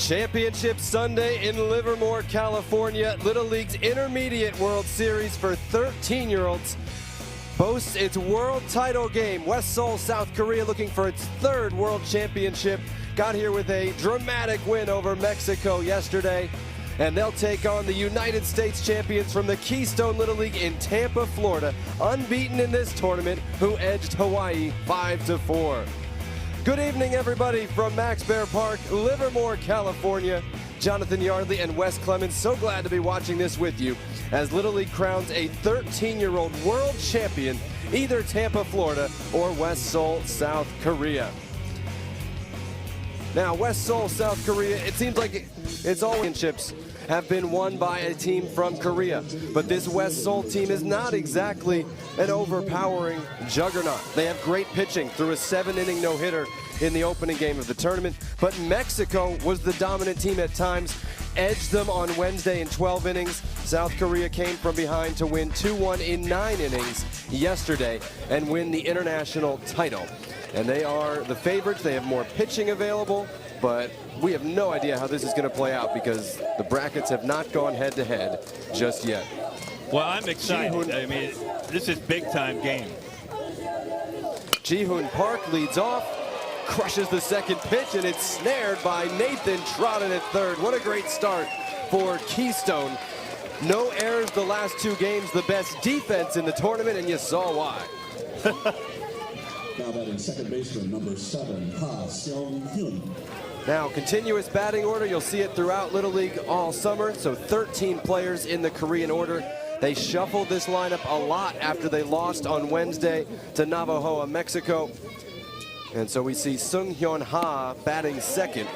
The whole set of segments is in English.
Championship Sunday in Livermore, California. Little League's Intermediate World Series for 13-year-olds boasts its world title game. West Seoul, South Korea, looking for its third world championship. Got here with a dramatic win over Mexico yesterday. And they'll take on the United States champions from the Keystone Little League in Tampa, Florida, unbeaten in this tournament, who edged Hawaii 5-4. Good evening, everybody, from Max Baer Park, Livermore, California. Jonathan Yardley and Wes Clemens, so glad to be watching this with you as Little League crowns a 13-year-old world champion, either Tampa, Florida, or West Seoul, South Korea. Now, West Seoul, South Korea, it seems like it's all championships have been won by a team from Korea. But this West Seoul team is not exactly an overpowering juggernaut. They have great pitching through a 7-inning no-hitter in the opening game of the tournament. But Mexico was the dominant team at times, edged them on Wednesday in 12 innings. South Korea came from behind to win 2-1 in 9 innings yesterday and win the international title. And they are the favorites. They have more pitching available, but we have no idea how this is going to play out because the brackets have not gone head-to-head just yet. Well, I'm excited. I mean, this is big-time game. Ji-Hoon Park leads off, crushes the second pitch, and it's snared by Nathan Trotton at third. What a great start for Keystone. No errors the last 2 games, the best defense in the tournament, and you saw why. Now batting second baseman, number 7, Ha Seong-hyun. Now, continuous batting order, you'll see it throughout Little League all summer. So 13 players in the Korean order. They shuffled this lineup a lot after they lost on Wednesday to Navojoa, Mexico. And so we see Sung Hyun Ha batting second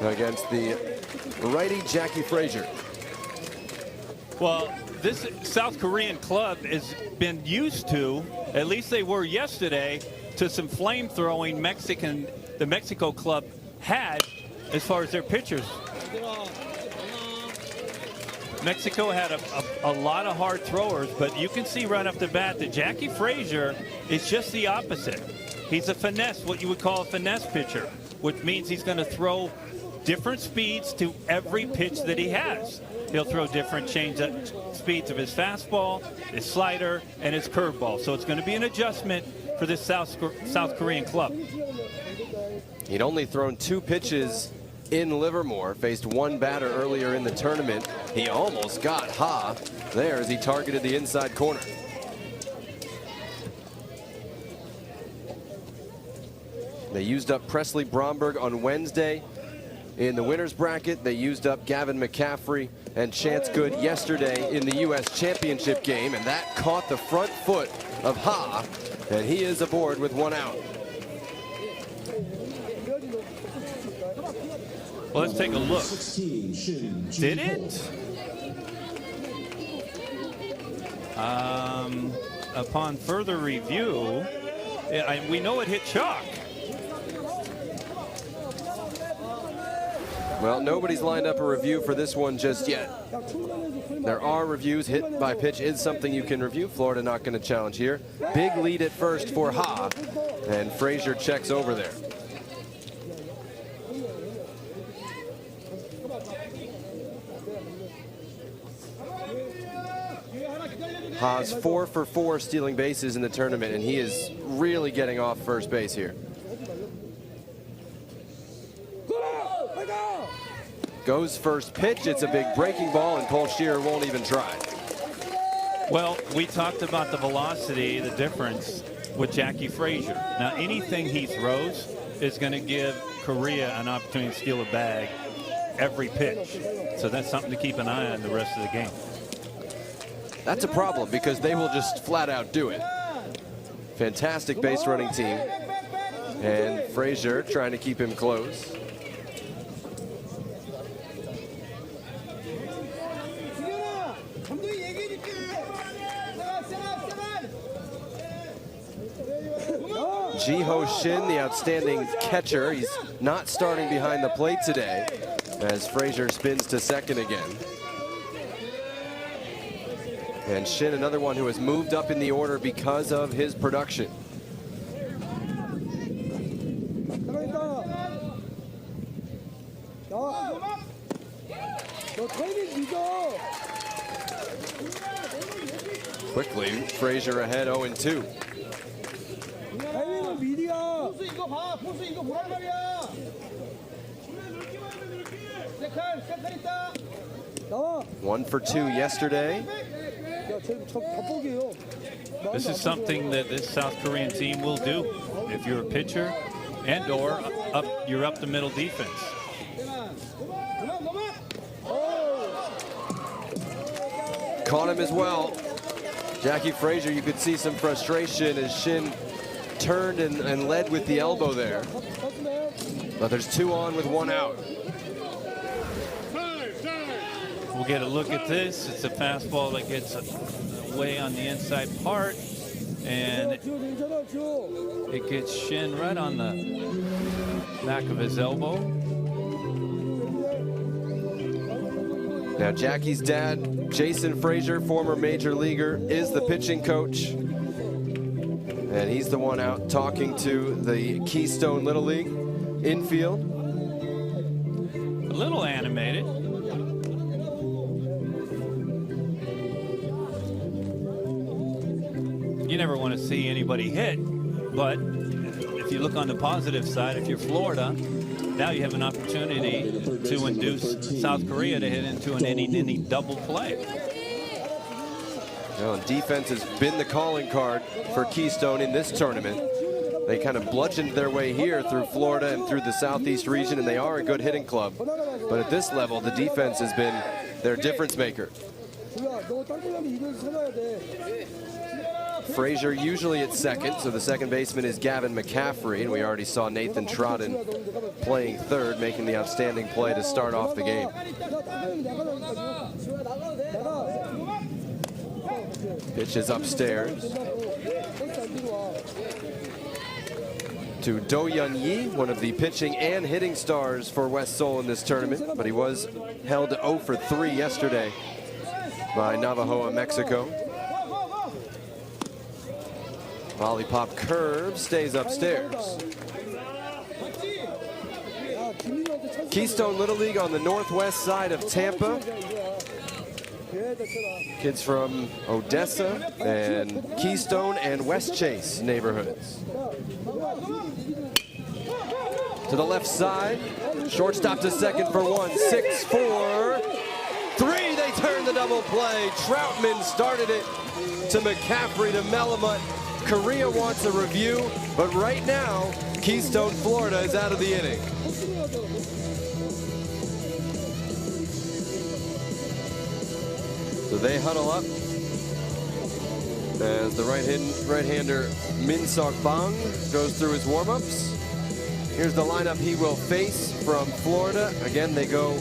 against the righty Jackie Frazier. Well, this South Korean club has been used to, at least they were yesterday, to some flame throwing the Mexico club had as far as their pitchers. Mexico had a lot of hard throwers, but you can see right off the bat that Jackie Frazier is just the opposite. He's a finesse, what you would call a finesse pitcher, which means he's going to throw different speeds to every pitch that he has. He'll throw different change-up speeds of his fastball, his slider, and his curveball. So it's going to be an adjustment for this South Korean club. He'd only thrown 2 pitches in Livermore, faced 1 batter earlier in the tournament. He almost got Ha there as he targeted the inside corner. They used up Presley Bromberg on Wednesday in the winner's bracket. They used up Gavin McCaffrey and Chance Good yesterday in the U.S. Championship game, and that caught the front foot of Ha, and he is aboard with 1 out. Well, let's take a look. Did it? Upon further review, we know it hit chalk. Well, nobody's lined up a review for this one just yet. There are reviews. Hit by pitch is something you can review. Florida not going to challenge here. Big lead at first for Ha, and Frazier checks over there. Ha's 4 for 4 stealing bases in the tournament, and he is really getting off first base here. Goes first pitch. It's a big breaking ball, and Paul Shearer won't even try. Well, we talked about the velocity, the difference with Jackie Frazier. Now, anything he throws is going to give Korea an opportunity to steal a bag every pitch. So that's something to keep an eye on the rest of the game. That's a problem because they will just flat out do it. Fantastic base running team. And Frazier trying to keep him close. Ji-Ho Shin, the outstanding catcher. He's not starting behind the plate today as Frazier spins to second again. And Shin, another one who has moved up in the order because of his production. Quickly, Frazier ahead 0-2. 타이밍은 미디야. 보수 이거 봐. 보수 이거 보란 말이야. 세칼 있다. 나와. 1 for 2 yesterday. 야, 저 겉보기예요. This is something that this South Korean team will do if you're a pitcher and or you're up the middle defense. Caught him as well. Jackie Frazier, you could see some frustration as Shin turned and led with the elbow there. But there's 2 on with 1 out. We'll get a look at this. It's a fastball that gets way on the inside part, and it gets Shin right on the back of his elbow. Now Jackie's dad, Jason Frazier, former major leaguer, is the pitching coach. And he's the one out talking to the Keystone Little League infield. A little animated. You never want to see anybody hit, but if you look on the positive side, if you're Florida, now you have an opportunity to induce South Korea to hit into an inning double play. Well, defense has been the calling card for Keystone in this tournament. They kind of bludgeoned their way here through Florida and through the Southeast region, and they are a good hitting club. But at this level, the defense has been their difference maker. Frazier usually at second, so the second baseman is Gavin McCaffrey, and we already saw Nathan Trodden playing third, making the outstanding play to start off the game. Pitch is upstairs to Do Yun Yi, one of the pitching and hitting stars for West Seoul in this tournament, but he was held to 0 for 3 yesterday by Navajoa, Mexico. Volley pop curve stays upstairs. Keystone Little League on the northwest side of Tampa. Kids from Odessa and Keystone and West Chase neighborhoods. To the left side, shortstop to second for 1, 6-4, 3, they turn the double play. Troutman started it to McCaffrey to Melamut. Korea wants a review, but right now, Keystone, Florida is out of the inning. So they huddle up as the right-hander Min Sok Bang goes through his warm-ups. Here's the lineup he will face from Florida. Again, they go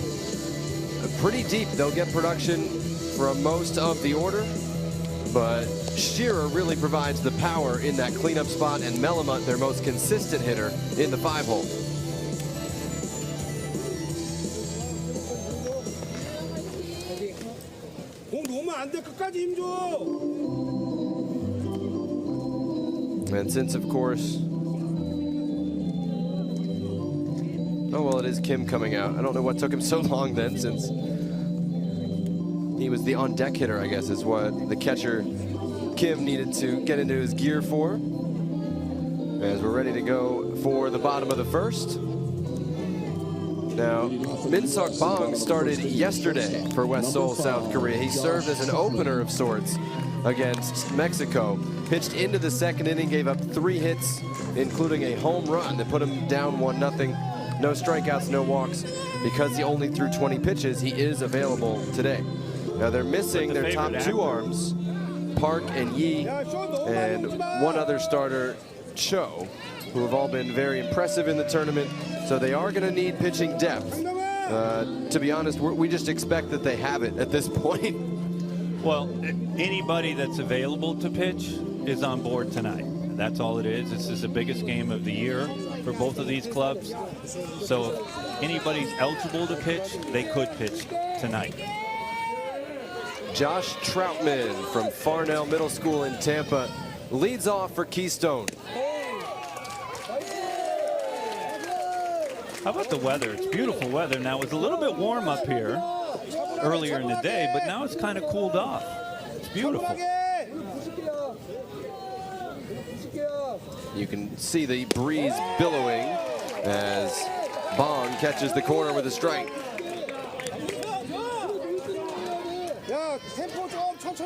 pretty deep. They'll get production from most of the order, but Shearer really provides the power in that cleanup spot, and Melamut, their most consistent hitter in the 5-hole. And since, of course, oh, well, it is Kim coming out. I don't know what took him so long then, since he was the on-deck hitter, I guess, is what the catcher Kim needed to get into his gear for. As we're ready to go for the bottom of the first. Now, Min Sok Bang started yesterday for West Seoul, South Korea. He served as an opener of sorts against Mexico. Pitched into the second inning, gave up 3 hits, including a home run that put him down 1-0. No strikeouts, no walks. Because he only threw 20 pitches, he is available today. Now they're missing their top 2 arms, Park and Yi, and one other starter, Cho, who have all been very impressive in the tournament. So they are going to need pitching depth. To be honest, we just expect that they have it at this point. Well, anybody that's available to pitch is on board tonight. That's all it is. This is the biggest game of the year for both of these clubs. So if anybody's eligible to pitch, they could pitch tonight. Josh Troutman from Farnell Middle School in Tampa leads off for Keystone. How about the weather? It's beautiful weather. Now, it was a little bit warm up here earlier in the day, but now it's kind of cooled off. It's beautiful. You can see the breeze billowing as Bong catches the corner with a strike.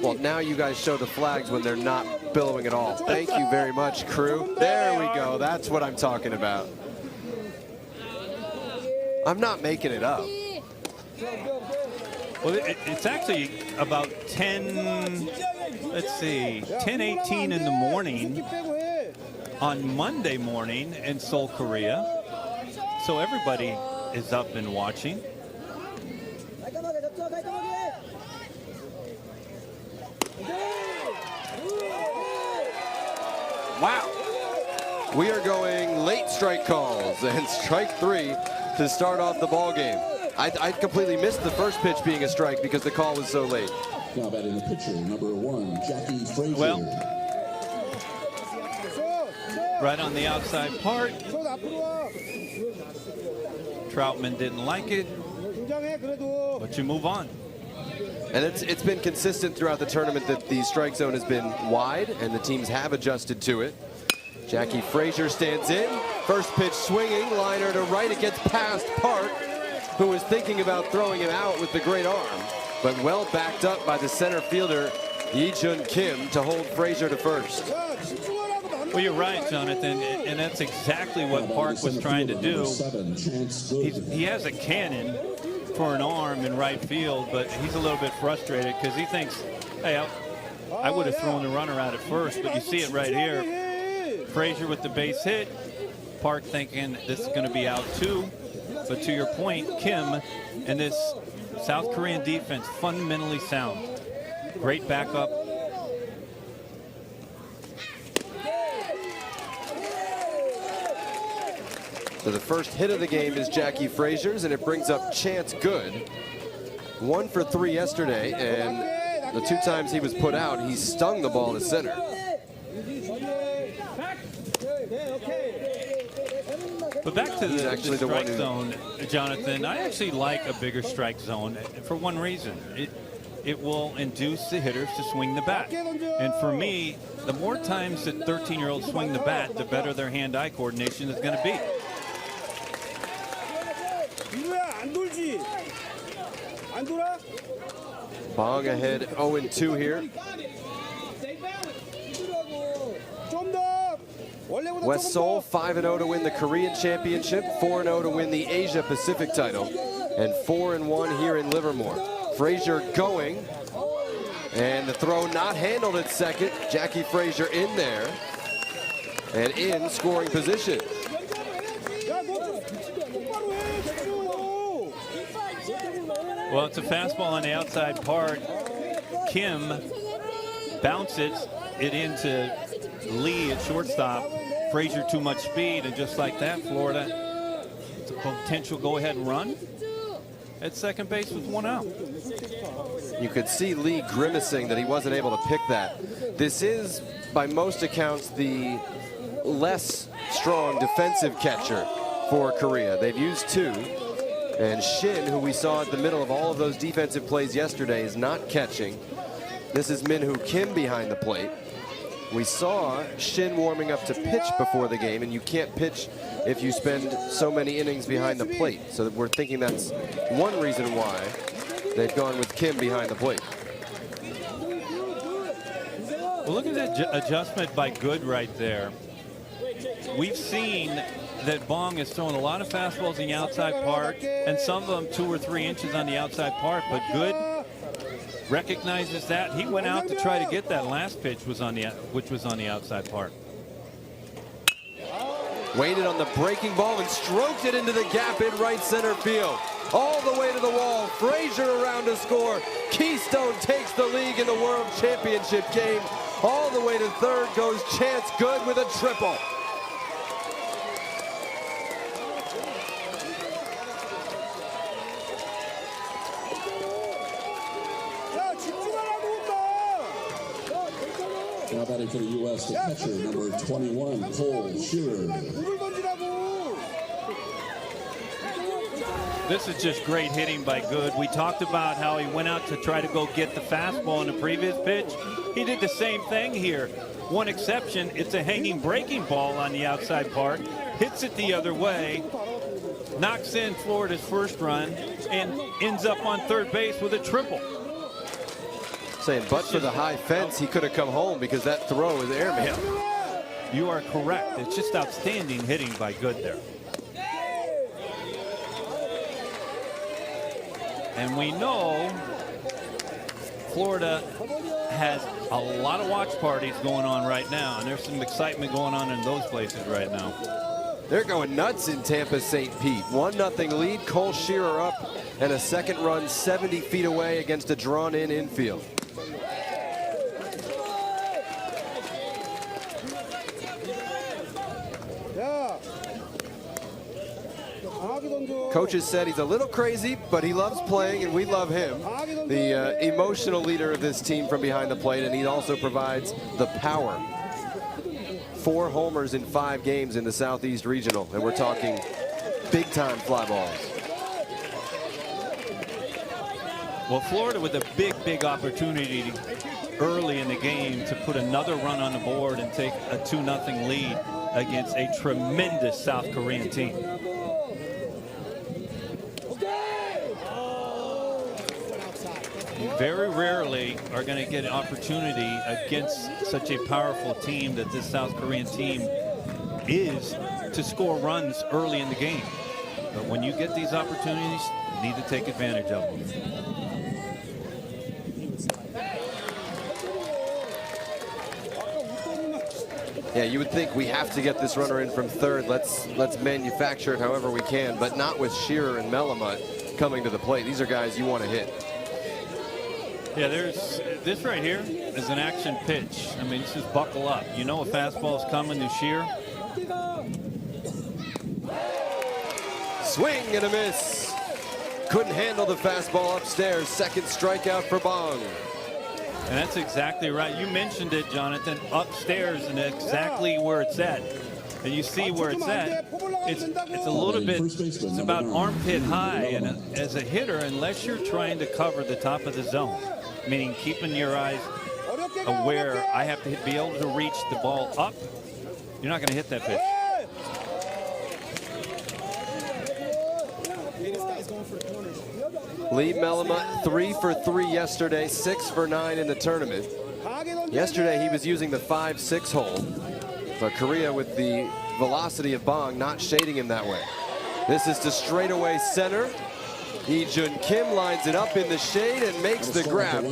Well, now you guys show the flags when they're not billowing at all. Thank you very much, crew. There we go. That's what I'm talking about. I'm not making it up. Well, it's actually about 10:18 in the morning on Monday morning in Seoul, Korea. So everybody is up and watching. Wow. We are going late strike calls and strike 3 to start off the ball game. I completely missed the first pitch being a strike because the call was so late. Now batting the pitcher, number 1, Jackie Frazier. Well, right on the outside part. Troutman didn't like it, but you move on. And it's been consistent throughout the tournament that the strike zone has been wide, and the teams have adjusted to it. Jackie Frazier stands in. First pitch swinging, liner to right. It gets past Park, who was thinking about throwing him out with the great arm, but well backed up by the center fielder, Yi-Jun Kim, to hold Frazier to first. Well, you're right, Jonathan, and that's exactly what Park was trying to do. He has a cannon for an arm in right field, but he's a little bit frustrated because he thinks, hey, I would have thrown the runner out at first, but you see it right here. Frazier with the base hit. Park thinking this is going to be out too. But to your point, Kim and this South Korean defense fundamentally sound. Great backup. So the first hit of the game is Jackie Frazier's, and it brings up Chance Good. 1 for 3 yesterday, and the 2 times he was put out, he stung the ball to center. But back to the strike zone, Jonathan, I actually like a bigger strike zone for one reason. It will induce the hitters to swing the bat. And for me, the more times that 13-year-olds swing the bat, the better their hand-eye coordination is going to be. Bong ahead 0-2 here. West Seoul 5-0 to win the Korean Championship, 4-0 to win the Asia Pacific title, and 4-1 here in Livermore. Frazier going, and the throw not handled at second. Jackie Frazier in there, and in scoring position. Well, it's a fastball on the outside part. Kim bounces it into Lee at shortstop. Frazier too much speed, and just like that, Florida, it's a potential go-ahead run at second base with 1 out. You could see Lee grimacing that he wasn't able to pick that. This is, by most accounts, the less strong defensive catcher for Korea. They've used 2. And Shin, who we saw at the middle of all of those defensive plays yesterday, is not catching. This is Min-Hoo Kim behind the plate. We saw Shin warming up to pitch before the game, and you can't pitch if you spend so many innings behind the plate. So we're thinking that's one reason why they've gone with Kim behind the plate. Well, look at that adjustment by Good right there. We've seen that Bong is throwing a lot of fastballs in the outside part, and some of them 2 or 3 inches on the outside part, but Good recognizes that. He went out to try to get that last pitch, which was on the outside part. Waited on the breaking ball and stroked it into the gap in right center field. All the way to the wall. Frazier around to score. Keystone takes the league in the World Championship game. All the way to third goes Chance Good with a triple. Now batting for the U.S., the catcher, number 21, Cole Shearer. This is just great hitting by Good. We talked about how he went out to try to go get the fastball in the previous pitch. He did the same thing here. One exception, it's a hanging breaking ball on the outside part. Hits it the other way. Knocks in Florida's first run and ends up on third base with a triple. Saying, but for the high fence, he could have come home because that throw is airmail. You are correct. It's just outstanding hitting by Good there. And we know Florida has a lot of watch parties going on right now, and there's some excitement going on in those places right now. They're going nuts in Tampa St. Pete. 1-0 lead. Cole Shearer up, and a second run 70 feet away against a drawn-in infield. Coaches said he's a little crazy, but he loves playing, and we love him. The emotional leader of this team from behind the plate, and he also provides the power. 4 homers in 5 games in the Southeast Regional, and we're talking big-time fly balls. Well, Florida with a big opportunity early in the game to put another run on the board and take a 2-0 lead against a tremendous South Korean team. Very rarely are going to get an opportunity against such a powerful team that this South Korean team is to score runs early in the game. But when you get these opportunities, you need to take advantage of them. Yeah, you would think we have to get this runner in from third. Let's manufacture it however we can, but not with Shearer and Melamut coming to the plate. These are guys you want to hit. Yeah, there's this right here is an action pitch. I mean, this is buckle up. You know a fastball is coming to Shearer. Swing and a miss. Couldn't handle the fastball upstairs. Second strikeout for Bong. And that's exactly right. You mentioned it, Jonathan, upstairs and exactly where it's at. And you see where it's at. It's a little bit, it's about armpit high. And as a hitter, unless you're trying to cover the top of the zone, meaning keeping your eyes aware, I have to be able to reach the ball up, you're not going to hit that pitch. Lee Melamut 3 for 3 yesterday, 6 for 9 in the tournament. Yesterday he was using the 5-6 hole, but Korea with the velocity of Bong not shading him that way. This is to straightaway center. Lee-Jun Kim lines it up in the shade and makes the grab.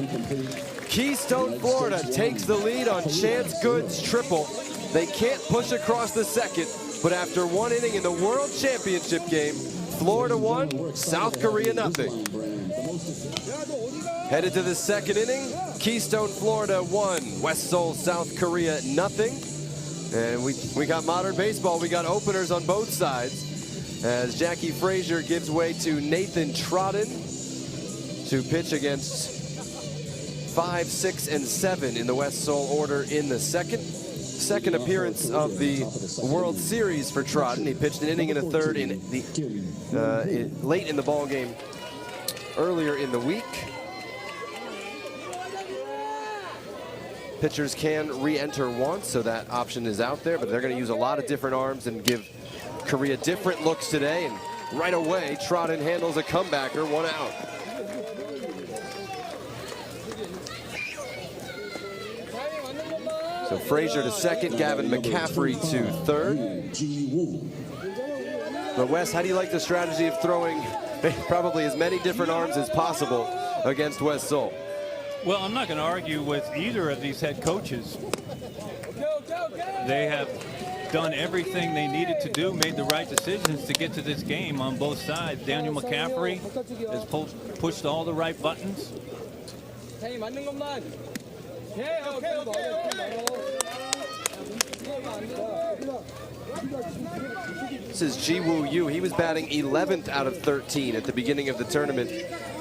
Keystone, Florida takes the lead on Chance Good's triple. They can't push across the second, but after 1 inning in the World Championship game, Florida 1, South Korea 0. Headed to the second inning, Keystone, Florida 1, West Seoul, South Korea 0. And we got modern baseball. We got openers on both sides as Jackie Frazier gives way to Nathan Trodden to pitch against 5, 6, and 7 in the West Seoul order in the second appearance of the World Series for Trodden. He pitched an inning and a third in the late in the ball game earlier in the week. Pitchers can re-enter once, so that option is out there, but they're going to use a lot of different arms and give Korea different looks today. And right away, Trodden handles a comebacker, 1 out. So Frazier to second, Gavin McCaffrey to third. But Wes, how do you like the strategy of throwing probably as many different arms as possible against West Seoul? Well, I'm not going to argue with either of these head coaches. They have done everything they needed to do, made the right decisions to get to this game on both sides. Daniel McCaffrey has pushed all the right buttons. This is Ji-Woo Yu. He was batting 11th out of 13 at the beginning of the tournament,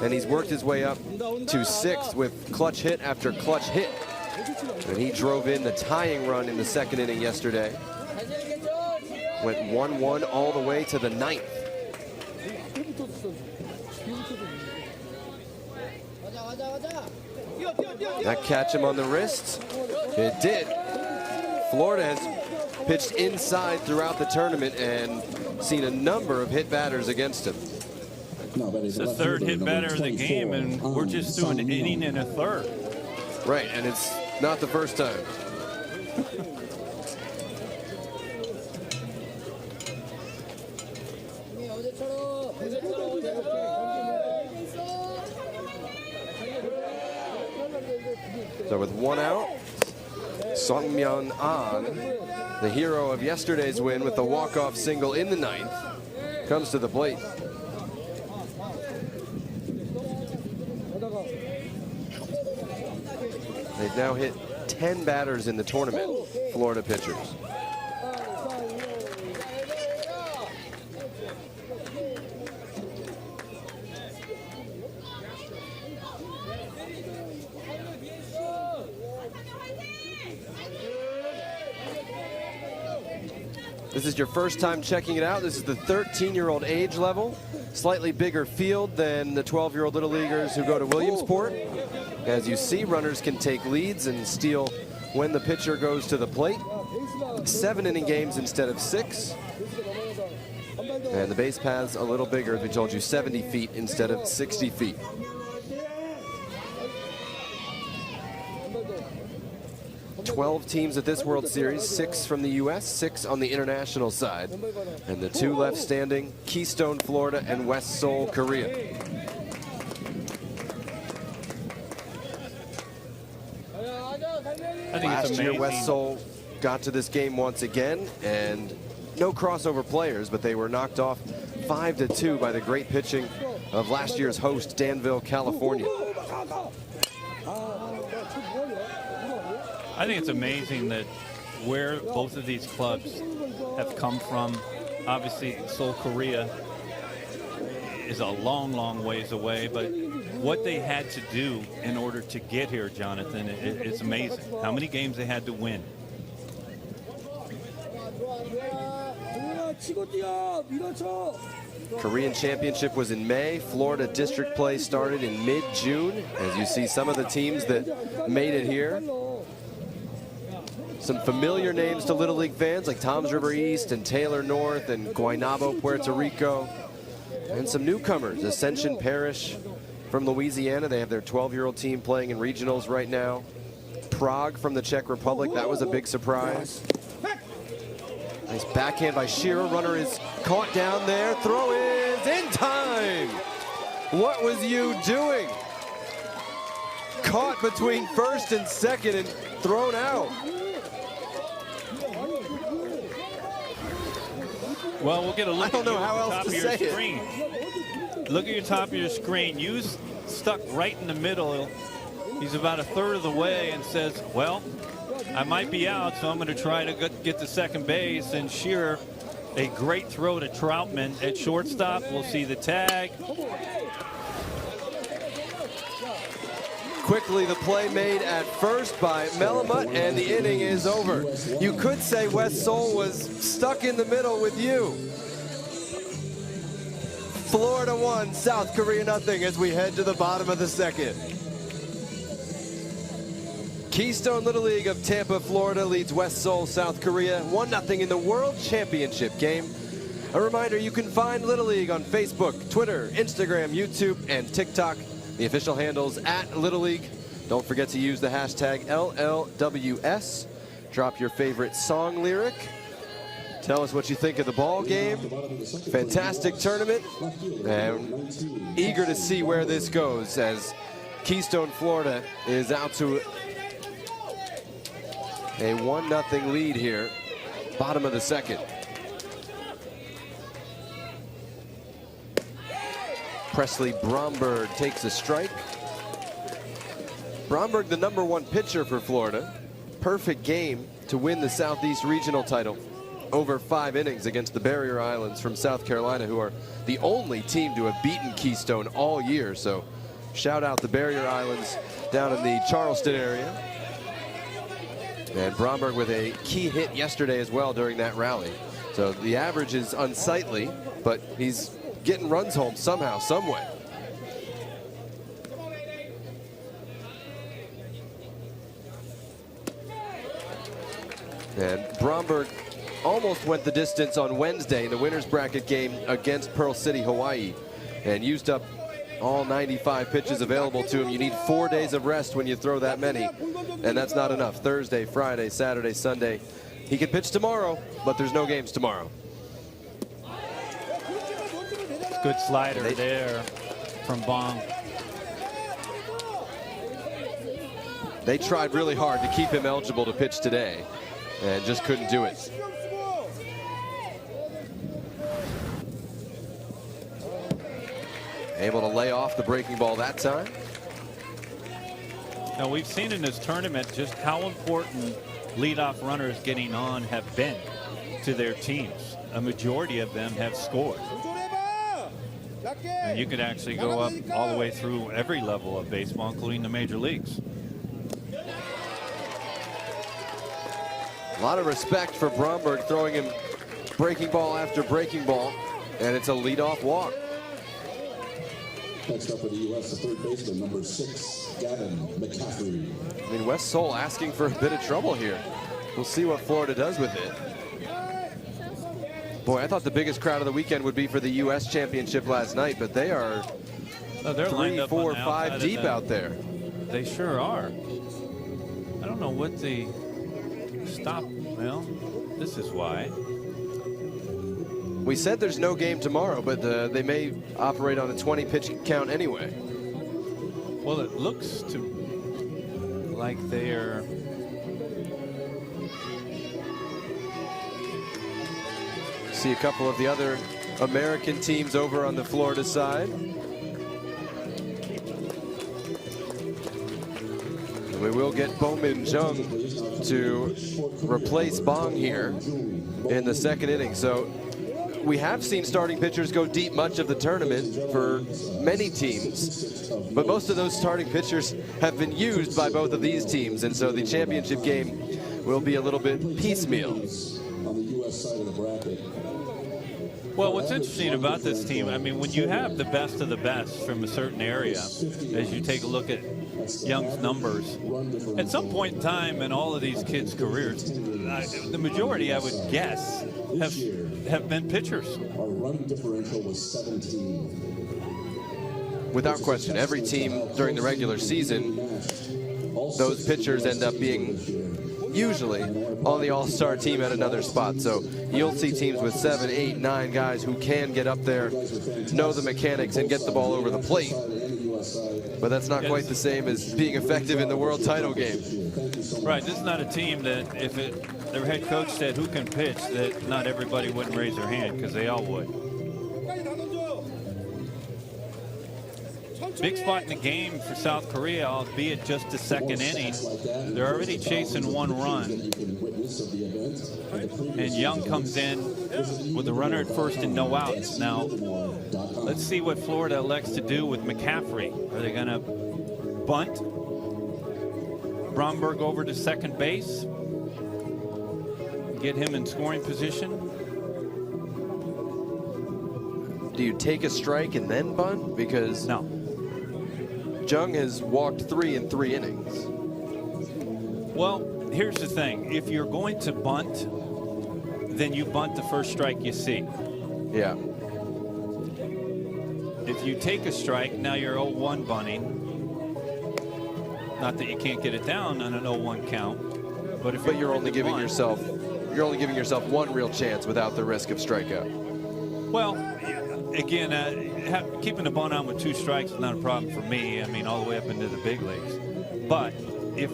and he's worked his way up to 6th with clutch hit after clutch hit. And he drove in the tying run in the second inning yesterday. Went 1-1 all the way to the 9th. That catch him on the wrist? It did. Florida has pitched inside throughout the tournament and seen a number of hit batters against him. It's the third hit batter of the game, and we're just doing an inning and a third. Right, and it's not the first time. So with one out, Sungmyeon An, the hero of yesterday's win with the walk-off single in the ninth, comes to the plate. They've now hit 10 batters in the tournament, Florida pitchers. This is your first time checking it out. This is the 13-year-old age level. Slightly bigger field than the 12-year-old Little Leaguers who go to Williamsport. As you see, runners can take leads and steal when the pitcher goes to the plate. 7-inning games instead of 6. And the base path's a little bigger, as we told you, 70 feet instead of 60 feet. Twelve teams at this World Series, 6 from the U.S., 6 on the international side. And the 2 left standing, Keystone, Florida, and West Seoul, Korea. Last year, West Seoul got to this game once again, and no crossover players, but they were knocked off 5-2 by the great pitching of last year's host, Danville, California. I think it's amazing that where both of these clubs have come from. Obviously, Seoul, Korea is a long, long ways away, but what they had to do in order to get here, Jonathan, it's amazing. How many games they had to win. Korean Championship was in May. Florida District play started in mid-June. As you see some of the teams that made it here. Some familiar names to Little League fans like Toms River East and Taylor North and Guaynabo, Puerto Rico. And some newcomers, Ascension Parish from Louisiana. They have their 12-year-old team playing in regionals right now. Prague from the Czech Republic, that was a big surprise. Nice backhand by Shearer. Runner is caught down there. Throw is in time. What was you doing? Caught between first and second and thrown out. Well, we'll get a look I don't know how else top to of your say screen. Look at your top of your screen. You stuck right in the middle. He's about a third of the way and says, well, I might be out, so I'm going to try to get to second base. And Shearer, a great throw to Troutman at shortstop. We'll see the tag. Quickly, the play made at first by Melamut, and the inning is over. You could say West Seoul was stuck in the middle with you. Florida 1, South Korea nothing as we head to the bottom of the second. Keystone Little League of Tampa, Florida leads West Seoul, South Korea 1-0 in the World Championship game. A reminder, you can find Little League on Facebook, Twitter, Instagram, YouTube, and TikTok. The official handles at Little League. Don't forget to use the hashtag LLWS. Drop your favorite song lyric. Tell us what you think of the ball game. Fantastic tournament. And eager to see where this goes as Keystone, Florida is out to a 1-0 lead here. Bottom of the second. Presley Bromberg takes a strike. Bromberg, the #1 pitcher for Florida. Perfect game to win the Southeast Regional title. Over 5 innings against the Barrier Islands from South Carolina, who are the only team to have beaten Keystone all year. So shout out the Barrier Islands down in the Charleston area. And Bromberg with a key hit yesterday as well during that rally. So the average is unsightly, but he's getting runs home somehow, some way. And Bromberg almost went the distance on Wednesday in the winner's bracket game against Pearl City, Hawaii, and used up all 95 pitches available to him. You need 4 days of rest when you throw that many, and that's not enough. Thursday, Friday, Saturday, Sunday. He can pitch tomorrow, but there's no games tomorrow. Good slider there from Bong. They tried really hard to keep him eligible to pitch today and just couldn't do it. Able to lay off the breaking ball that time. Now, we've seen in this tournament just how important leadoff runners getting on have been to their teams. A majority of them have scored. And you could actually go up all the way through every level of baseball, including the major leagues. A lot of respect for Bromberg, throwing him breaking ball after breaking ball, and it's a leadoff walk. Next up for the U.S., the third baseman, number 6, Gavin McCaffrey. I mean, West Seoul asking for a bit of trouble here. We'll see what Florida does with it. Boy, I thought the biggest crowd of the weekend would be for the U.S. Championship last night, but they are they're 3, 4, 5 deep out there. They sure are. I don't know what the stop. Well, this is why. We said there's no game tomorrow, but they may operate on a 20-pitch count anyway. Well, it looks like they're see a couple of the other American teams over on the Florida side. And we will get Bowman Jung to replace Bong here in the second inning. So we have seen starting pitchers go deep much of the tournament for many teams, but most of those starting pitchers have been used by both of these teams, and so the championship game will be a little bit piecemeal. On the U.S. side of the bracket. Well, what's interesting about this team, I mean, when you have the best of the best from a certain area, as you take a look at Young's numbers, at some point in time in all of these kids' careers, the majority, I would guess, have been pitchers. Our run differential was 17. Without question, every team during the regular season, those pitchers end up being usually on the all-star team at another spot. So you'll see teams with 7, 8, 9 guys who can get up there, know the mechanics, and get the ball over the plate. But that's not quite the same as being effective in the world title game. Right, this is not a team that if their head coach said who can pitch, that not everybody wouldn't raise their hand, because they all would. Big spot in the game for South Korea, albeit just the second inning. They're already chasing 1 run. And Young comes in with a runner at first and no outs. Now, let's see what Florida elects to do with McCaffrey. Are they going to bunt Bromberg over to second base? Get him in scoring position? Do you take a strike and then bunt? Because no. Jung has walked 3 in 3 innings. Well, here's the thing. If you're going to bunt, then you bunt the first strike you see. Yeah. If you take a strike, now you're 0-1 bunting. Not that you can't get it down on an 0-1 count, but if you're only giving yourself 1 real chance without the risk of strikeout. Well, again, keeping the bunt on with 2 strikes is not a problem for me. I mean, all the way up into the big leagues. But if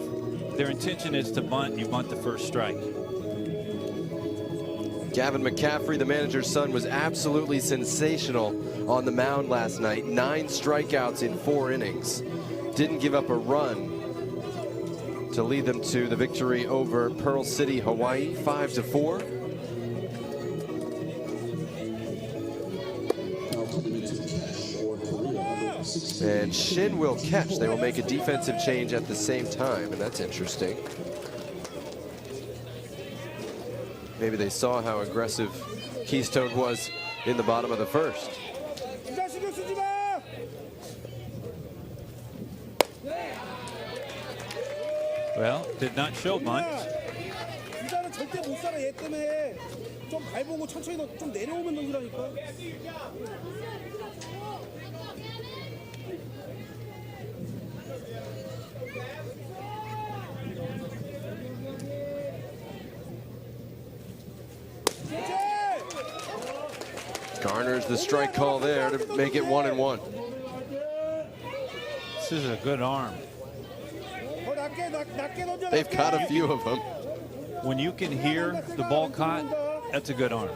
their intention is to bunt, you bunt the first strike. Gavin McCaffrey, the manager's son, was absolutely sensational on the mound last night. 9 strikeouts in 4 innings. Didn't give up a run to lead them to the victory over Pearl City, Hawaii, 5-4. And Shin will catch. They will make a defensive change at the same time, and that's interesting. Maybe they saw how aggressive Keystone was in the bottom of the first. Well, did not show bunt. 절대 못 살아 얘 때문에. 좀 밟고 천천히 좀 내려오면 넣으라니까. Garners the strike call there to make it 1-1. This is a good arm. They've caught a few of them. When you can hear the ball caught, that's a good arm.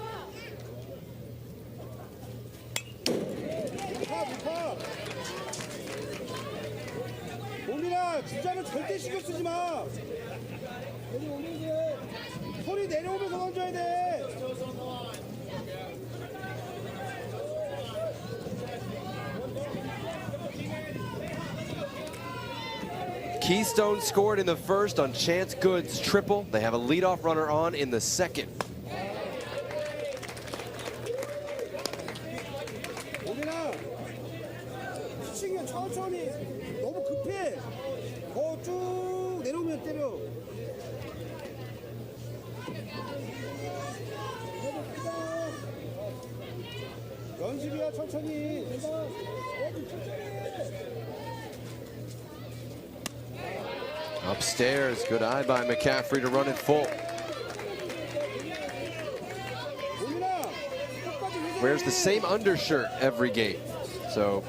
봄이나 주자는 절대 신경 쓰지 마. 소리 내려오면서 던져야 돼. Keystone scored in the first on Chance Good's triple. They have a leadoff runner on in the second. 봄이나 치면 천천히 너무 급해. 쭉 내려오면 때려. 연습이야 천천히. Upstairs, good eye by McCaffrey to run it full. Wears the same undershirt every game. So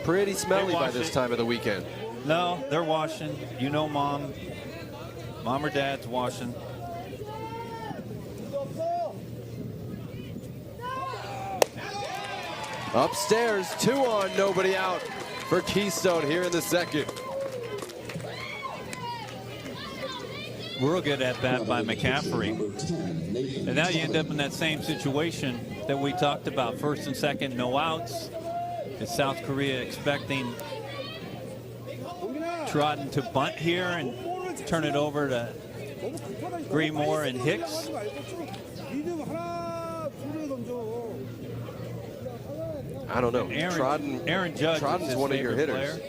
pretty smelly by this time of the weekend. No, they're washing. You know, mom or dad's washing. Upstairs, 2 on, nobody out for Keystone here in the second. Real good at bat by McCaffrey. And now you end up in that same situation that we talked about. First and second, no outs. Is South Korea expecting Trodden to bunt here and turn it over to Greenmore and Hicks? I don't know. Aaron Judge Trodden's one of your hitters. Player.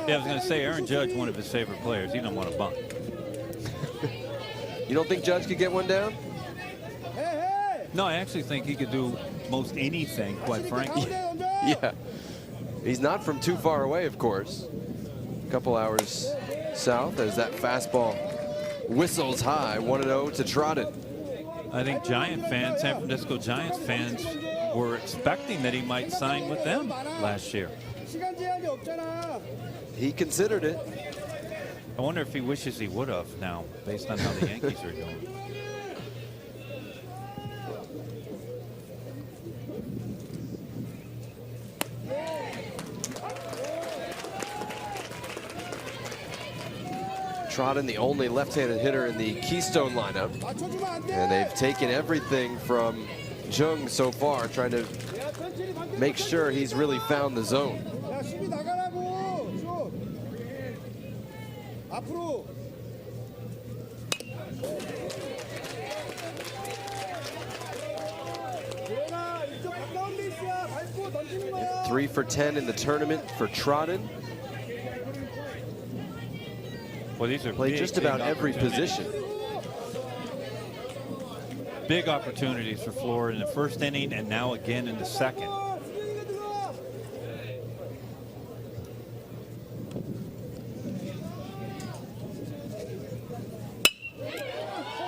Yeah, I was going to say Aaron Judge, one of his favorite players. He don't want to bunt. You don't think Judge could get one down? No, I actually think he could do most anything, quite frankly. Yeah. He's not from too far away, of course. A couple hours south as that fastball whistles high, 1-0 to Trodden. I think Giant fans, San Francisco Giants fans, were expecting that he might sign with them last year. He considered it. I wonder if he wishes he would have now, based on how the Yankees are doing. Trodden, the only left-handed hitter in the Keystone lineup. And they've taken everything from Jung so far, trying to make sure he's really found the zone. 앞으로. 3 for 10 in the tournament for Trodden. Well, these are played just about every position. Big opportunities for Florida in the first inning and now again in the second.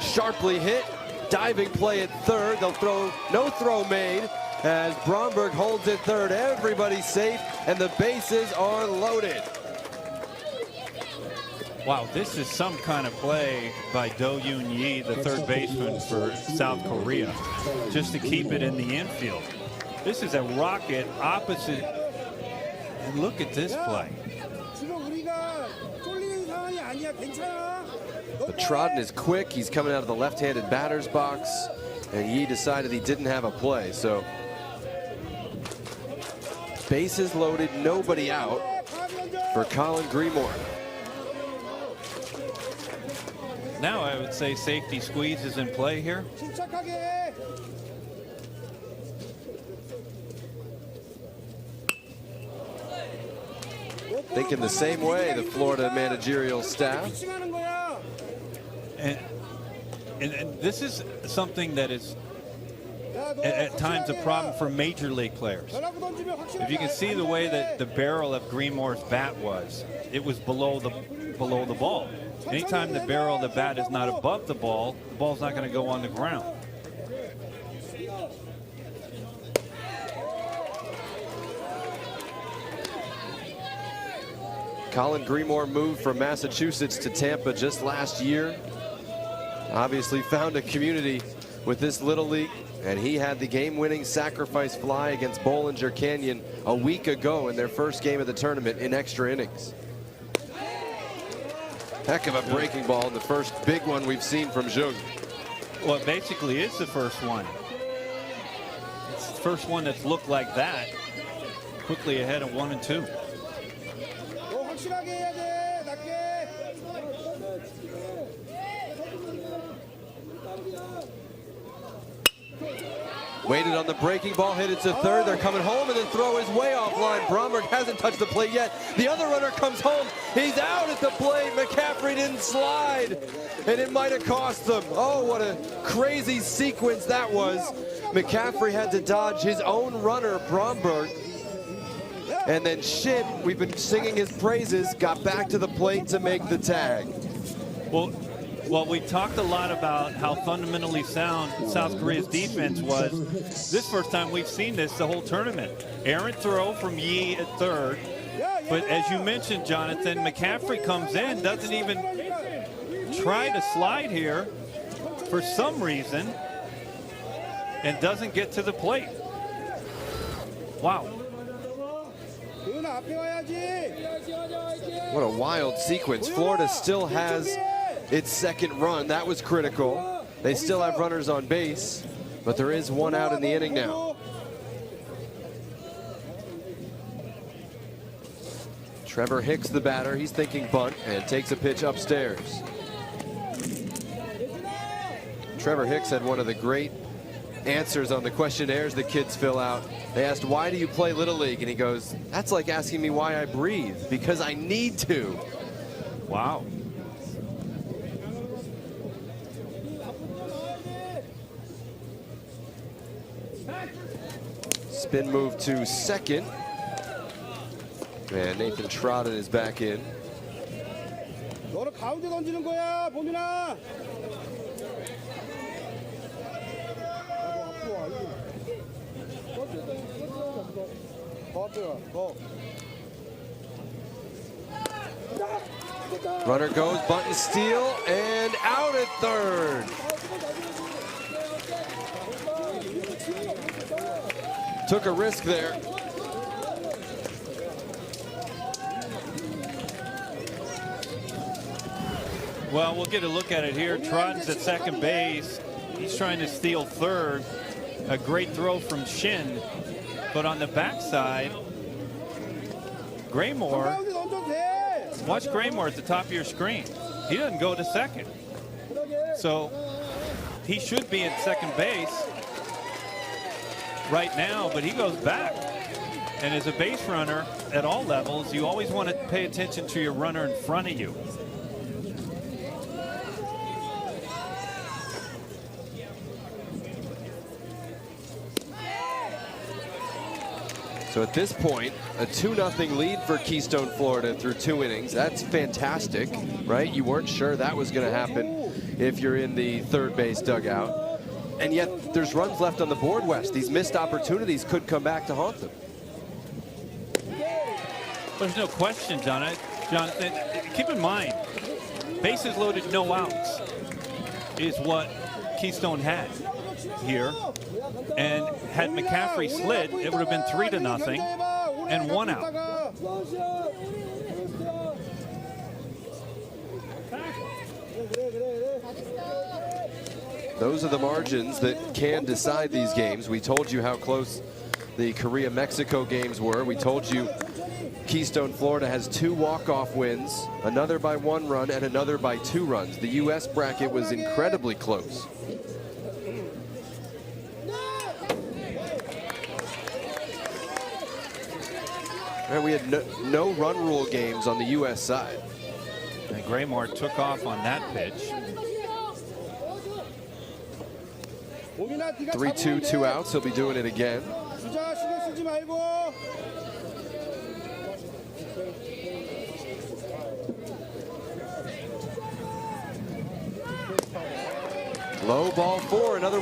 Sharply hit, diving play at third. They'll throw, no throw made as Bromberg holds it third. Everybody's safe and the bases are loaded. Wow, this is some kind of play by Do Yoon Yi, the third baseman for South Korea, just to keep it in the infield. This is a rocket opposite. And look at this play. But Trodden is quick. He's coming out of the left-handed batter's box, and Yi decided he didn't have a play. So bases loaded, nobody out for Colin Greenmore. Now I would say safety squeeze is in play here. Thinking the same way, the Florida managerial staff. And this is something that is 야, 너 at times a 확실하게 problem 해라. for major league players. 변하고 던지면 확실하게 If you can see the way that the barrel of Greenmore's bat was, it was below the ball. Anytime the barrel of the bat is not above the ball's not going to go on the ground. Colin Greenmore moved from Massachusetts to Tampa just last year. Obviously found a community with this Little League, and he had the game-winning sacrifice fly against Bollinger Canyon a week ago in their first game of the tournament in extra innings. Heck of a breaking ball, and the first big one we've seen from Jung. Well, it basically is the first one. It's the first one that's looked like that, quickly ahead of 1 and 2. 너 확실하게 해야 돼. 낮게. Waited on the breaking ball, hit it to third. They're coming home, and the throw is way offline. Bromberg hasn't touched the plate yet. The other runner comes home. He's out at the plate. McCaffrey didn't slide, and it might have cost them. Oh, what a crazy sequence that was. McCaffrey had to dodge his own runner, Bromberg. And then Shin, we've been singing his praises, got back to the plate to make the tag. Well, we talked a lot about how fundamentally sound South Korea's defense was. This first time we've seen this the whole tournament. Errant throw from Yi at third. But as you mentioned, Jonathan, McCaffrey comes in, doesn't even try to slide here for some reason, and doesn't get to the plate. Wow. 도윤아 앞에 와야지. What a wild sequence. Florida still has its second run. That was critical. They still have runners on base, but there is one out in the inning now. Trevor Hicks, the batter, he's thinking bunt and takes a pitch upstairs. Trevor Hicks had one of the great answers on the questionnaires the kids fill out. They asked, why do you play Little League? And he goes, that's like asking me why I breathe, because I need to. Wow. Spin move to second. And Nathan Trotton is back in. 너는 가운데 던지는 거야, 보민아. Runner goes, bunt and steal, and out at third. Took a risk there. Well, we'll get a look at it here. Trotton's at second base. He's trying to steal third. A great throw from Shin. But on the backside, Graymore, 가운데 던져도 돼. watch Graymore at the top of your screen. He doesn't go to second. So he should be at second base right now, but he goes back. And as a base runner at all levels, you always want to pay attention to your runner in front of you. So at this point, a 2-0 lead for Keystone Florida through 2 innings. That's fantastic, right? You weren't sure that was going to happen if you're in the third base dugout. And yet there's runs left on the board, Wes. These missed opportunities could come back to haunt them. There's no question, Jonathan. Keep in mind, bases loaded, no outs is what Keystone had here. And had McCaffrey slid, it would have been 3-0 and 1 out. Those are the margins that can decide these games. We told you how close the Korea-Mexico games were. We told you Keystone Florida has 2 walk-off wins, another by 1 run and another by 2 runs. The U.S. bracket was incredibly close. And we had no run rule games on the U.S. side. And Graymore took off on that pitch. 오민아, 네가 3-2, 2 outs. He'll be doing it again. 주자 신경 쓰지 말고. Low ball 4, another.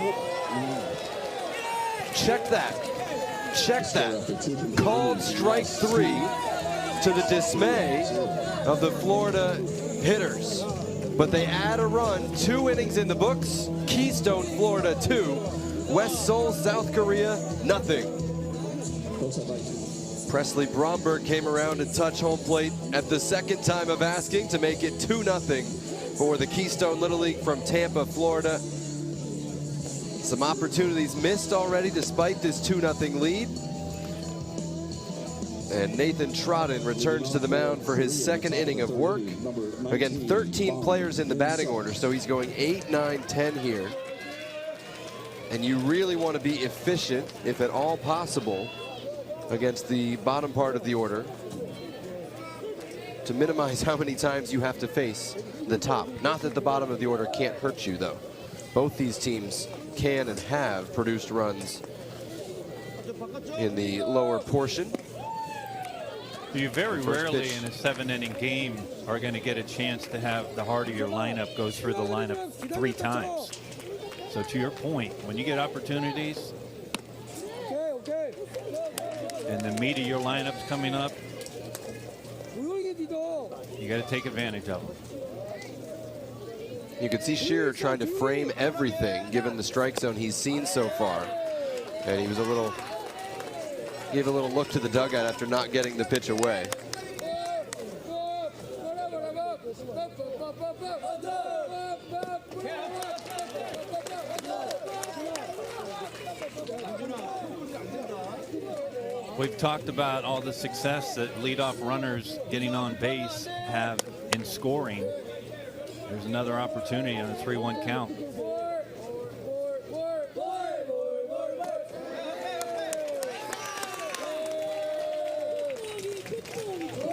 Check that. Check that. Called strike 3 to the dismay of the Florida hitters. But they add a run, 2 innings in the books. Keystone, Florida 2. West Seoul, South Korea, nothing. Presley Bromberg came around to touch home plate at the second time of asking to make it 2-0 for the Keystone Little League from Tampa, Florida. Some opportunities missed already despite this 2-0 lead. And Nathan Trodden returns to the mound for his second inning of work. Again, 13 players in the batting order, so he's going 8, 9, 10 here. And you really want to be efficient, if at all possible, against the bottom part of the order to minimize how many times you have to face the top. Not that the bottom of the order can't hurt you, though. Both these teams can and have produced runs in the lower portion. You very rarely in a 7-inning game are going to get a chance to have the heart of your lineup go through the lineup 3 times. So to your point, when you get opportunities and the meat of your lineup's coming up, you got to take advantage of them. You could see Shearer trying to frame everything given the strike zone he's seen so far. And he was gave a little look to the dugout after not getting the pitch away. We've talked about all the success that leadoff runners getting on base have in scoring. There's another opportunity on a 3-1 count.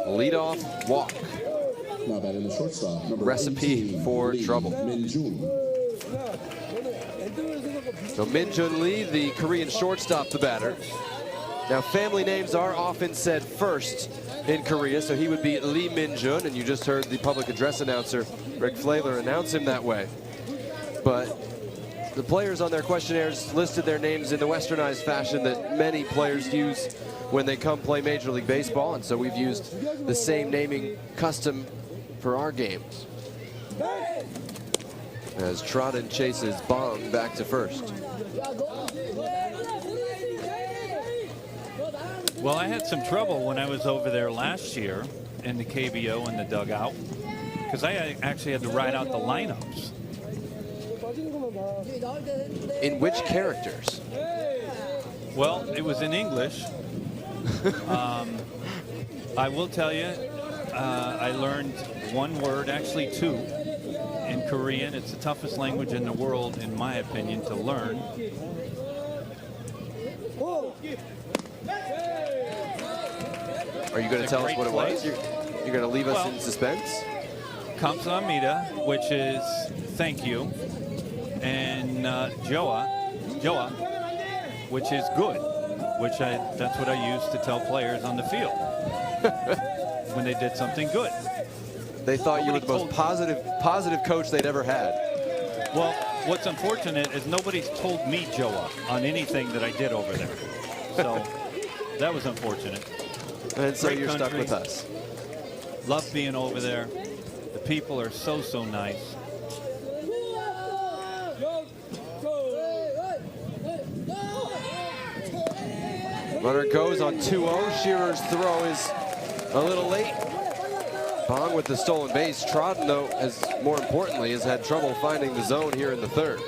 Leadoff walk. Now batting the shortstop, number Recipe 18, for Lee trouble. Min-jun. So Min-jun Lee, the Korean shortstop, the batter. Now, family names are often said first in Korea, so he would be Lee Min-jun, and you just heard the public address announcer, Rick Flavler, announce him that way. But the players on their questionnaires listed their names in the westernized fashion that many players use when they come play Major League Baseball, and so we've used the same naming custom for our games. As Trodden chases Bong back to first. Well, I had some trouble when I was over there last year in the KBO in the dugout because I actually had to write out the lineups. In which characters? Well, it was in English. I will tell you, I learned 1 word, actually 2, in Korean. It's the toughest language in the world, in my opinion, to learn. Are you going to tell us what it was? You're going to leave us in suspense? Kamsahamnida, which is thank you, and Joa, which is good, that's what I use to tell players on the field when they did something good. They thought you were the most positive coach they'd ever had. Well, what's unfortunate is nobody's told me Joa on anything that I did over there. So that was unfortunate. And so Great you're stuck country. with us. Love being over there. The people are so nice. Runner goes on 2-0. Shearer's throw is a little late. Bong with the stolen base. Trodden, though, more importantly, has had trouble finding the zone here in the third.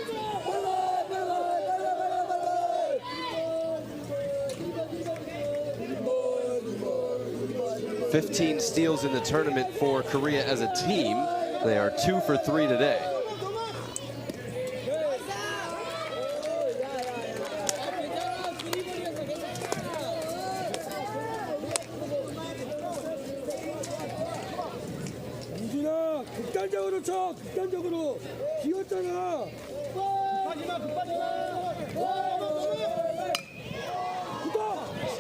"15 steals in the tournament for Korea as a team. They are 2 for 3 today." 극단적으로 쳐, 극단적으로. 비었잖아.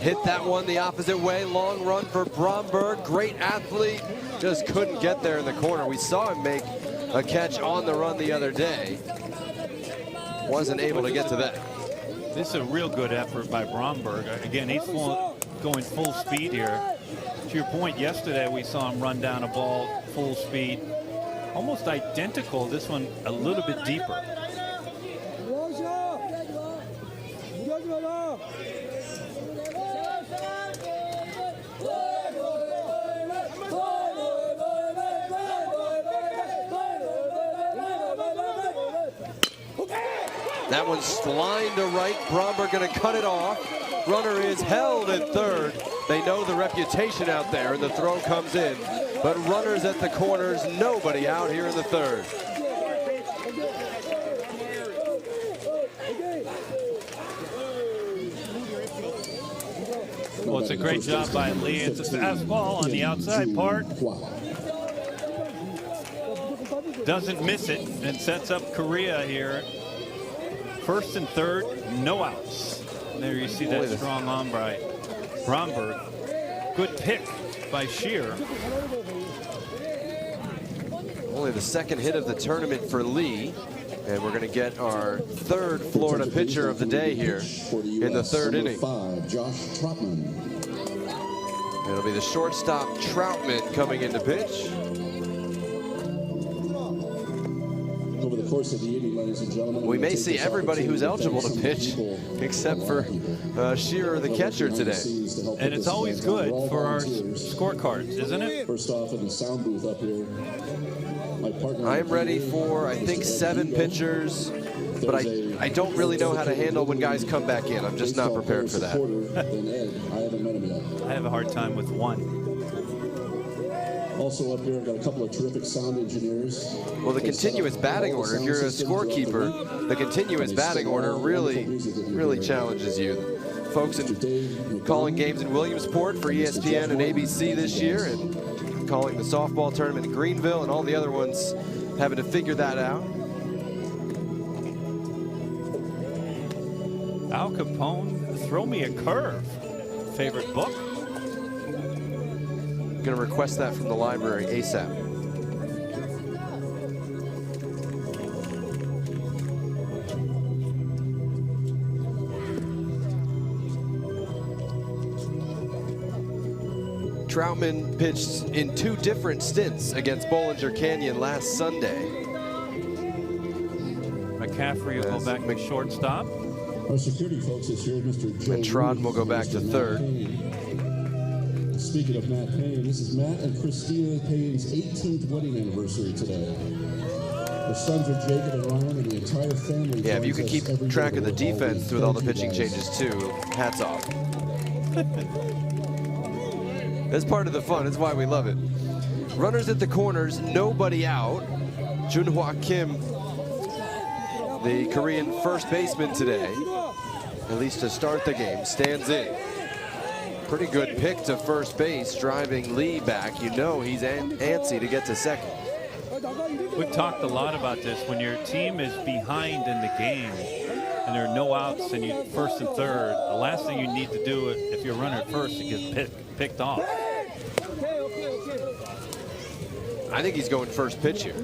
Hit that one the opposite way. Long run for Bromberg. Great athlete. Just couldn't get there in the corner. We saw him make a catch on the run the other day. Wasn't able to get to that. This is a real good effort by Bromberg. Again, he's going full speed here. To your point, yesterday we saw him run down a ball full speed. Almost identical. This one a little bit deeper. That one's lined to right. Bromberg going to cut it off. Runner is held at third. They know the reputation out there, and the throw comes in. But runners at the corners, nobody out here in the third. Well, it's a great job by Lee. It's a fastball on the outside part. Doesn't miss it and sets up Korea here. First and third, no outs. There you see that strong arm by Bromberg. Good pick by Shear. Only the second hit of the tournament for Lee. And we're going to get our third Florida pitcher of the day here in the third inning. Josh Troutman. It'll be the shortstop Troutman coming in to pitch. Over the course of the inning, ladies and gentlemen, We may see everybody who's eligible to pitch, except for Shearer, the catcher today. And it's always good for our scorecards, isn't it? First off, in the sound booth up here, my partner. I am ready for, I think, 7 pitchers, but I don't really know how to handle when guys come back in. I'm just not prepared for that. I haven't met him yet. I have a hard time with one. Also up here, I've got a couple of terrific sound engineers. Well, the continuous batting order, if you're a scorekeeper, the continuous batting order really challenges you. Folks calling games in Williamsport for ESPN and ABC this year, and calling the softball tournament in Greenville and all the other ones, having to figure that out. Al Capone, Throw Me a Curve. Favorite book? Going to request that from the library ASAP. Troutman pitched in 2 different stints against Bollinger Canyon last Sunday. McCaffrey will go back to shortstop. Our security folks is here, Mr. Joe. And Trodden will go back to third. Speaking of Matt Payne, this is Matt and Christina Payne's 18th wedding anniversary today. Their sons are Jacob and Ryan, and the entire family. Yeah, if you can keep track of the defense with all the pitching changes too, hats off. That's part of the fun. It's why we love it. Runners at the corners, nobody out. Junhwa Kim, the Korean first baseman today, at least to start the game, stands in. Pretty good pick to first base, driving Lee back. You know he's antsy to get to second. We've talked a lot about this. When your team is behind in the game and there are no outs and you first and third, the last thing you need to do if you're a runner at first is get picked off. I think he's going first pitch here.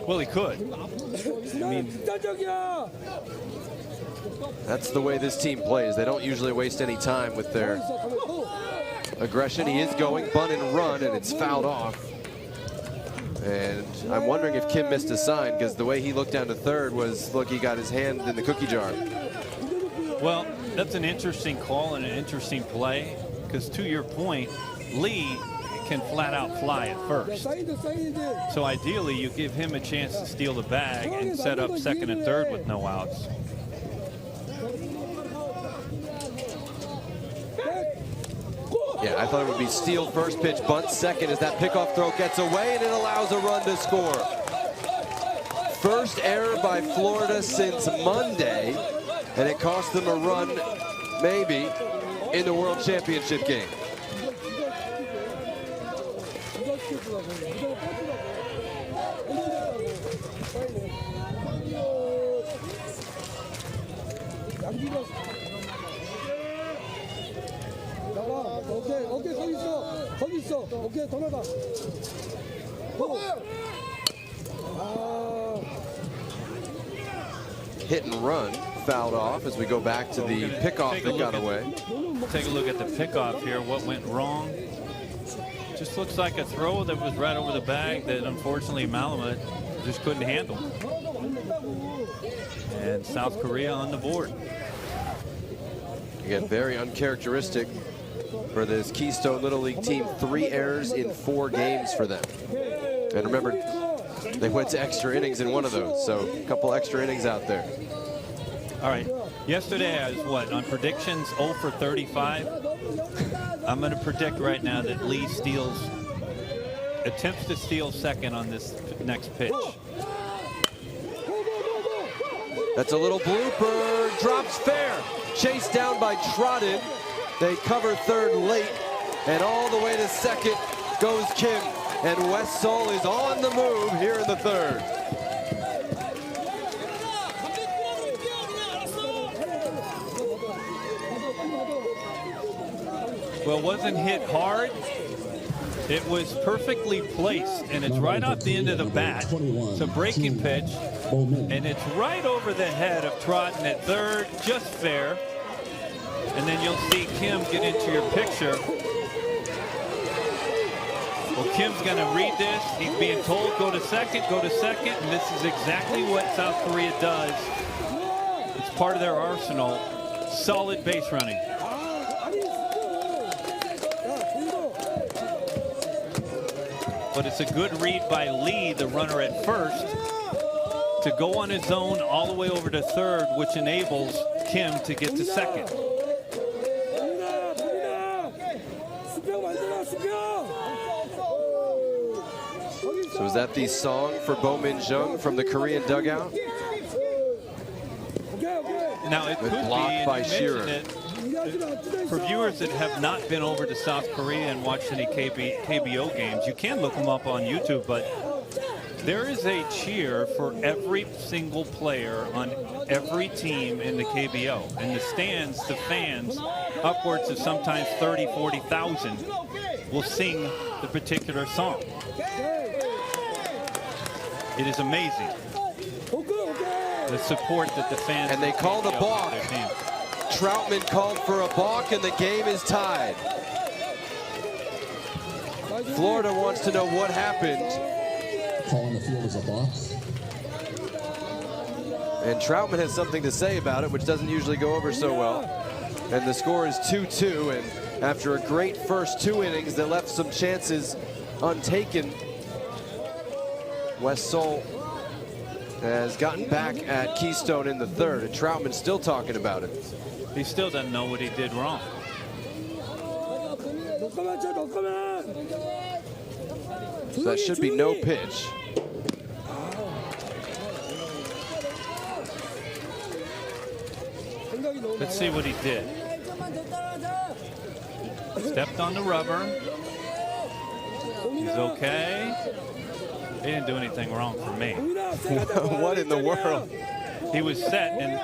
Well, he could. I mean, that's the way this team plays. They don't usually waste any time with their aggression. He is going bunt and run, and it's fouled off. And I'm wondering if Kim missed a sign, because the way he looked down to third was, look, he got his hand in the cookie jar. Well, that's an interesting call and an interesting play, because to your point, Lee can flat out fly at first. So ideally, you give him a chance to steal the bag and set up second and third with no outs. Yeah, I thought it would be steal first pitch, bunt second as that pickoff throw gets away, and it allows a run to score. First error by Florida since Monday, and it cost them a run, maybe, in the World Championship game. 거기 있어. 오케이, 더 나가. Hit and run fouled off as we go back to the pickoff that got away. Take a look at the pickoff here. What went wrong? Just looks like a throw that was right over the bag that unfortunately Malamud just couldn't handle. And South Korea on the board. Again, very uncharacteristic for this Keystone Little League team. 3 errors in 4 games for them. And remember, they went to extra innings in one of those, so a couple extra innings out there. All right. Yesterday I was, what, on predictions, 0 for 35. I'm going to predict right now that Lee attempts to steal second on this next pitch. That's a little blooper. Drops fair. Chased down by Trotted. They cover third late. And all the way to second goes Kim. And West Seoul is on the move here in the third. Well, it wasn't hit hard. It was perfectly placed, and it's right off the end of the bat. It's a breaking pitch, and it's right over the head of Trotten at third, just fair. And then you'll see Kim get into your picture. Well, Kim's going to read this. He's being told, go to second, and this is exactly what South Korea does. It's part of their arsenal. Solid base running. But it's a good read by Lee, the runner at first, to go on his own all the way over to third, which enables Kim to get to second. So is that the song for Bo Min Jung from the Korean dugout? Now it could be, blocked by Shearer. For viewers that have not been over to South Korea and watched any KBO games, you can look them up on YouTube, but there is a cheer for every single player on every team in the KBO. In the stands, the fans, upwards of sometimes 30, 40,000, will sing the particular song. It is amazing the support that the fans. And they call the balk. Troutman called for a balk, and the game is tied. Florida wants to know what happened. Calling the field as a balk. And Troutman has something to say about it, which doesn't usually go over so well. And the score is 2-2, and after a great first 2 innings that left some chances untaken, West Seoul has gotten back at Keystone in the third, and Troutman's still talking about it. He still doesn't know what he did wrong. So that should be no pitch. Let's see what he did. Stepped on the rubber. He's okay. He didn't do anything wrong for me. What in the world? He was set, and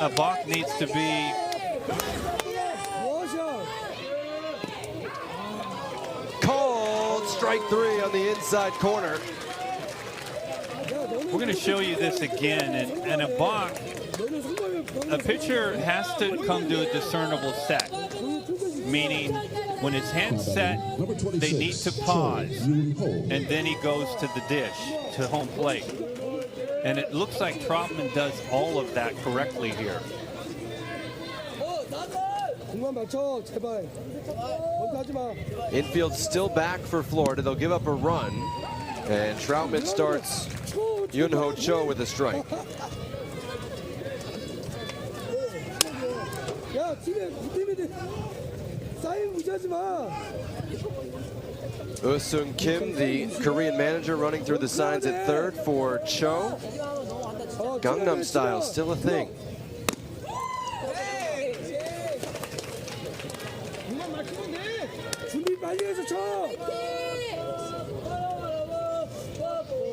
a balk needs to be. Called strike 3 on the inside corner. We're going to show you this again, and a balk, a pitcher has to come to a discernible set, meaning when his hand's set, they need to pause, and then he goes to the dish, to home plate. And it looks like Troutman does all of that correctly here. Infield still back for Florida. They'll give up a run, and Troutman starts Yunho Cho with a strike. Usung Kim, the Korean manager, running through the signs at third for Cho. Gangnam Style still a thing.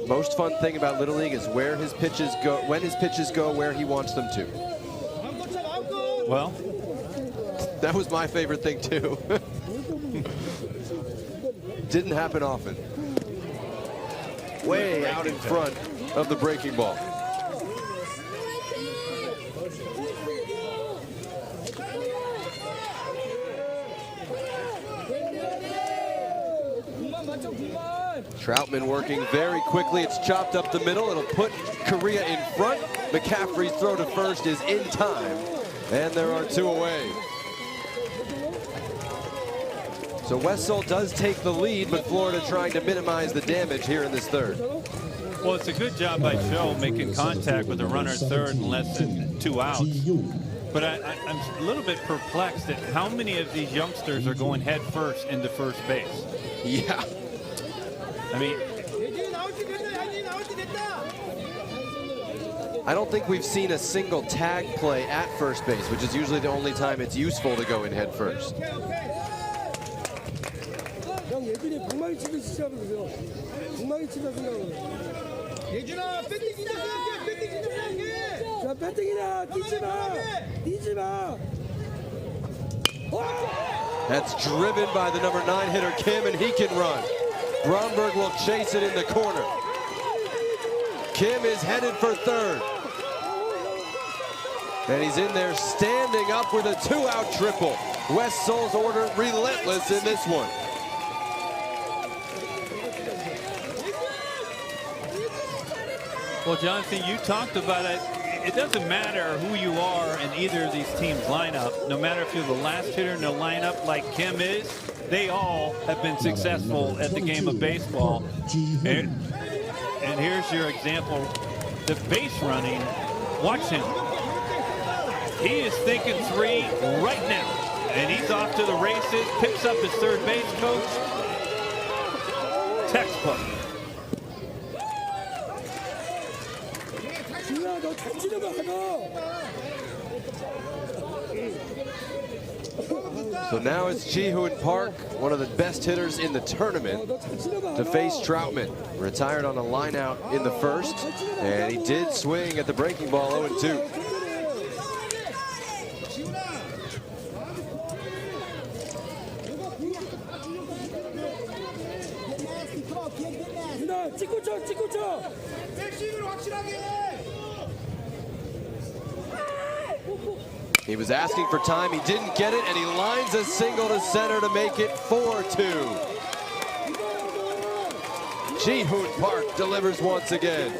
Most fun thing about Little League is where his pitches go, when his pitches go where he wants them to. Well, that was my favorite thing too. didn't happen often. Way out in front of the breaking ball. Troutman working very quickly. It's chopped up the middle. It'll put Korea in front. McCaffrey's throw to first is in time. And there are 2 away. So West Seoul does take the lead, but Florida trying to minimize the damage here in this third. Well, it's a good job by Cho making contact with the runner at third in less than 2 outs. But I'm a little bit perplexed at how many of these youngsters are going head first into first base. Yeah. I mean, I don't think we've seen a single tag play at first base, which is usually the only time it's useful to go in head first. 형 예준이 방망이 치듯이 시작하세요. 방망이 치다 생각을. 예준아, 배팅 진짜 생각해. 배팅 진짜 생각해. 자, 배팅이다. 뛰지 마. 뛰지 마. That's driven by the number 9 hitter Kim, and he can run. Bromberg will chase it in the corner. Kim is headed for third. And he's in there standing up with a 2-out triple. West Seoul's order relentless in this one. well, Jonathan, you talked about it. It doesn't matter who you are in either of these teams' lineup. No matter if you're the last hitter in the lineup like Kim is, they all have been successful at the game of baseball. And here's your example. The base running, watch him. He is thinking 3 right now. And he's off to the races, picks up his third base coach. Textbook. 준아, 너 잘 치는 거 하고. So now it's Ji-Hoon Park, one of the best hitters in the tournament, to face Troutman. Retired on a line out in the first, and he did swing at the breaking ball 0-2. 준아, 찍고 쳐, 찍고 쳐. 백스윙을 확실하게 해. He was asking for time, he didn't get it, and he lines a single to center to make it 4-2. Ji-Hoon Park delivers once again.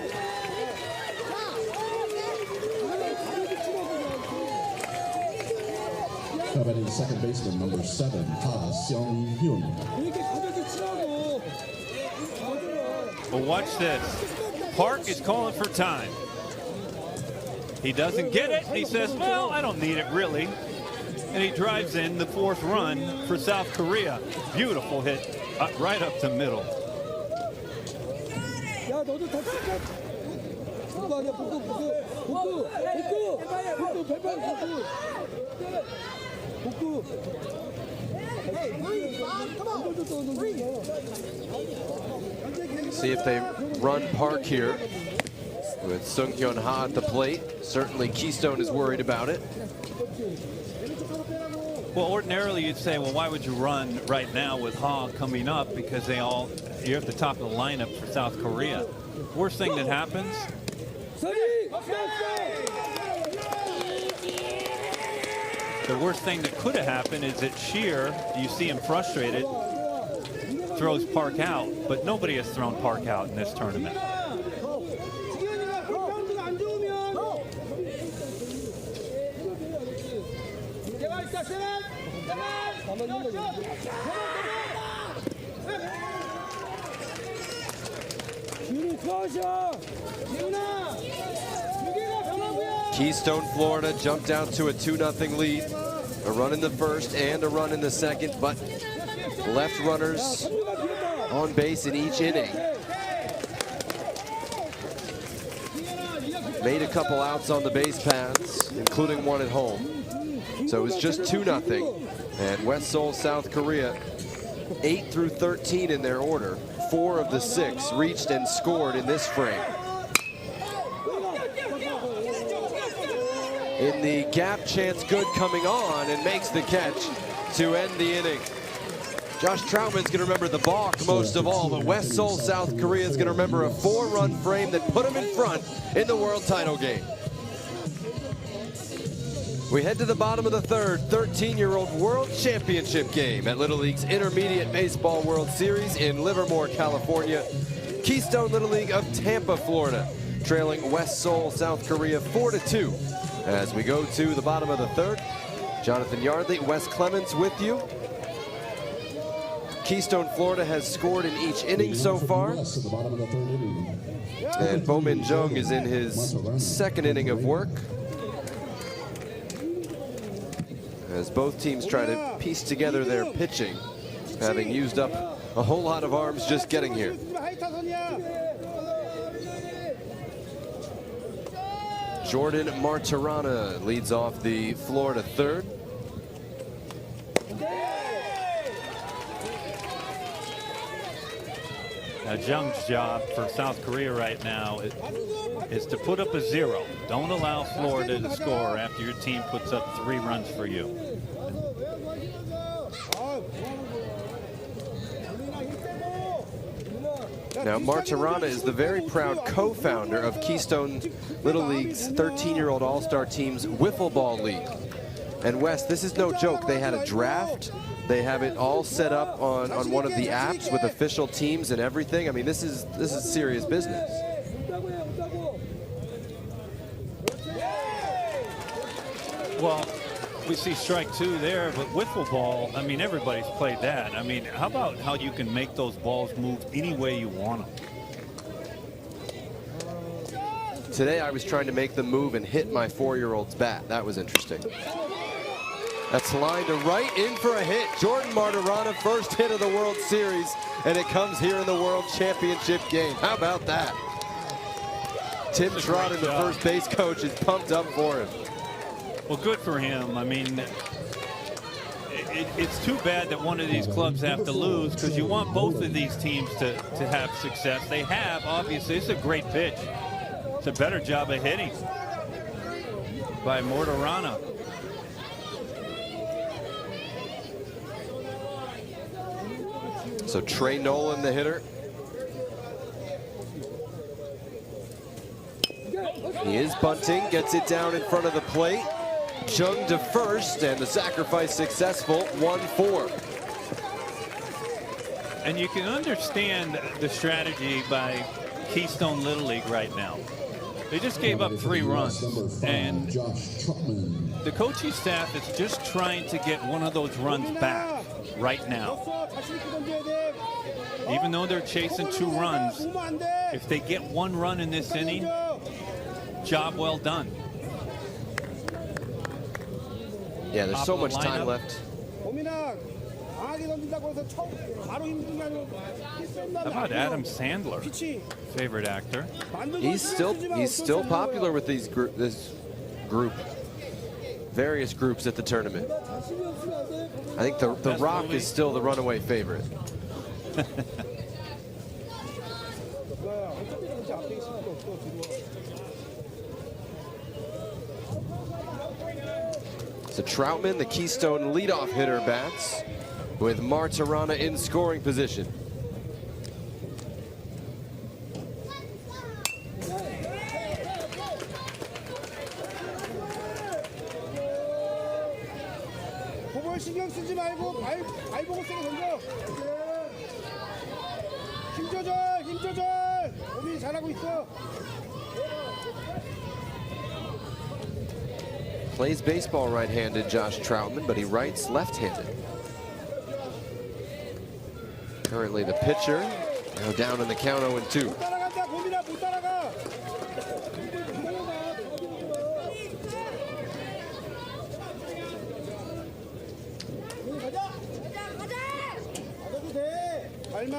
Now batting second baseman number 7, Ha Seong-hyun. 이렇게 가볍게 치라고. Well, watch this. Park is calling for time. He doesn't get it, and he says, well, I don't need it really. And he drives in the 4th run for South Korea. Beautiful hit right up the middle. 야, 너도 다 찍자. 복구 아니야, 복구, 복구. 복구, 복구. 복구, 발판 복구. 복구. See if they run Park here with Sung-Hyun Ha at the plate. Certainly Keystone is worried about it. Well, ordinarily you'd say, well, why would you run right now with Ha coming up? Because you're at the top of the lineup for South Korea. Worst thing that happens, the worst thing that could have happened is that Shear, you see him frustrated, throws Park out, but nobody has thrown Park out in this tournament. Keystone, Florida jumped out to a 2-0 lead. A run in the first and a run in the second, but left runners on base in each inning. Made a couple outs on the base paths, including one at home. So it was just 2-0. And West Seoul, South Korea, 8 through 13 in their order. 4 of the 6 reached and scored in this frame. In the gap, Chance Good coming on and makes the catch to end the inning. Josh Troutman's going to remember the balk most of all, but West Seoul, South Korea is going to remember a 4-run frame that put him in front in the world title game. We head to the bottom of the third, 13-year-old World Championship game at Little League's Intermediate Baseball World Series in Livermore, California. Keystone Little League of Tampa, Florida, trailing West Seoul, South Korea 4-2. As we go to the bottom of the third, Jonathan Yardley, Wes Clemens with you. Keystone, Florida has scored in each inning so far. And Bo-Min Jung is in his second inning of work, as both teams try to piece together their pitching, having used up a whole lot of arms just getting here. Jordan Martirana leads off the Florida third. Now, Jung's job for South Korea right now is to put up a 0. Don't allow Florida to score after your team puts up 3 runs for you. Now, Martirana is the very proud co-founder of Keystone Little League's 13-year-old All-Star Team's Wiffle Ball League. And Wes, this is no joke. They had a draft. They have it all set up on one of the apps with official teams and everything. I mean, this is serious business. Well, we see strike 2 there, but wiffle ball, I mean, everybody's played that. I mean, how about how you can make those balls move any way you want them? Today I was trying to make them move and hit my 4-year-old's bat. That was interesting. That's lined to right in for a hit. Jordan Martirana, first hit of the World Series, and it comes here in the World Championship game. How about that? Tim Trotten, the first base coach, is pumped up for him. Well, good for him. I mean, it's too bad that one of these clubs have to lose, because you want both of these teams to have success. They have, obviously. It's a great pitch. It's a better job of hitting by Martirana. So Trey Nolan, the hitter. He is bunting, gets it down in front of the plate. Jung to first, and the sacrifice successful, 1-4. And you can understand the strategy by Keystone Little League right now. They just gave up 3 runs, and the coaching staff is just trying to get one of those runs back right now. Even though they're chasing 2 runs, if they get 1 run in this inning, job well done. Yeah, there's so much time left. How about Adam Sandler, favorite actor? He's still popular with this group, various groups at the tournament. I think the Rock is still the runaway favorite. So Troutman, the Keystone leadoff hitter, bats with Martirana in scoring position. 신경 쓰지 말고 발 보고 세게 던져. 힘 조절. 몸이 잘하고 있어. Plays baseball right-handed, Josh Troutman, but he writes left-handed. Currently the pitcher, now down in the count 0-2.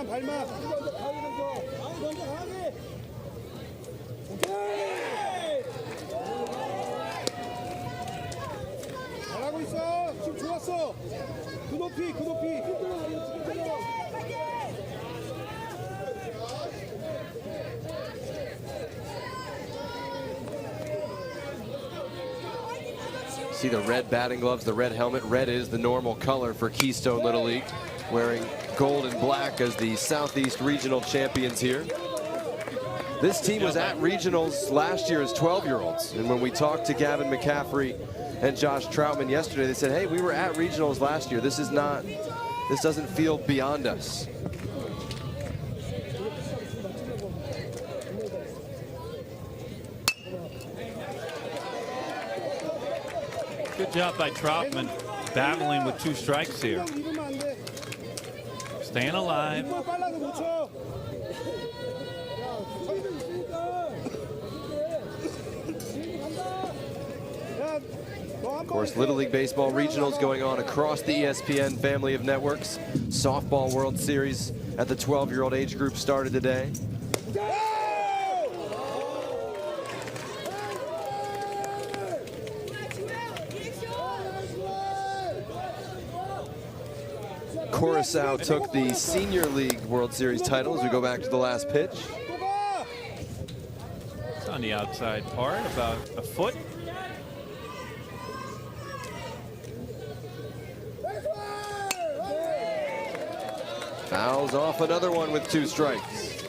발만. 잘하고 있어. 지금 좋았어. 그 높이. See the red batting gloves, the red helmet. Red is the normal color for Keystone Little League. wearing gold and black as the Southeast Regional champions here. This team was at regionals last year as 12-year-olds, and when we talked to Gavin McCaffrey and Josh Troutman yesterday, they said, hey, we were at regionals last year. This doesn't feel beyond us. Good job by Troutman, battling with 2 strikes here. Staying alive. Of course, Little League Baseball regionals going on across the ESPN family of networks. Softball World Series at the 12-year-old age group started today. Curaçao took the Senior League World Series title as we go back to the last pitch. It's on the outside part, about a foot. Fouls off another one with 2 strikes.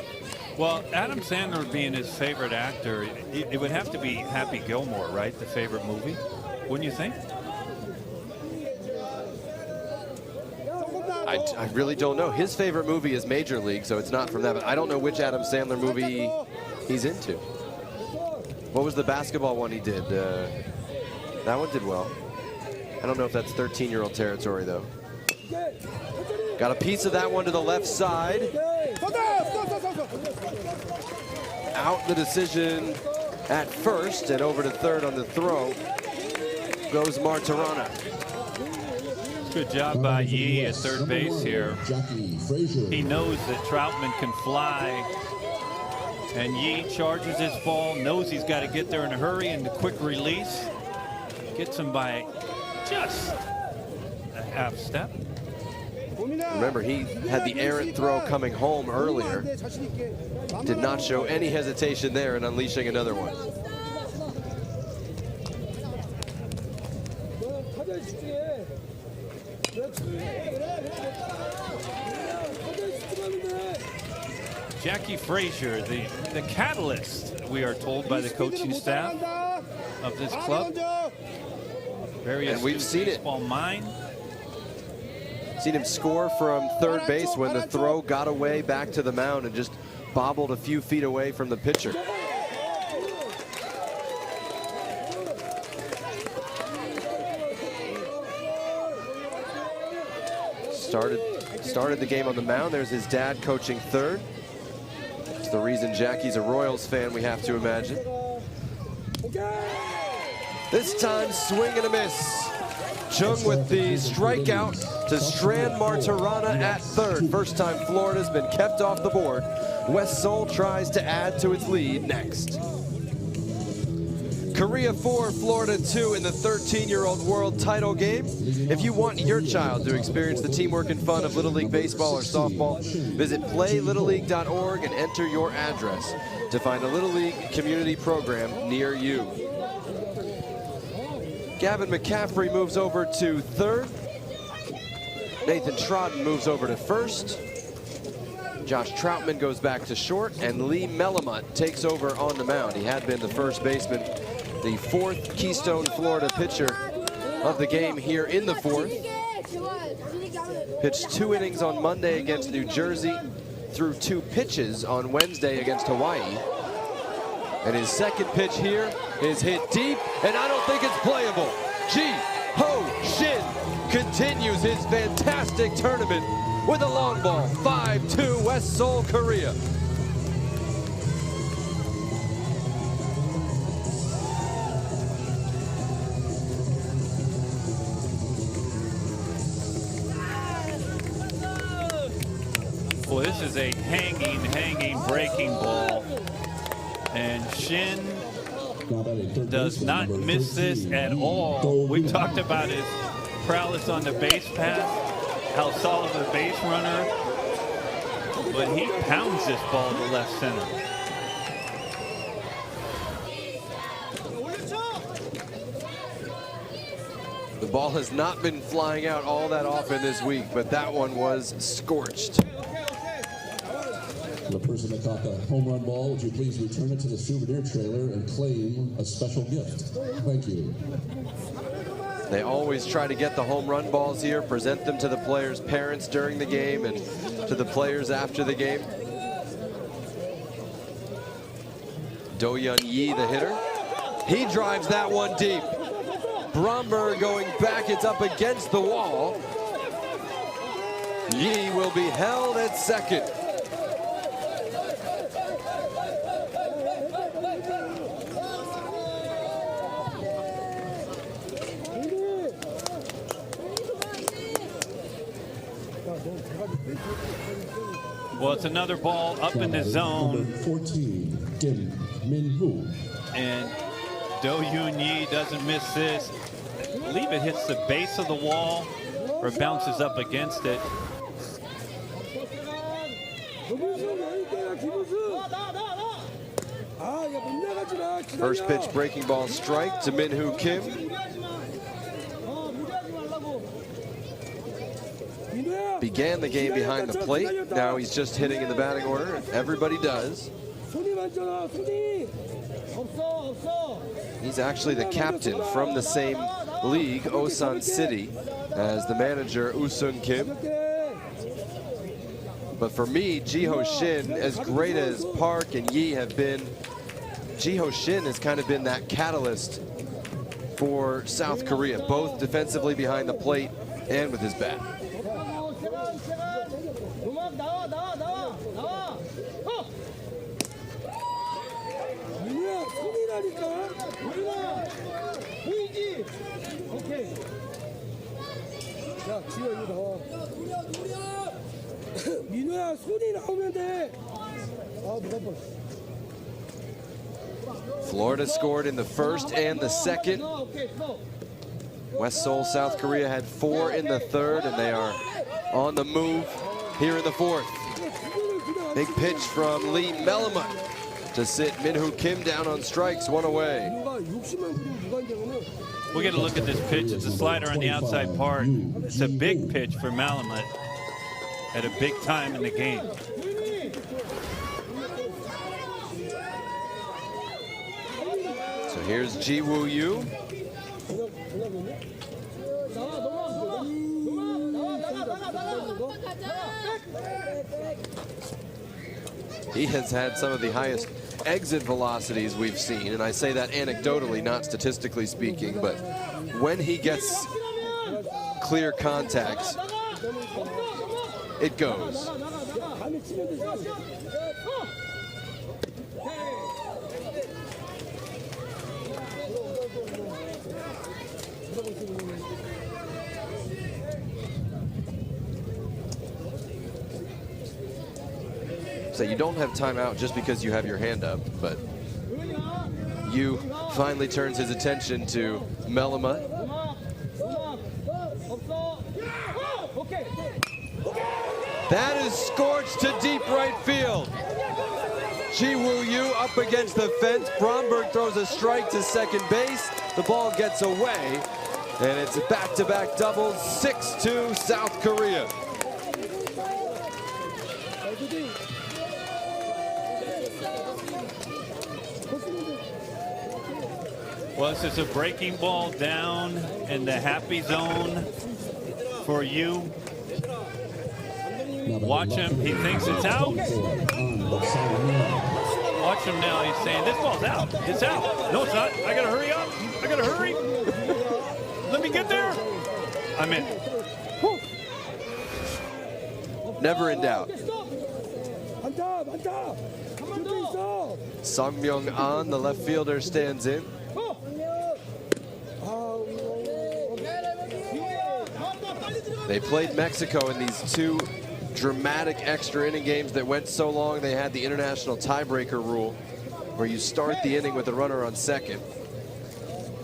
Well, Adam Sandler being his favorite actor, it would have to be Happy Gilmore, right? The favorite movie, wouldn't you think? I really don't know. His favorite movie is Major League, so it's not from that. But I don't know which Adam Sandler movie he's into. What was the basketball one he did? That one did well. I don't know if that's 13-year-old territory, though. Got a piece of that one to the left side. Out the decision at first, and over to third on the throw goes Martirana. Good job by Yee at third base here. He knows that Troutman can fly, and Yee charges his ball, knows he's got to get there in a hurry, and the quick release gets him by just a half step. Remember, he had the errant throw coming home earlier. Did not show any hesitation there in unleashing another one. Jackie Frazier, the catalyst, we are told by the coaching staff of this club. Very and we've seen it. Baseball mind. Seen him score from third base when the throw got away back to the mound and just bobbled a few feet away from the pitcher. Started the game on the mound. There's his dad coaching third. It's the reason Jackie's a Royals fan, we have to imagine. This time, swing and a miss. Chung with the strikeout to strand Martirana at third. First time Florida's been kept off the board. West Seoul tries to add to its lead next. Korea 4, Florida 2 in the 13-year-old world title game. If you want your child to experience the teamwork and fun of Little League Baseball or softball, visit playlittleleague.org and enter your address to find a Little League community program near you. Gavin McCaffrey moves over to third. Nathan Trodden moves over to first. Josh Troutman goes back to short, and Lee Melamut takes over on the mound. He had been the first baseman, the fourth Keystone Florida pitcher of the game here in the fourth. Pitched 2 innings on Monday against New Jersey, threw 2 pitches on Wednesday against Hawaii. And his second pitch here is hit deep, and I don't think it's playable. Ji Ho Shin continues his fantastic tournament with a long ball. 5-2 West Seoul, Korea. Well, this is a hanging, breaking ball. And Shin does not miss this at all. We talked about his prowess on the base path, how solid of a base runner, but he pounds this ball to left center. The ball has not been flying out all that often this week, but that one was scorched. The person that caught the home run ball, would you please return it to the souvenir trailer and claim a special gift? Thank you. They always try to get the home run balls here, present them to the players' parents during the game and to the players after the game. Do-Hyun Yi, the hitter. He drives that one deep. Bromberg going back, it's up against the wall. Yi will be held at second. Well, it's another ball up in the zone. Number 14, Kim Min-hoo. And Do-Hyun Yi doesn't miss this. I believe it hits the base of the wall or bounces up against it. First pitch breaking ball strike to Min-hoo Kim. Began the game behind the plate. Now he's just hitting in the batting order. Everybody does. He's actually the captain from the same league, Osan City, as the manager, Woo-Sung Kim. But for me, Ji-ho Shin, as great as Park and Yi have been, Ji-ho Shin has kind of been that catalyst for South Korea, both defensively behind the plate and with his bat. Florida scored in the first and the second. West Seoul, South Korea had 4 in the third, and they are on the move here in the fourth. Big pitch from Lee Mellema to sit Min-hoo Kim down on strikes, 1 away. We'll get a look at this pitch. It's a slider on the outside part. It's a big pitch for Mellema at a big time in the game. So here's Ji Woo-yu. He has had some of the highest exit velocities we've seen, and I say that anecdotally, not statistically speaking, but when he gets clear contacts, it goes. So you don't have timeout just because you have your hand up, but Yu finally turns his attention to Mellema. That is scorched to deep right field. Ji Woo-yu up against the fence. Bromberg throws a strike to second base. The ball gets away, and it's a back-to-back doubles, 6-2 South Korea. Well, this is a breaking ball down in the happy zone for you. Watch him. He thinks it's out. Watch him now. He's saying, this ball's out. It's out. No, it's not. I got to hurry up. I got to hurry. Let me get there. I'm in. Never in doubt. Song Myung-an, the left fielder, stands in. They played Mexico in these 2 dramatic extra inning games that went so long they had the international tiebreaker rule where you start the inning with a runner on second.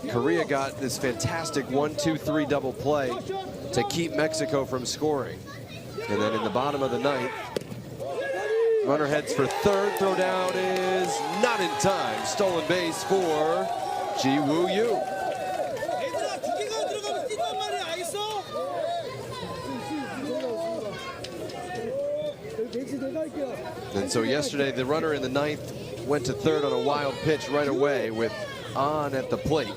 Korea got this fantastic 1-2-3 double play to keep Mexico from scoring. And then in the bottom of the ninth, runner heads for third. Throw down is not in time. Stolen base for Ji Woo-yu. so yesterday, the runner in the 9th went to third on a wild pitch right away with On at the plate.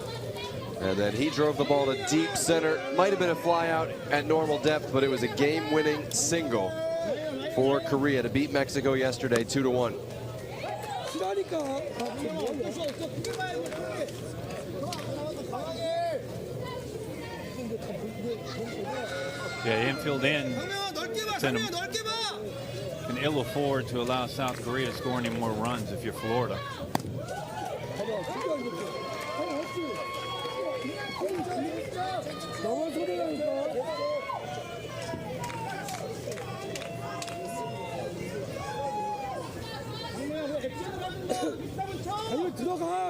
And then he drove the ball to deep center. Might have been a fly out at normal depth, but it was a game-winning single for Korea to beat Mexico yesterday 2-1. Yeah, infield in. Can ill afford to allow South Korea to score any more runs if you're Florida.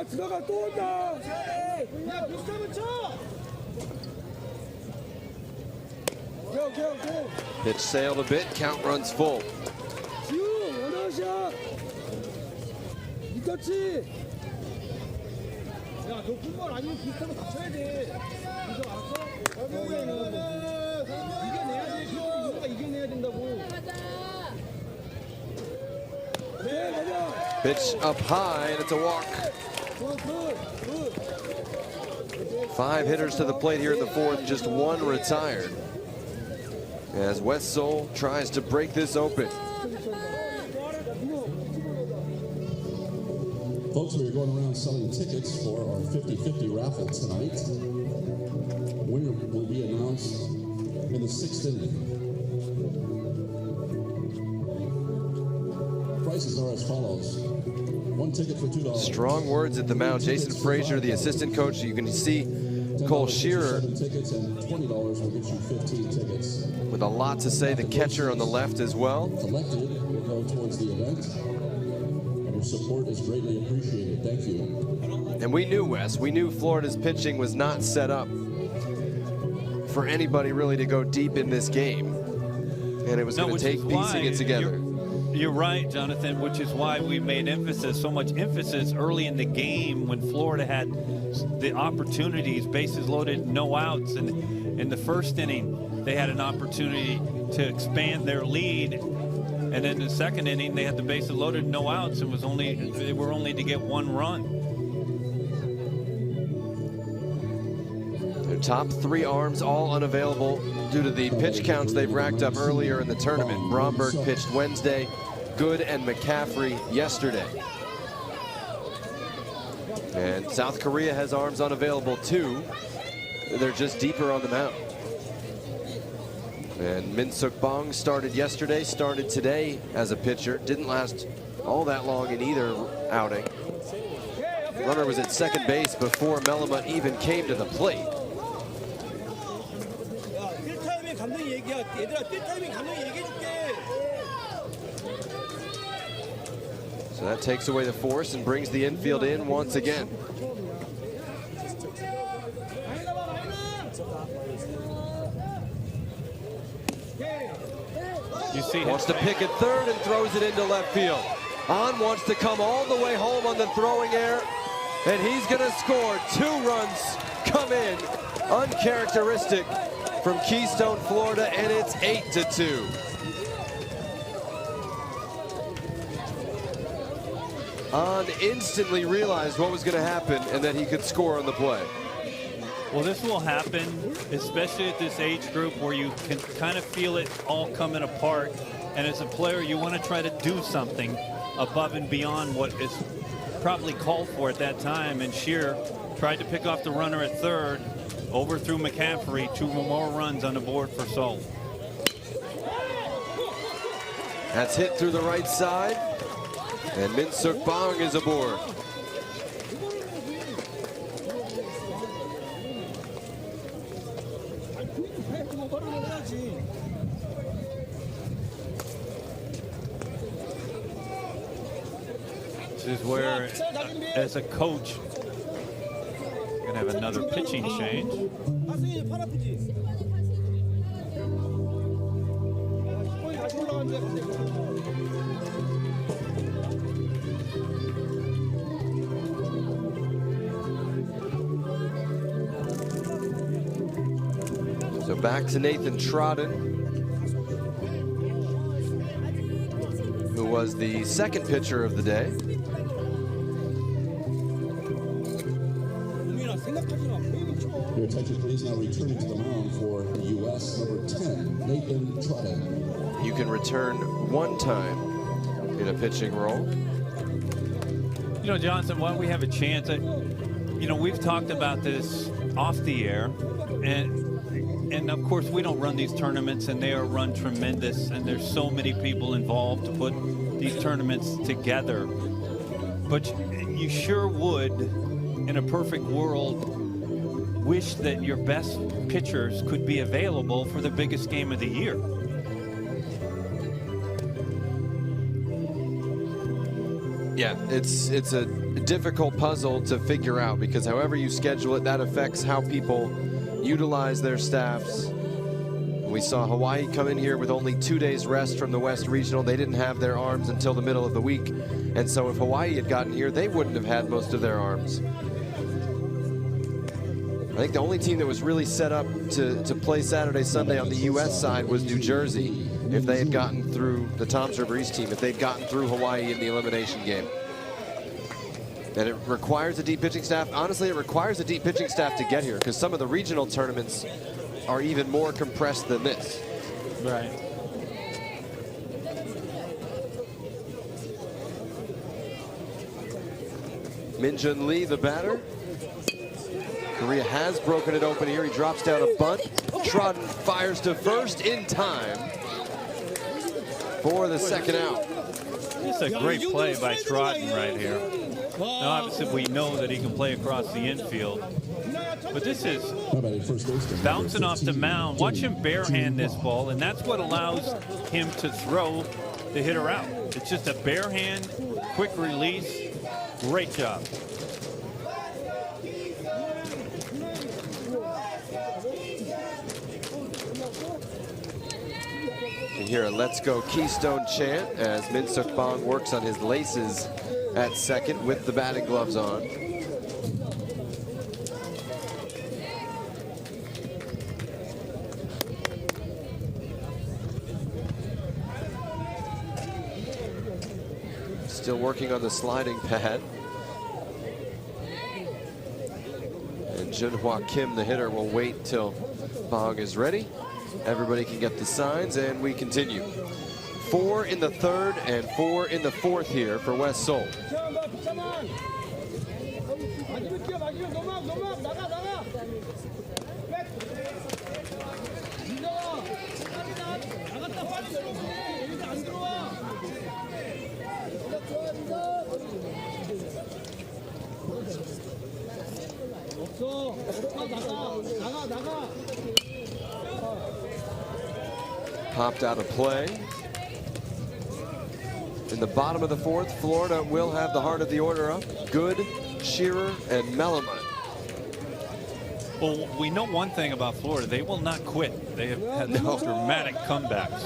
들어가 또 온다. 야, 비슷하면 쳐. Pitch sailed a bit, count runs full. 지우, 원아웃이야. 이겼지. 야, 높은 걸 아니면 비슷하면 다 쳐야 돼. 이거 알았어? 이겨내야 돼. 이거가 이겨내야 된다고. 네, 가자. Pitch up high, and it's a walk. 5 hitters to the plate here in the 4th, just 1 retired. As West Seoul tries to break this open. Folks, we are going around selling tickets for our 50-50 raffle tonight. Winner will be announced in the 6th inning. Prices are as follows. 1 ticket for $2. Strong words at the mound. Jason Frazier, the assistant coach. You can see Cole Shearer tickets and $20 will get you 15 tickets. With a lot to say. The catcher on the left as well. Collected will go towards the event. And your support is greatly appreciated. Thank you. And we knew, Wes, we knew Florida's pitching was not set up for anybody really to go deep in this game. And it was going to take piecing it together. You're right, Jonathan, which is why we made so much emphasis early in the game when Florida had the opportunities, bases loaded, no outs. And in the first inning, they had an opportunity to expand their lead. And then in the second inning, they had the bases loaded, no outs, and they were only to get 1 run. Their top 3 arms all unavailable due to the pitch counts they've racked up earlier in the tournament. Bromberg pitched Wednesday, Good and McCaffrey yesterday. And South Korea has arms unavailable too. They're just deeper on the mound. And Min Suk Bong started yesterday, started today as a pitcher. Didn't last all that long in either outing. Runner was at second base before Melamut even came to the plate. So that takes away the force and brings the infield in once again. You see, wants to pick at third and throws it into left field. On wants to come all the way home on the throwing error, and he's going to score. 2 runs come in, uncharacteristic from Keystone, Florida, and it's 8-2. On instantly realized what was going to happen and that he could score on the play. Well, this will happen, especially at this age group where you can kind of feel it all coming apart. And as a player, you want to try to do something above and beyond what is probably called for at that time. And Shearer tried to pick off the runner at third, overthrew McCaffrey, 2 more runs on the board for Seoul. That's hit through the right side. And Min Suk Bong is aboard. This is where, as a coach, you're going to have another pitching change. So back to Nathan Trodden, who was the second pitcher of the day. Your attention, please. Now returning to the mound for U.S. number 10, Nathan Trotta. You can return one time in a pitching role. You know, Johnson, while we have a chance, you know, we've talked about this off the air, and of course we don't run these tournaments, and they are run tremendous, and there's so many people involved to put these tournaments together. But you sure would, in a perfect world, wish that your best pitchers could be available for the biggest game of the year. Yeah, it's a difficult puzzle to figure out, because however you schedule it, that affects how people utilize their staffs. We saw Hawaii come in here with only 2 days rest from the West Regional. They didn't have their arms until the middle of the week. And so if Hawaii had gotten here, they wouldn't have had most of their arms. I think the only team that was really set up to play Saturday, Sunday on the U.S. side was New Jersey, if they had gotten through the Toms River East team, if they'd gotten through Hawaii in the elimination game. And it requires a deep pitching staff. Honestly, it requires a deep pitching staff to get here, because some of the regional tournaments are even more compressed than this. Right. Min-Jun Lee, the batter. Korea has broken it open here. He drops down a bunt. Trodden fires to first in time for the second out. It's a great play by Trodden right here. Now, obviously, we know that he can play across the infield, but this is bouncing off the mound. Watch him barehand this ball, and that's what allows him to throw the hitter out. It's just a barehand, quick release. Great job. You hear a "Let's Go Keystone" chant as Min-Suk Bang works on his laces at second with the batting gloves on. Still working on the sliding pad. And Junhwa Kim, the hitter, will wait till Bang is ready. Everybody can get the signs, and we continue. 4 in the third and 4 in the fourth here for West Seoul. Popped out of play. In the bottom of the fourth, Florida will have the heart of the order up. Good, Shearer, and Melamed. Well, we know one thing about Florida. They will not quit. They have had those dramatic comebacks.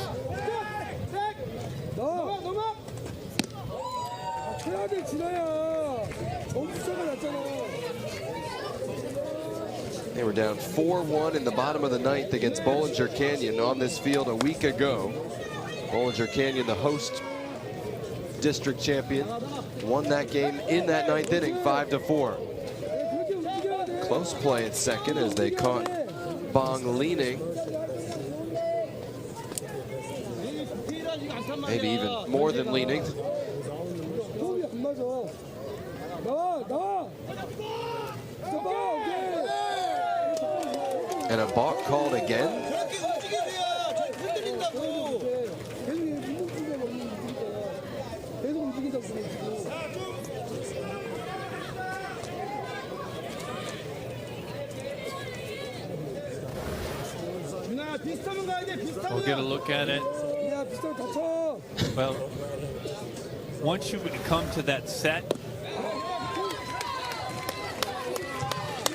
They were down 4-1 in the bottom of the ninth against Bollinger Canyon on this field a week ago. Bollinger Canyon, the host district champion, won that game in that ninth inning, 5-4. Close play at second as they caught Bang leaning. Maybe even more than leaning. And a balk called again. We'll get a look at it. Well, once you come to that set,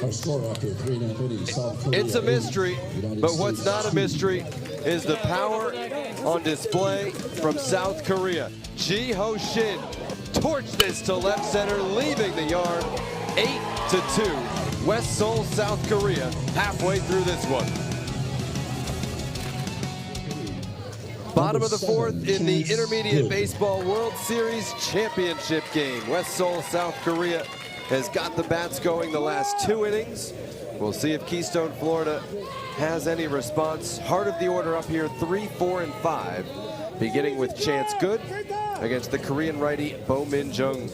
Our score after 3.5 innings, South Korea. It's a mystery, but what's not a mystery is the power on display from South Korea. Ji Ho Shin torched this to left center, leaving the yard. 8-2. West Seoul, South Korea, halfway through this one. Bottom of the fourth in the Chance Intermediate Good. Baseball World Series Championship game. West Seoul, South Korea has got the bats going the last 2 innings. We'll see if Keystone, Florida has any response. Heart of the order up here, 3, 4, and 5. Beginning with Chance Good against the Korean righty Bo Min Jung.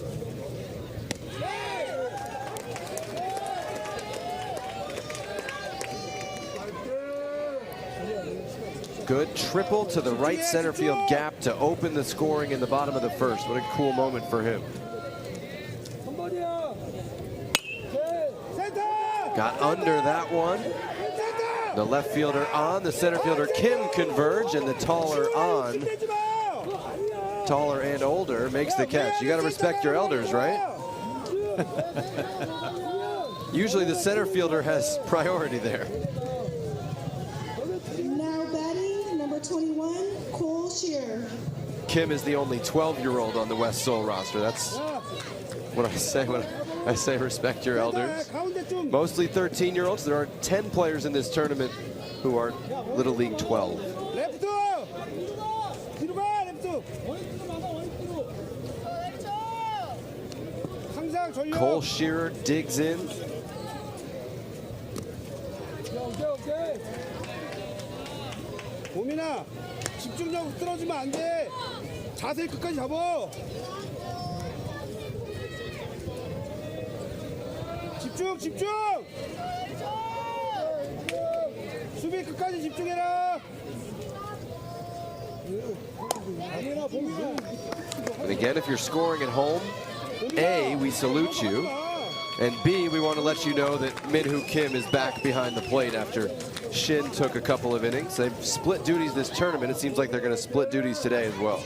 Good triple to the right center field gap to open the scoring in the bottom of the first. What a cool moment for him. Got under that one. The left fielder on, the center fielder Kim converge, and the taller on, taller and older, makes the catch. You got to respect your elders, right? Usually the center fielder has priority there. Now batting, number 21, Cole Shearer. Kim is the only 12-year-old on the West Seoul roster. That's what I say when I say respect your elders. Mostly 13-year-olds. There are 10 players in this tournament who are Little League 12. Cole Shearer digs in. 보민아, 집중력 쓰러지면 안 돼. 자세 끝까지 잡아. 집중, 집중. 수비 끝까지 집중해라. And again, if you're scoring at home, A, we salute you, and B, we want to let you know that Min-Hoo Kim is back behind the plate after Shin took a couple of innings. They've split duties this tournament. It seems like they're going to split duties today as well.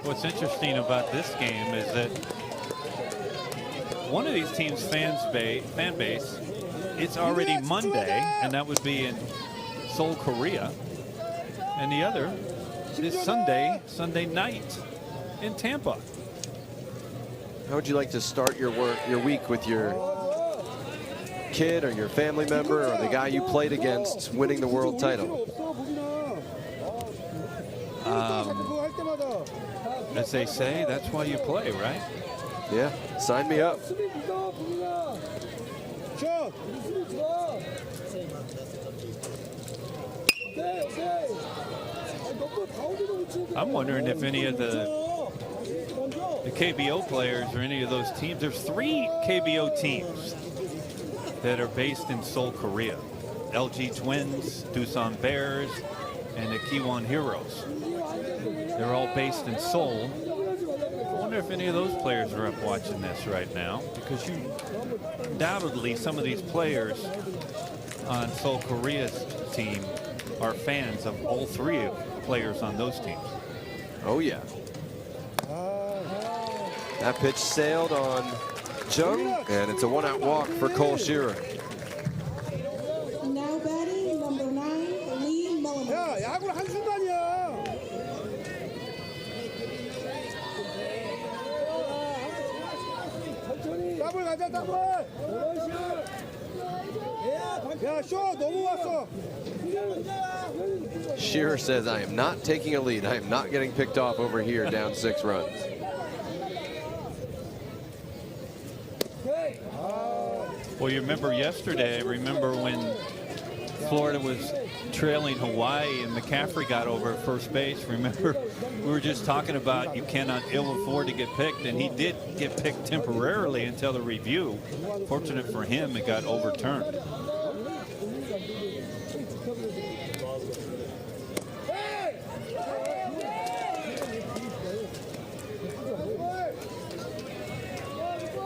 What's interesting about this game is that one of these teams' fan base, it's already Monday, and that would be in Seoul, Korea, and the other is Sunday night in Tampa. How would you like to start your week with your kid or your family member or the guy you played against winning the world title? As they say, that's why you play, right? Yeah, sign me up. I'm wondering if any of the KBO players or any of those teams, there's 3 KBO teams that are based in Seoul, Korea. LG Twins, Doosan Bears, and the Kiwon Heroes. They're all based in Seoul. I wonder if any of those players are up watching this right now, because undoubtedly some of these players on Seoul Korea's team are fans of all 3 players on those teams. Oh yeah. That pitch sailed on Jung, and it's a 1-out walk for Cole Shearer. Now batting, number 9, Lee Mulliner. 야, 야구는 한순간이야. 더블 가자, 더블. 야, 쇼 너무 왔어. Shearer says, I am not taking a lead. I am not getting picked off over here down 6 runs. Well, you remember yesterday, remember when Florida was trailing Hawaii and McCaffrey got over at first base. Remember, we were just talking about you cannot ill afford to get picked, and he did get picked temporarily until the review. Fortunate for him, it got overturned.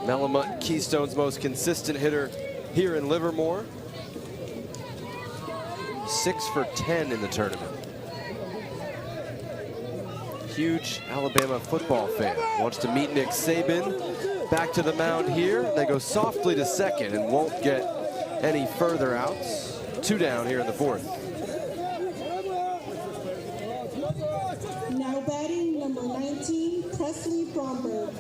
Malamut, Keystone's most consistent hitter here in Livermore. 6 for 10 in the tournament. Huge Alabama football fan. Wants to meet Nick Saban. Back to the mound here. They go softly to second and won't get any further outs. 2 down here in the 4th. Now batting, number 19, Presley Bromberg.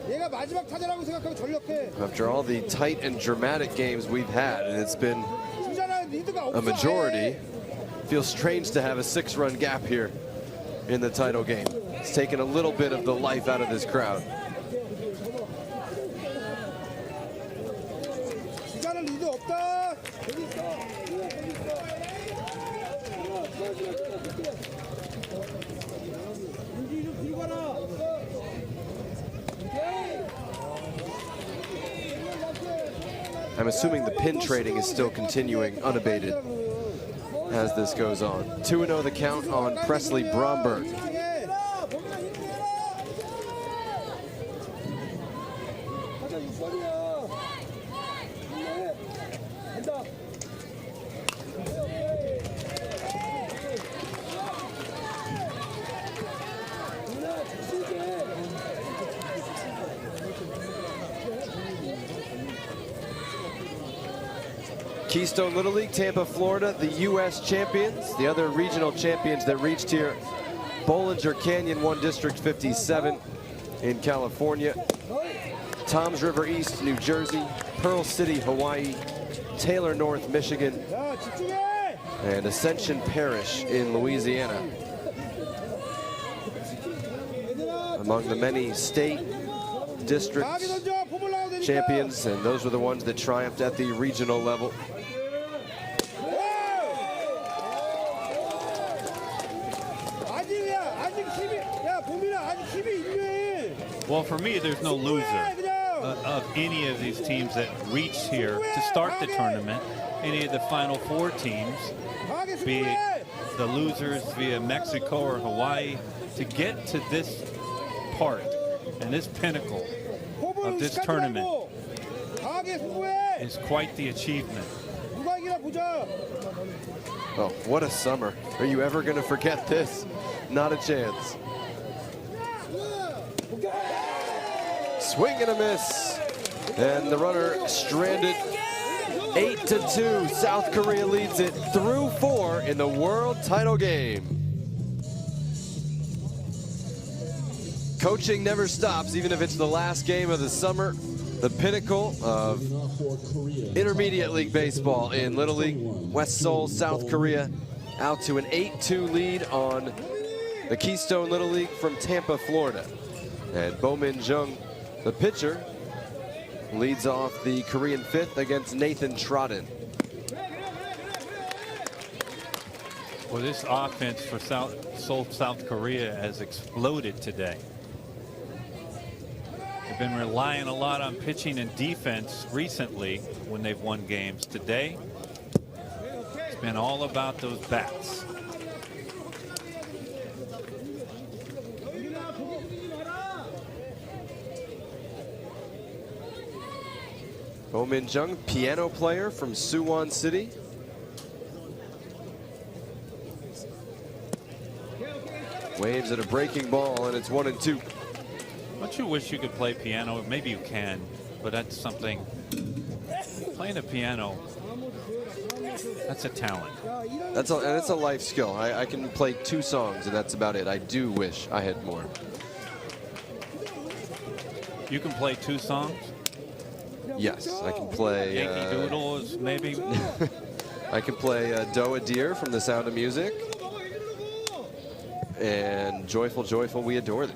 얘가 마지막 타자라고 생각하면 전력해. After all the tight and dramatic games we've had, and it's been 주자는 리드가 없어. a majority, feels strange to have a 6-run gap here in the title game. It's taken a little bit of the life out of this crowd. 주자는 리드 없다. 여기 있어. 윤지 좀 뒤로 가라. I'm assuming the pin trading is still continuing unabated as this goes on. 2-0 the count on Presley Bromberg. 가자 6번이야. 간다. 누나 죽을게. Keystone Little League, Tampa, Florida, the U.S. champions. The other regional champions that reached here, Bollinger Canyon won District 57 in California, Toms River East, New Jersey, Pearl City, Hawaii, Taylor North, Michigan, 야, 집중해. and Ascension Parish in Louisiana. Among the many state district 강하게 던져. 포볼 나와야 되니까. champions, and those were the ones that triumphed at the regional level. 아직이야. 아직 힘이. 야, 보민아, 아직 힘이 있네. Well, for me, there's no loser of any of these teams that reached here to start the tournament. Any of the final 4 teams, 강하게 be 승부해. it the losers via Mexico or Hawaii, to get to this part and this pinnacle of this tournament 강하게 승부해. is quite the achievement. 누가 이기나 보자. Oh, what a summer. Are you ever going to forget this? Not a chance. Swing and a miss. And the runner stranded. 8-2. South Korea leads it through 4 in the world title game. Coaching never stops, even if it's the last game of the summer. The pinnacle of Intermediate League Baseball in Little League. West Seoul, South Korea, out to an 8-2 lead on the Keystone Little League from Tampa, Florida. And Bo-Min Jung, the pitcher, leads off the Korean 5th against Nathan Trodden. Well, this offense for Seoul, South Korea has exploded today. They've been relying a lot on pitching and defense recently when they've won games. Today, it's been all about those bats. Bo-Min Jung, piano player from Suwon City. Waves at a breaking ball, and it's 1-2. Don't you wish you could play piano? Maybe you can, but that's something. Playing a piano, that's a talent. And it's a life skill. I can play 2 songs, and that's about it. I do wish I had more. You can play 2 songs? Yes, I can play. Yankee Doodle is maybe. I can play Doa Deer from The Sound of Music, and Joyful, Joyful, We Adore Thee.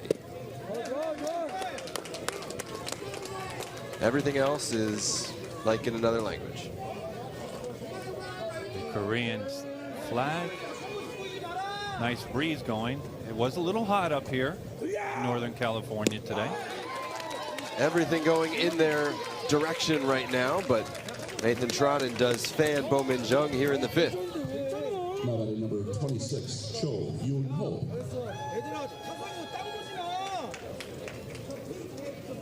Everything else is like in another language. The Korean flag. Nice breeze going. It was a little hot up here in Northern California today. Everything going in their direction right now, but Nathan Trodden does fan Bo-Min Jung here in the 5th. Now batting number 26, Cho Yoon-ho.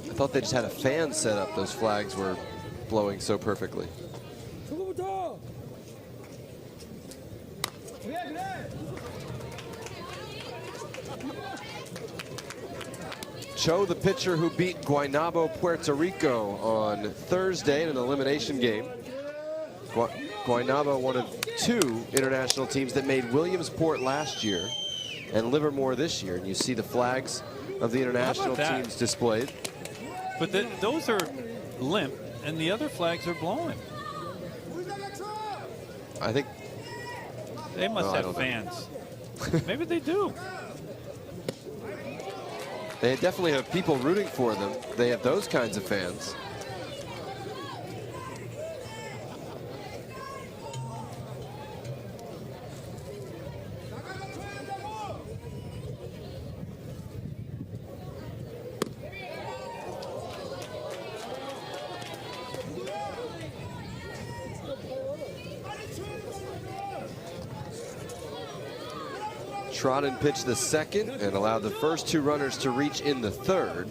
I thought they just had a fan set up. Those flags were blowing so perfectly. Cho, the pitcher who beat Guaynabo, Puerto Rico on Thursday in an elimination game. Guaynabo, one of 2 international teams that made Williamsport last year and Livermore this year. And you see the flags of the international teams displayed. But those are limp, and the other flags are blowing. I think they must I have don't know. fans. Maybe they do. They definitely have people rooting for them. They have those kinds of fans. Trotton pitched the second and allowed the first two runners to reach in the third.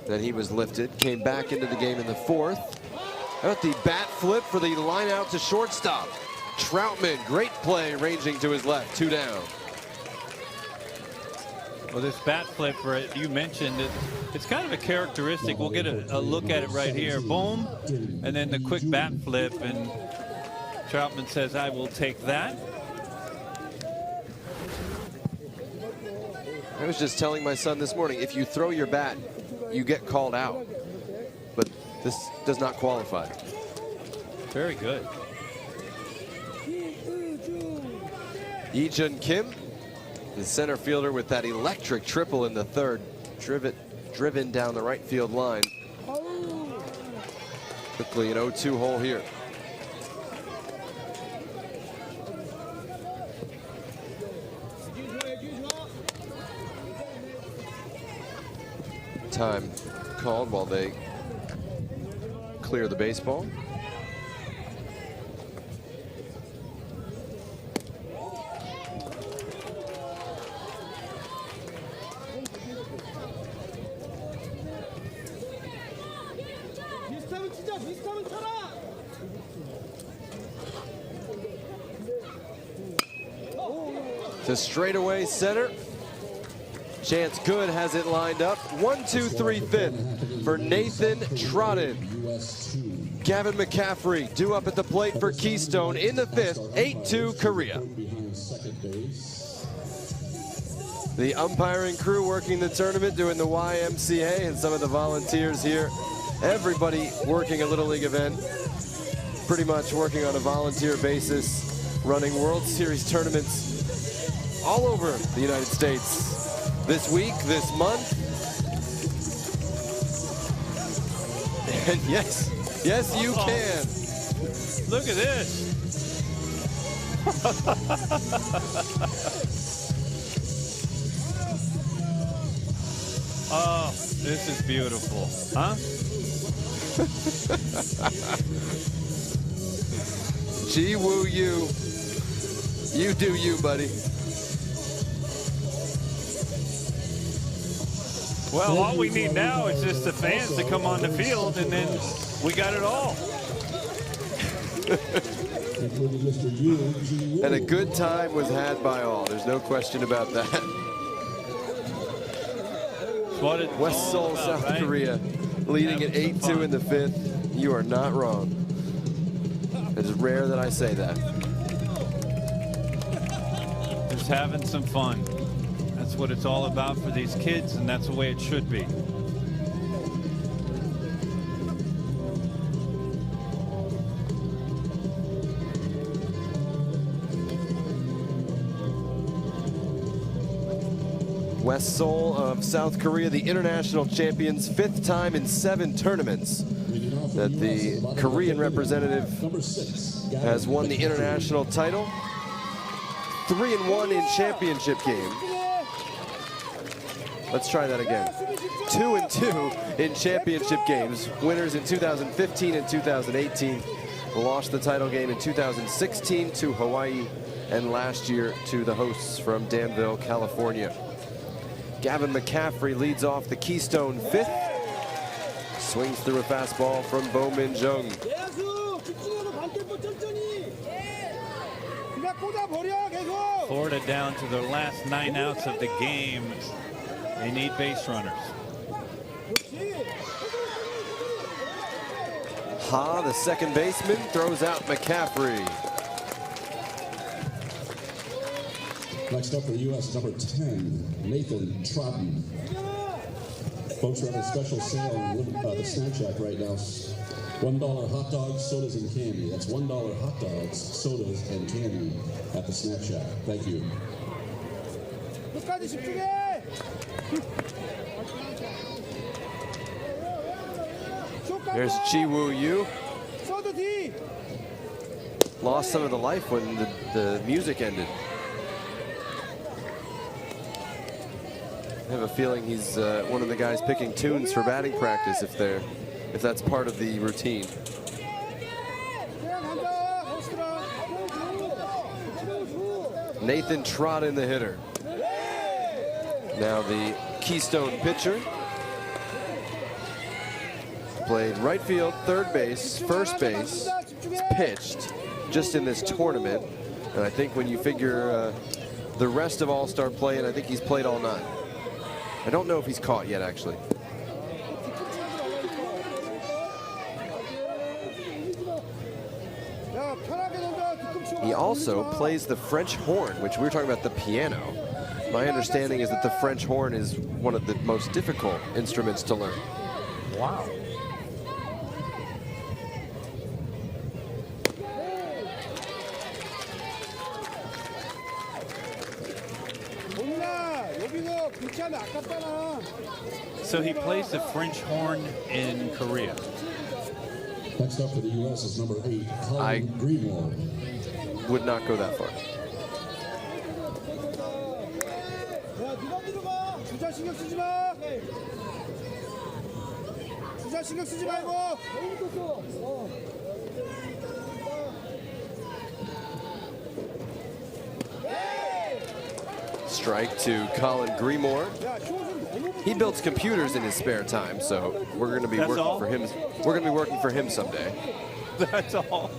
Then he was lifted, came back into the game in the fourth. How about the bat flip for the line out to shortstop? Troutman, great play, ranging to his left, 2 down. Well, this bat flip, right, you mentioned it. It's kind of a characteristic. We'll get a look at it right here. Boom, and then the quick bat flip, and Troutman says, "I will take that." I was just telling my son this morning, if you throw your bat, you get called out. But this does not qualify. Very good. Lee-Jun Kim, the center fielder, with that electric triple in the third, driven down the right field line. Quickly an 0-2 hole here. Time called while they clear the baseball. To straightaway center. Chance Good has it lined up. 1-2-3 fifth for Nathan Trotton. Gavin McCaffrey due up at the plate for Keystone in the fifth. 8-2 Korea. The umpiring crew working the tournament, doing the YMCA, and some of the volunteers here. Everybody working a Little League event, pretty much working on a volunteer basis, running World Series tournaments all over the United States. This week, this month. And yes, you can. Look at this. Oh, this is beautiful, huh? Gee woo you. You do you, buddy. Well, all we need now is just the fans to come on the field, and then we got it all. And a good time was had by all. There's no question about that. What it's West all Seoul, about, South right? Korea, leading at Having some 8-2 fun. in the fifth. You are not wrong. It's rare that I say that. Just having some fun. That's what it's all about for these kids, and that's the way it should be. West Seoul of South Korea, the international champions, 5th time in 7 tournaments that the Korean representative has won the international title. 3-1 in championship game. Let's try that again. 2-2 in championship games. Winners in 2015 and 2018. Lost the title game in 2016 to Hawaii, and last year to the hosts from Danville, California. Gavin McCaffrey leads off the Keystone 5th. Swings through a fastball from Bo Min Jung. Florida down to their last 9 outs of the game. They need base runners. Ha, the second baseman, throws out McCaffrey. Next up for U.S. number 10, Nathan Trotton. Folks are on a special sale on the Snack Shack right now. $1 hot dogs, sodas, and candy. That's $1 hot dogs, sodas, and candy at the Snack Shack. Thank you. 끝까지 집중해. There's Chi Woo Yu. 서드 D. Lost some of the life when the music ended. I have a feeling he's one of the guys picking tunes for batting practice if that's part of the routine. Nathan Trott in the hitter. Now the Keystone pitcher. Played right field, third base, first base. It's pitched just in this tournament. And I think when you figure the rest of All-Star play, and I think he's played all 9. I don't know if he's caught yet, actually. He also plays the French horn, which we were talking about the piano. My understanding is that the French horn is one of the most difficult instruments to learn. Wow. So he plays the French horn in Korea. Next up for the U.S. is number 8, Colin Greenwald. Would not go that far. 주자 신경 쓰지 마. 주자 신경 쓰지 말고. Strike to Colin Greenwald. He builds computers in his spare time, so we're going to be working for him. We're going to be working for him someday. That's all.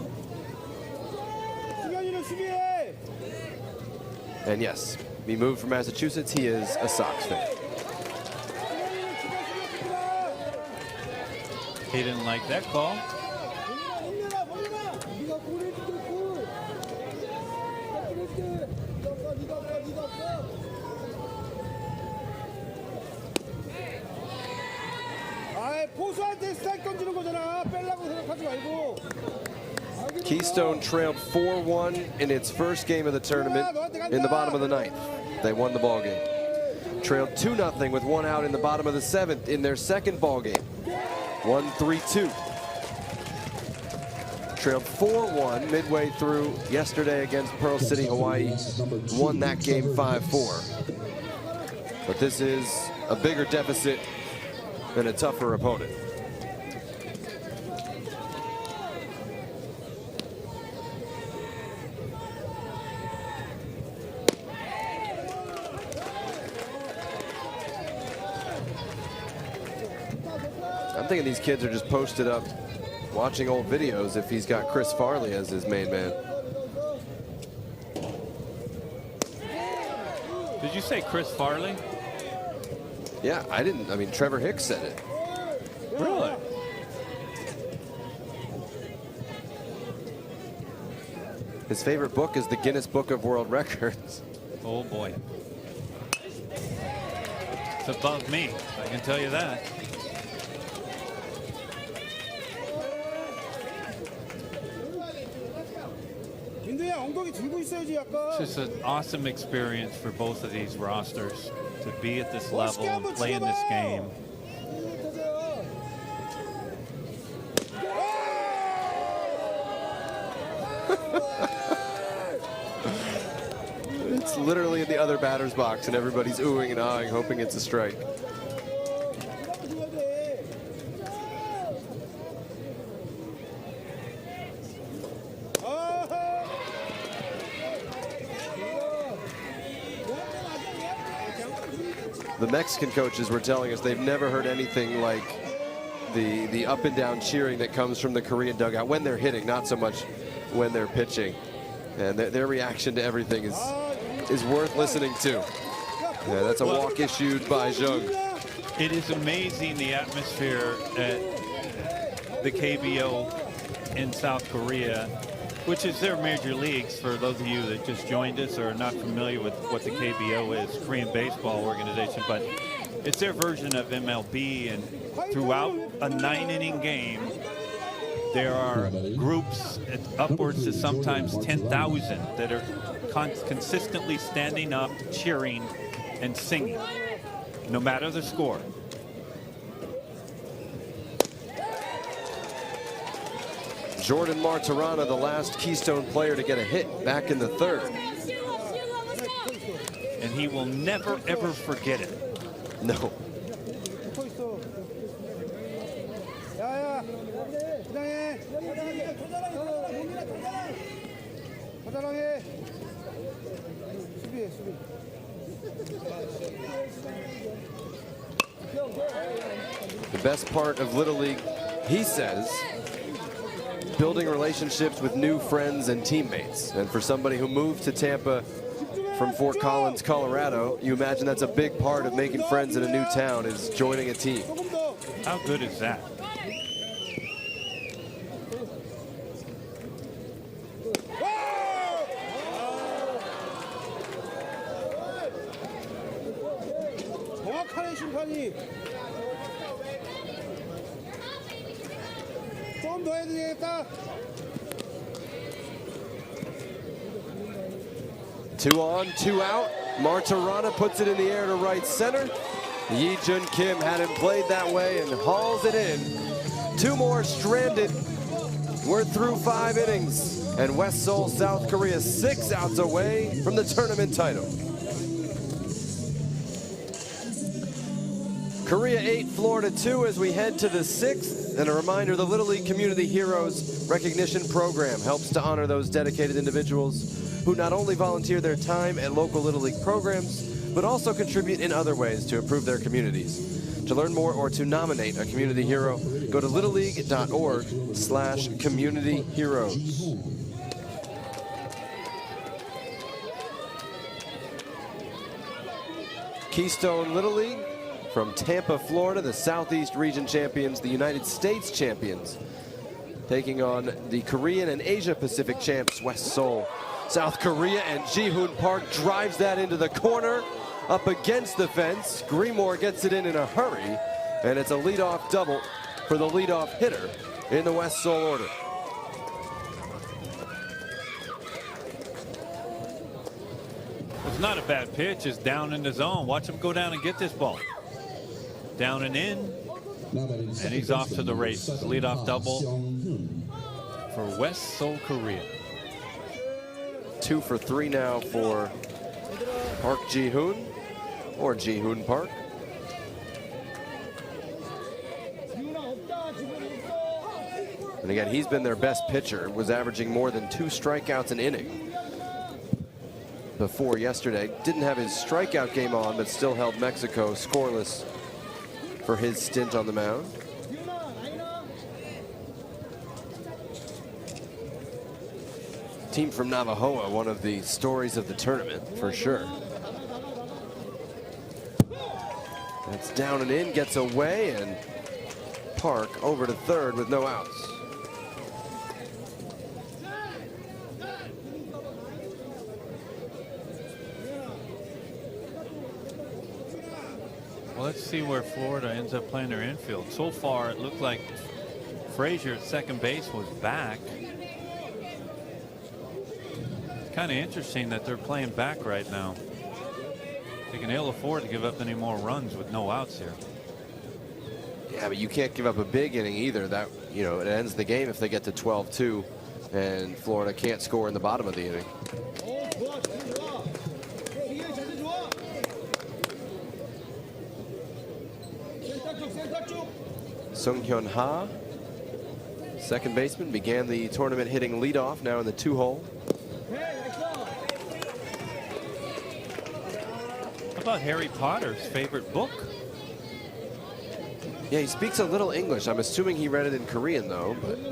And yes, he moved from Massachusetts. He is a Sox fan. He didn't like that call. Keystone trailed 4-1 in its first game of the tournament in the bottom of the 9th. They won the ball game. Trailed 2-0 with 1 out in the bottom of the 7th in their second ball game. Won 3-2. Trailed 4-1 midway through yesterday against Pearl City, Hawaii. Won that game 5-4. But this is a bigger deficit and a tougher opponent. I'm thinking these kids are just posted up watching old videos if he's got Chris Farley as his main man. Did you say Chris Farley? Yeah, I didn't. I mean, Trevor Hicks said it. Really? His favorite book is the Guinness Book of World Records. Oh boy. It's above me, I can tell you that. It's just an awesome experience for both of these rosters to be at this level and play in this game. It's literally in the other batter's box and everybody's oohing and ahhing, hoping it's a strike. The Mexican coaches were telling us they've never heard anything like the up and down cheering that comes from the Korean dugout when they're hitting, not so much when they're pitching. And their reaction to everything is worth listening to. Yeah, that's a walk issued by Jung. It is amazing the atmosphere at the KBO in South Korea, which is their major leagues. For those of you that just joined us or are not familiar with what the KBO is, Korean Baseball Organization, but It's their version of MLB, and throughout a 9-inning game, there are groups upwards to sometimes 10,000 that are consistently standing up, cheering, and singing, no matter the score. Jordan Martirana, the last Keystone player to get a hit back in the third. And he will never, ever forget it. No. The best part of Little League, he says, building relationships with new friends and teammates. And for somebody who moved to Tampa from Fort Collins, Colorado, you imagine that's a big part of making friends in a new town, is joining a team. How good is that? 정확하네 심판이. 좀 더 해야 되겠다. 2 on, 2 out. Martirana puts it in the air to right center. Yi Jun Kim hadn't played that way and hauls it in. 2 more stranded. We're through 5 innings. And West Seoul, South Korea, 6 outs away from the tournament title. Korea 8, Florida 2 as we head to the 6th. And a reminder, the Little League Community Heroes Recognition Program helps to honor those dedicated individuals who not only volunteer their time at local Little League programs, but also contribute in other ways to improve their communities. To learn more or to nominate a community hero, go to littleleague.org/communityheroes. Keystone Little League from Tampa, Florida, the Southeast Region champions, the United States champions, taking on the Korean and Asia Pacific champs, West Seoul, South Korea, and Ji-hoon Park drives that into the corner, up against the fence. Greenmore gets it in a hurry, and it's a leadoff double for the leadoff hitter in the West Seoul order. It's not a bad pitch. It's down in the zone. Watch him go down and get this ball. Down and in. And he's off to the races. Leadoff double for West Seoul, Korea. 2 for 3 now for Park Ji-hoon, or Ji-hoon Park. And again, he's been their best pitcher, was averaging more than 2 strikeouts an inning before yesterday. Didn't have his strikeout game on, but still held Mexico scoreless for his stint on the mound. Team from Navajoa, one of the stories of the tournament, for sure. That's down and in, gets away, and Park over to third with no outs. Well, let's see where Florida ends up playing their infield. So far, it looked like Frazier at second base was back. Kind of interesting that they're playing back right now. They can ill afford to give up any more runs with no outs here. Yeah, but you can't give up a big inning either. That, you know, it ends the game if they get to 12-2 and Florida can't score in the bottom of the inning. Sung Hyun Ha, second baseman, began the tournament hitting leadoff, now in the 2-hole. How about Harry Potter's favorite book? Yeah, he speaks a little English. I'm assuming he read it in Korean, though. But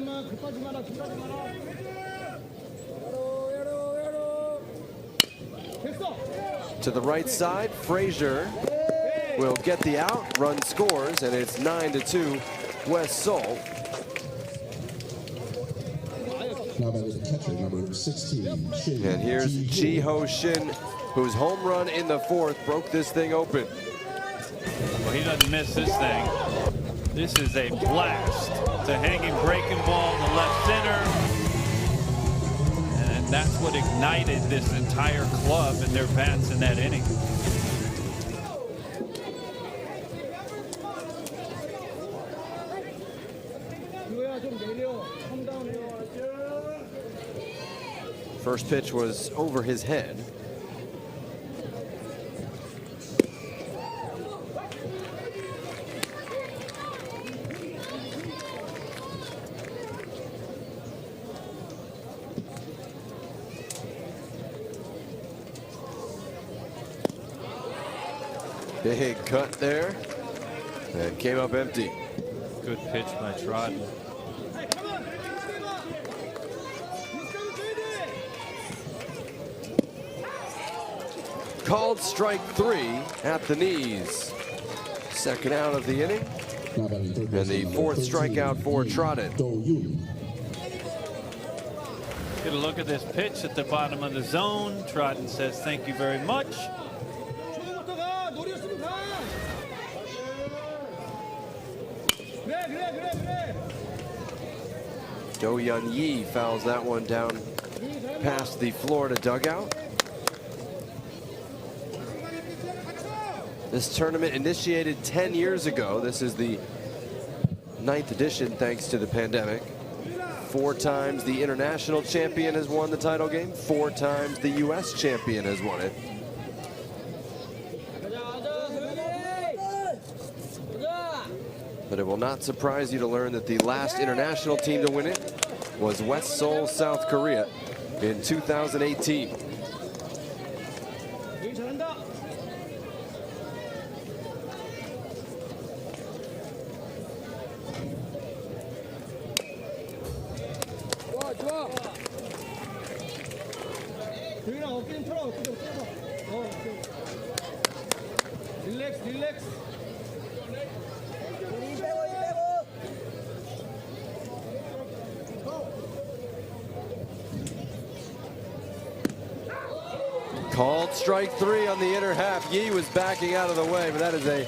to the right side, Frazier will get the out, run scores, and it's 9-2 West Seoul. Now back is the catcher, number 16, Shin. And here's Ji Ho Shin, whose home run in the 4th broke this thing open. doesn't miss this thing. This is a blast. It's a hanging breaking ball in the left center. And that's what ignited this entire club and their bats in that inning. First pitch was over his head. Big cut there, and came up empty. Good pitch by Trodden. Called strike 3 at the knees. Second out of the inning, and the fourth strikeout for Trodden. Get a look at this pitch at the bottom of the zone. Trodden says thank you very much. Do-Hyun Yi fouls that one down past the Florida dugout. This tournament initiated 10 years ago. This is the 9th edition thanks to the pandemic. 4 times the international champion has won the title game. 4 times the U.S. champion has won it. But it will not surprise you to learn that the last international team to win it was West Seoul, South Korea in 2018. Called strike 3 on the inner half. Yi was backing out of the way, but that is a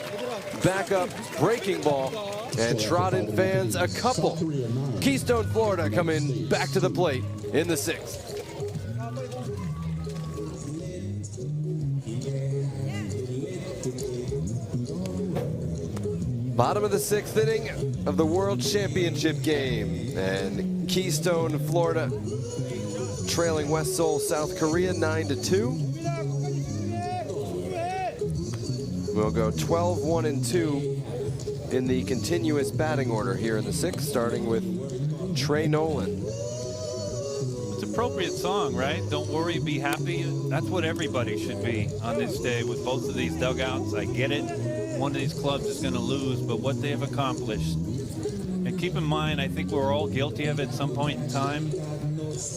backup breaking ball. And Trodden fans, a couple. Keystone, Florida, coming back to the plate in the 6th. Bottom of the 6th inning of the World Championship game. And Keystone, Florida, trailing West Seoul, South Korea 9-2. We'll go 12-1-2 in the continuous batting order here in the 6th, starting with Trey Nolan. It's an appropriate song, right? Don't worry, be happy. That's what everybody should be on this day with both of these dugouts. I get it. One of these clubs is going to lose, but what they have accomplished. And keep in mind, I think we're all guilty of it at some point in time.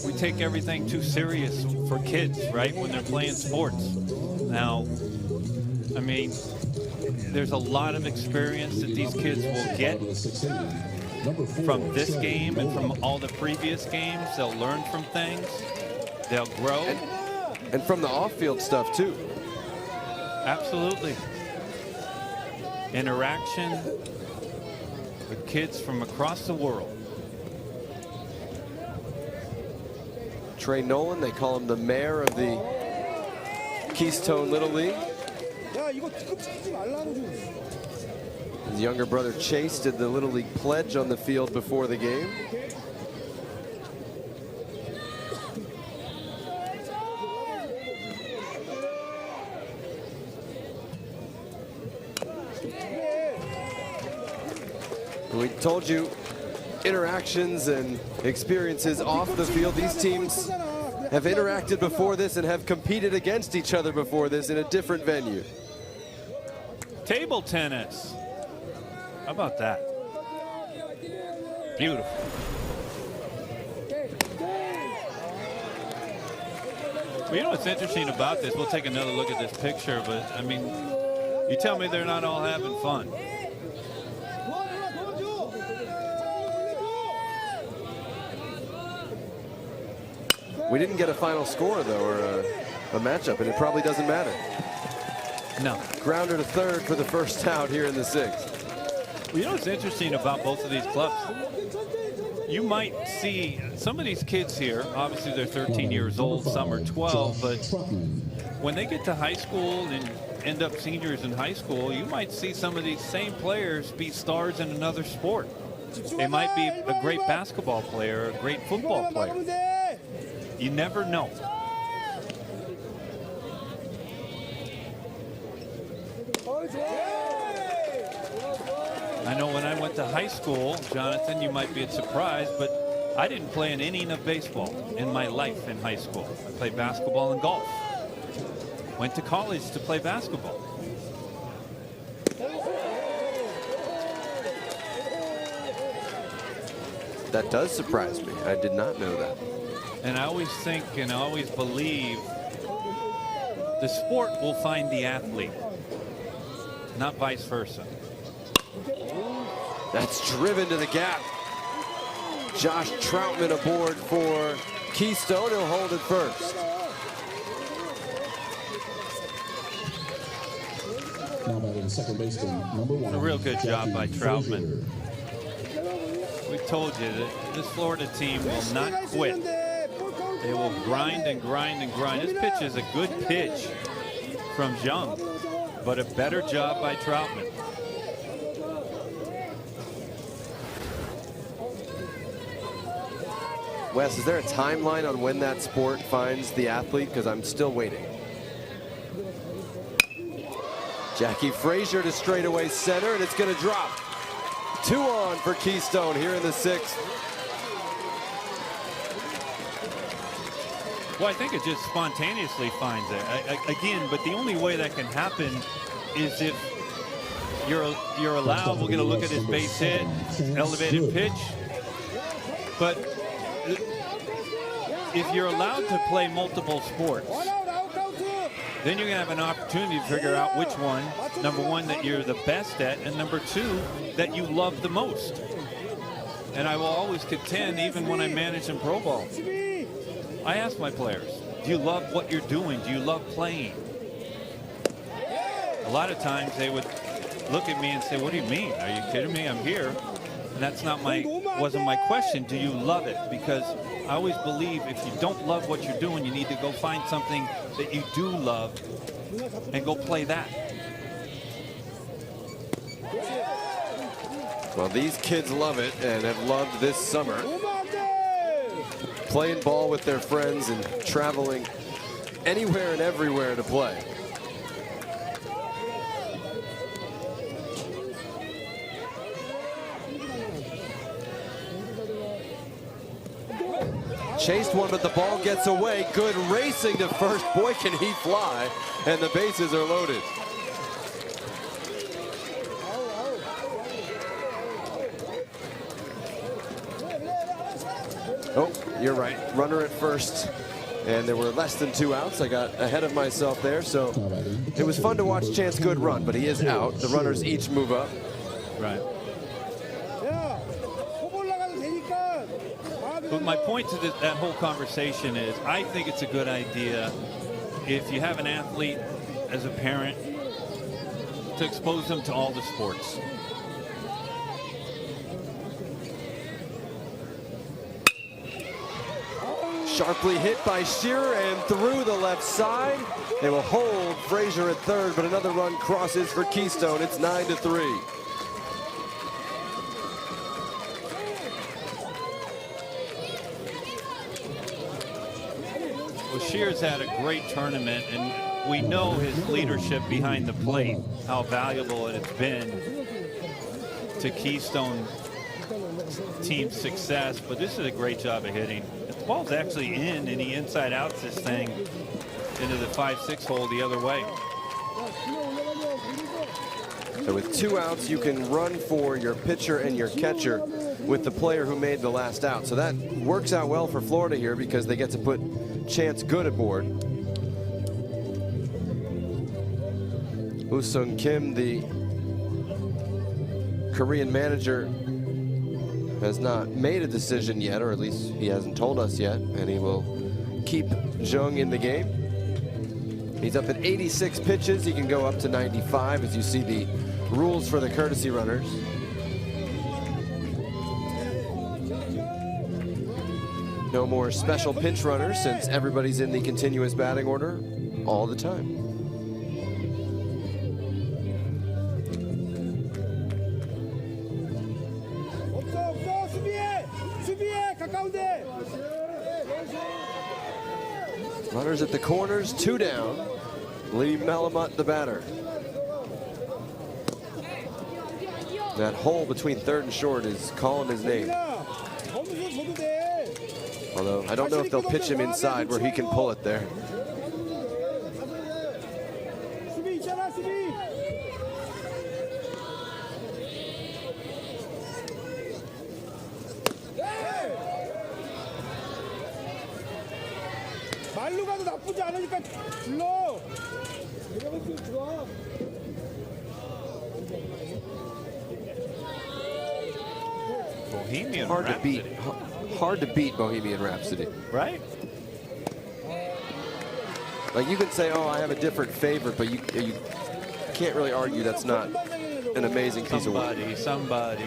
We take everything too serious for kids, right, when they're playing sports. Now, I mean, there's a lot of experience that these kids will get from this game and from all the previous games. They'll learn from things. They'll grow. And from the off-field stuff, too. Absolutely. Interaction with kids from across the world. Trey Nolan, they call him the mayor of the Keystone Little League. His younger brother Chase did the Little League pledge on the field before the game. We told you, interactions and experiences off the field. These teams have interacted before this and have competed against each other before this in a different venue. Table tennis. How about that? Beautiful. Well, you know what's interesting about this? We'll take another look at this picture, but I mean, you tell me they're not all having fun. We didn't get a final score, though, or a matchup, and it probably doesn't matter. No. Grounder to third for the first out here in the sixth. Well, you know what's interesting about both of these clubs? You might see some of these kids here, obviously they're 13 years old, some are 12, but when they get to high school and end up seniors in high school, you might see some of these same players be stars in another sport. They might be a great basketball player, a great football player. You never know. I know when I went to high school, Jonathan, you might be surprised, but I didn't play an inning of baseball in my life in high school. I played basketball and golf. Went to college to play basketball. That does surprise me. I did not know that. And I always think and I always believe the sport will find the athlete, not vice versa. That's driven to the gap. Josh Troutman aboard for Keystone. He'll hold it first. Now batting second baseman, number 1. A real good job by Jackie Troutman. Frazier. We told you that this Florida team will not quit. They will grind and grind and grind. This pitch is a good pitch from Jung, but a better job by Troutman. Wes, is there a timeline on when that sport finds the athlete? Because I'm still waiting. Jackie Frazier to straightaway center, and it's going to drop. 2 on for Keystone here in the sixth. Well, I think it just spontaneously finds it. Again, but the only way that can happen is if you're allowed. We're going to look at his base hit, elevated pitch. But if you're allowed to play multiple sports, then you're going to have an opportunity to figure out which one, number one, that you're the best at, and number two, that you love the most. And I will always contend, even when I manage in pro ball, I ask my players, do you love what you're doing? Do you love playing? A lot of times they would look at me and say, what do you mean? Are you kidding me? I'm here. And that's not wasn't my question. Do you love it? Because I always believe if you don't love what you're doing, you need to go find something that you do love and go play that. Well, these kids love it and have loved this summer. Playing ball with their friends and traveling anywhere and everywhere to play. Chased one, but the ball gets away. Good racing to first. Boy, can he fly. And the bases are loaded. Oh, you're right. Runner at first. And there were less than 2 outs. I got ahead of myself there. So it was fun to watch Chance Good run, but he is out. The runners each move up. Right. But my point to that whole conversation is I think it's a good idea if you have an athlete as a parent to expose them to all the sports. Sharply hit by Shearer and through the left side. They will hold Frazier at third, but another run crosses for Keystone. It's 9-3. Well, Shear's had a great tournament, and we know his leadership behind the plate, how valuable it's been to Keystone team success. But this is a great job of hitting. The ball's actually in, and he inside outs this thing into the 5-6 hole the other way. So with 2 outs, you can run for your pitcher and your catcher with the player who made the last out. So that works out well for Florida here because they get to put Chance Good aboard. Woo-Sung Kim, the Korean manager, has not made a decision yet, or at least he hasn't told us yet, and he will keep Jung in the game. He's up at 86 pitches. He can go up to 95 as you see the rules for the courtesy runners. No more special pinch runners since everybody's in the continuous batting order all the time. Runners at the corners, 2 down. Lee Melamutt, the batter. That hole between third and short is calling his name. Although I don't know if they'll pitch him inside where he can pull it there. Bohemian Hard Rhapsody. to beat. Hard to beat Bohemian Rhapsody. Right? Like you can say, oh, I have a different favorite, but you can't really argue that's not an amazing piece of work. Somebody.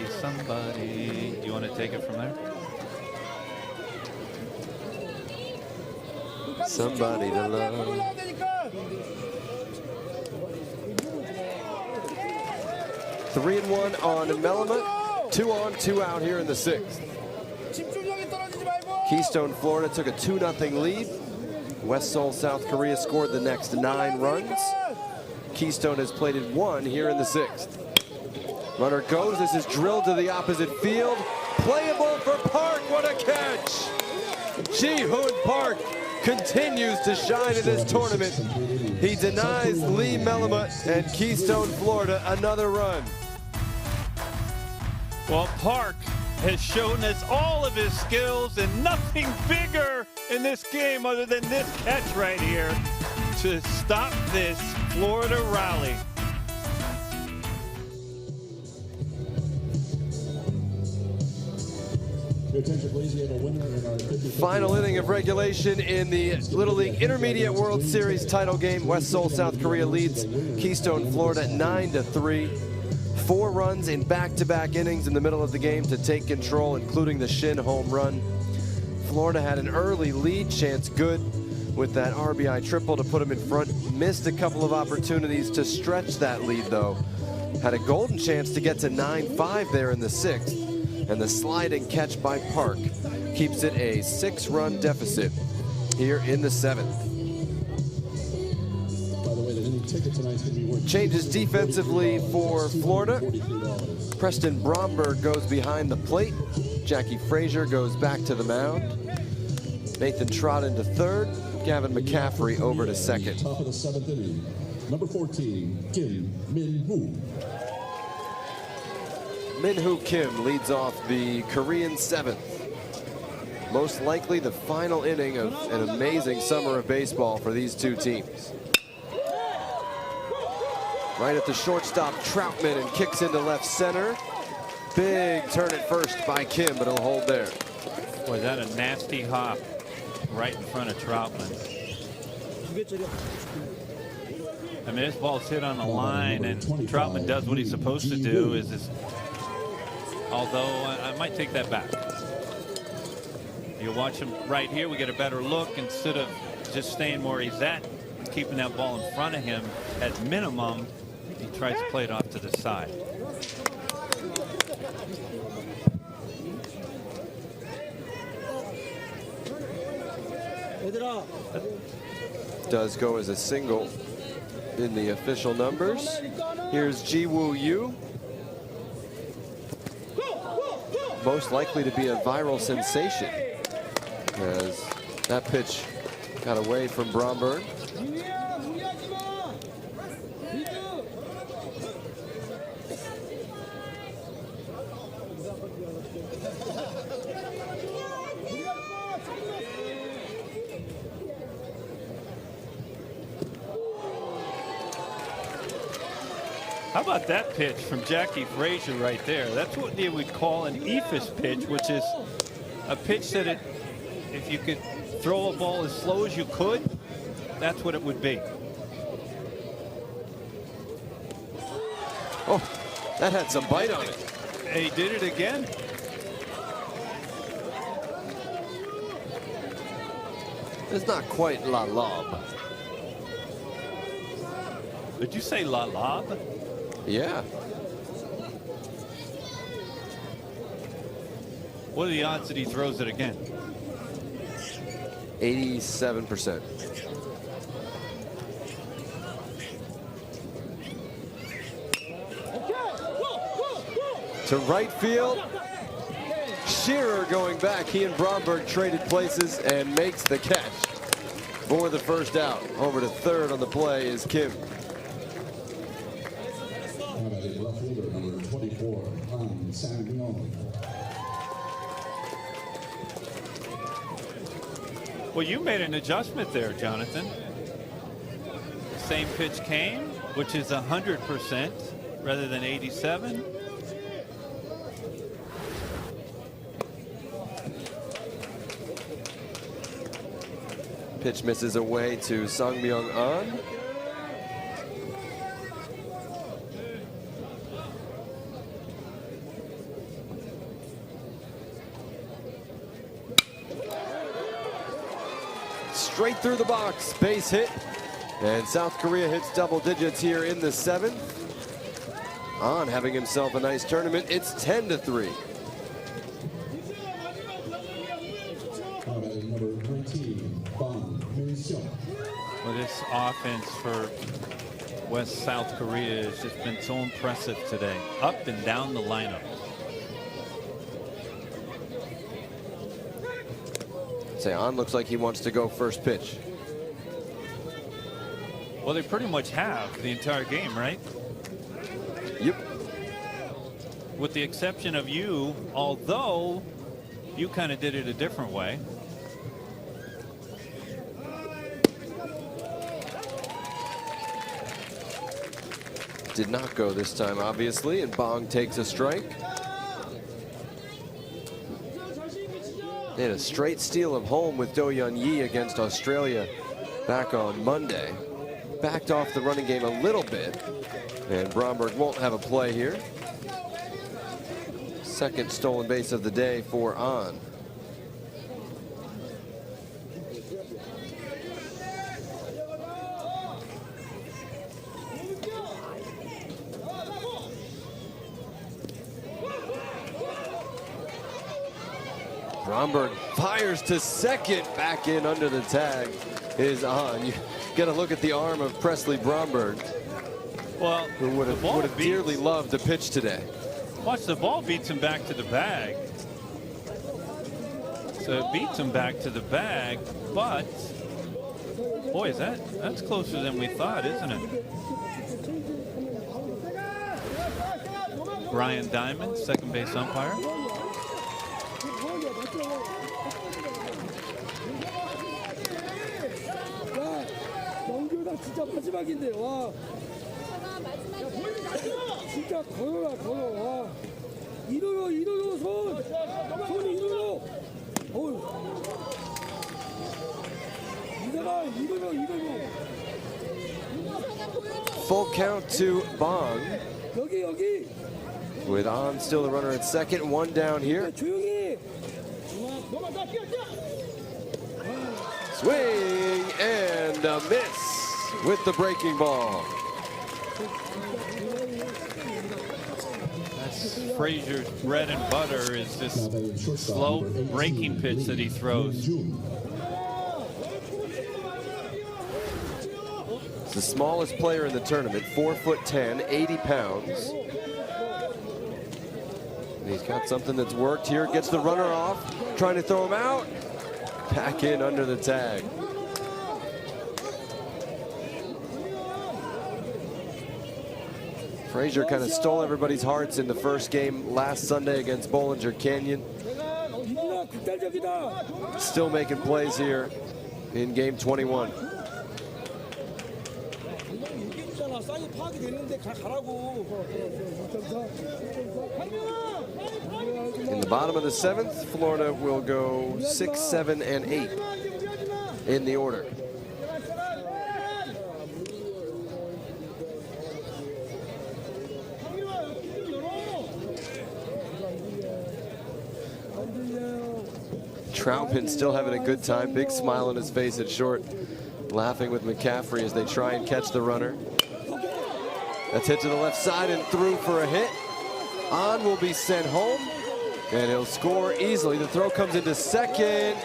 Do you want to take it from there? Somebody to love. 3-1 on Melamutt. 2 on, 2 out here in the 6th. Keystone, Florida took a 2-0 lead. West Seoul, South Korea scored the next 9 runs. Keystone has plated 1 here in the 6th. Runner goes. This is drilled to the opposite field. Playable for Park. What a catch! Ji-Hoon Park continues to shine in this tournament. He denies Lee Melamutt and Keystone, Florida another run. Well, Park has shown us all of his skills and nothing bigger in this game other than this catch right here to stop this Florida rally. Final inning of regulation in the Little League Intermediate World Series title game. West Seoul, South Korea leads Keystone, Florida 9-3. 4 runs in back-to-back innings in the middle of the game to take control, including the Shin home run. Florida had an early lead. Chance Good with that RBI triple to put him in front. Missed a couple of opportunities to stretch that lead, though. Had a golden chance to get to 9-5 there in the 6th. And the sliding catch by Park keeps it a 6-run deficit here in the 7th. Changes defensively for Florida. Preston Bromberg goes behind the plate. Jackie Frazier goes back to the mound. Nathan Trott into third. Gavin McCaffrey over to second. Top of the 7th inning, number 14, Kim Min-woo. Min-Hoo Kim leads off the Korean 7th. Most likely the final inning of an amazing summer of baseball for these two teams. Right at the shortstop, Troutman, and kicks into left center. Big turn at first by Kim, but he'll hold there. Was that a nasty hop right in front of Troutman? I mean, this ball's hit on the line, and Troutman does what he's supposed to do. Although I might take that back. You watch him right here, we get a better look. Instead of just staying where he's at, keeping that ball in front of him, at minimum, he tries to play it off to the side. Does go as a single in the official numbers. Here's Ji-Woo Yu. Most likely to be a viral sensation, as that pitch got away from Bromberg. How about that pitch from Jackie Frazier right there? That's what they would call an eephus pitch, which is a pitch that if you could throw a ball as slow as you could, that's what it would be. Oh, that had some bite on it. He did it again. It's not quite La Lob. Did you say La Lob? Yeah. What are the odds that he throws it again? 87%. To right field. Shearer going back. He and Bromberg traded places and makes the catch for the first out. Over to third on the play is Kim. Now batting left fielder number 24, Han Sang-myung. Well, you made an adjustment there, Jonathan. Same pitch came, which is 100% rather than 87. Pitch misses away to Sang-myung An. Straight through the box, base hit. And South Korea hits double digits here in the 7th. An having himself a nice tournament. It's 10-3. Now batting number 19, Bang Min-seok. Well, this offense for West South Korea has just been so impressive today. Up and down the lineup. Say An looks like he wants to go first pitch. Well, they pretty much have the entire game, right? Yep. With the exception of you, although you kind of did it a different way. Did not go this time, obviously, and Bang takes a strike. They had a straight steal of home with Do Yeon Yi against Australia back on Monday. Backed off the running game a little bit, and Bromberg won't have a play here. Second stolen base of the day for An. Bromberg fires to second. Back in under the tag is An. You got to look at the arm of Presley Bromberg, Well, who would have dearly loved to pitch today. Watch, the ball beats him back to the bag. So it beats him back to the bag, but boy, that's closer than we thought, isn't it? Brian Diamond, second base umpire. 경규가 진짜 마지막인데 와 진짜 걸어라 걸어 와 이리로 손이 이리로 어우 이대가 이리로 Full count to Bang, 여기 with An still the runner at second. One down here. 조용히 Swing and a miss with the breaking ball. That's Frazier's bread and butter is this slow breaking pitch that he throws. It's the smallest player in the tournament, 4'10", 80 pounds. And he's got something that's worked here. Gets the runner off, trying to throw him out. Back in under the tag. Frazier kind of stole everybody's hearts in the first game last Sunday against Bollinger Canyon. Still making plays here in game 21. In the bottom of the 7th, Florida will go 6, 7, and 8 in the order. Troutman still having a good time. Big smile on his face at short. Laughing with McCaffrey as they try and catch the runner. That's hit to the left side and through for a hit. On will be sent home. And he'll score easily. The throw comes into second.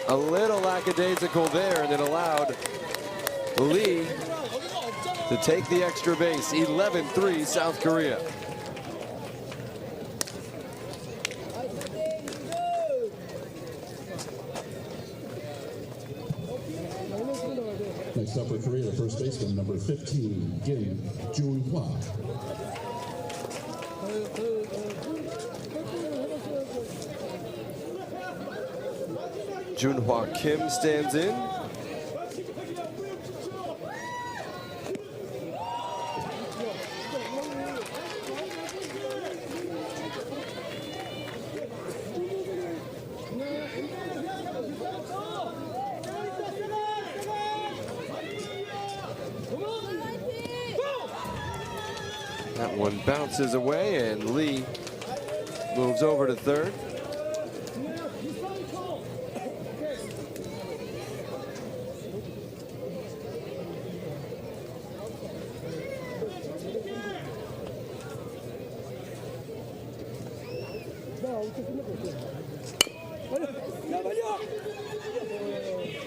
A little lackadaisical there, and it allowed Lee to take the extra base. 11-3 South Korea. Next up for Korea, the first baseman, number 15, Kim Jun-hwa. Jun-hwa Kim stands in. That one bounces away, and Lee moves over to third.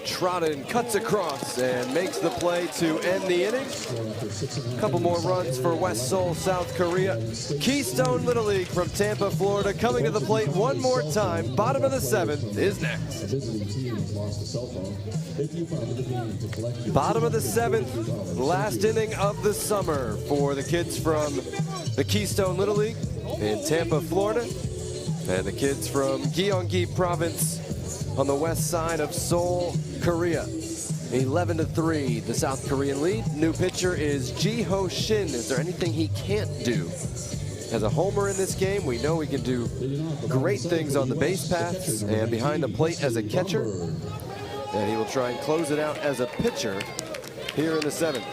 Trottin cuts across and makes the play to end the inning. A couple more runs for West Seoul, South Korea. Keystone Little League from Tampa, Florida, coming to the plate one more time. Bottom of the seventh is next. Bottom of the seventh, last inning of the summer for the kids from the Keystone Little League in Tampa, Florida, and the kids from Gyeonggi Province on the west side of Seoul, Korea. 11-3, the South Korean lead. New pitcher is Ji-ho Shin. Is there anything he can't do? As a homer in this game, we know he can do great things on the base paths and behind the plate as a catcher. And he will try and close it out as a pitcher here in the seventh.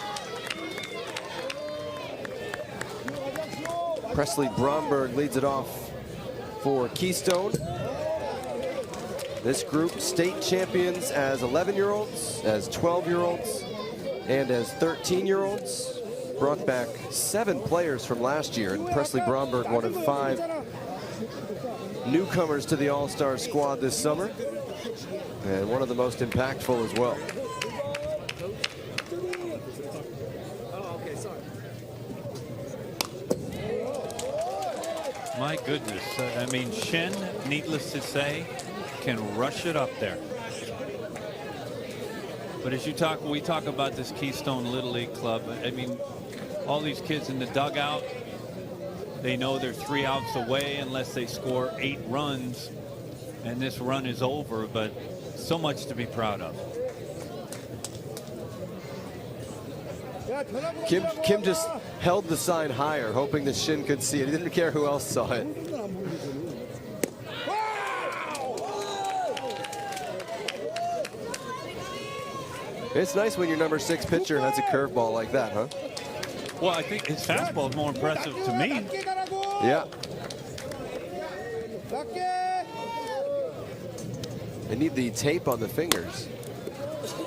Presley Bromberg leads it off for Keystone. This group, state champions as 11-year-olds, as 12-year-olds, and as 13-year-olds. Brought back 7 players from last year, and Presley Bromberg, one of 5 newcomers to the All-Star squad this summer, and one of the most impactful as well. My goodness, I mean, Shin, needless to say, can rush it up there. But as we talk about this Keystone Little League club, I mean, all these kids in the dugout, they know they're 3 outs away unless they score 8 runs, and this run is over, but so much to be proud of. Kim just held the sign higher, hoping that Shin could see it. He didn't care who else saw it. It's nice when your number 6 pitcher has a curveball like that, huh? Well, I think his fastball is more impressive to me. Yeah. They need the tape on the fingers.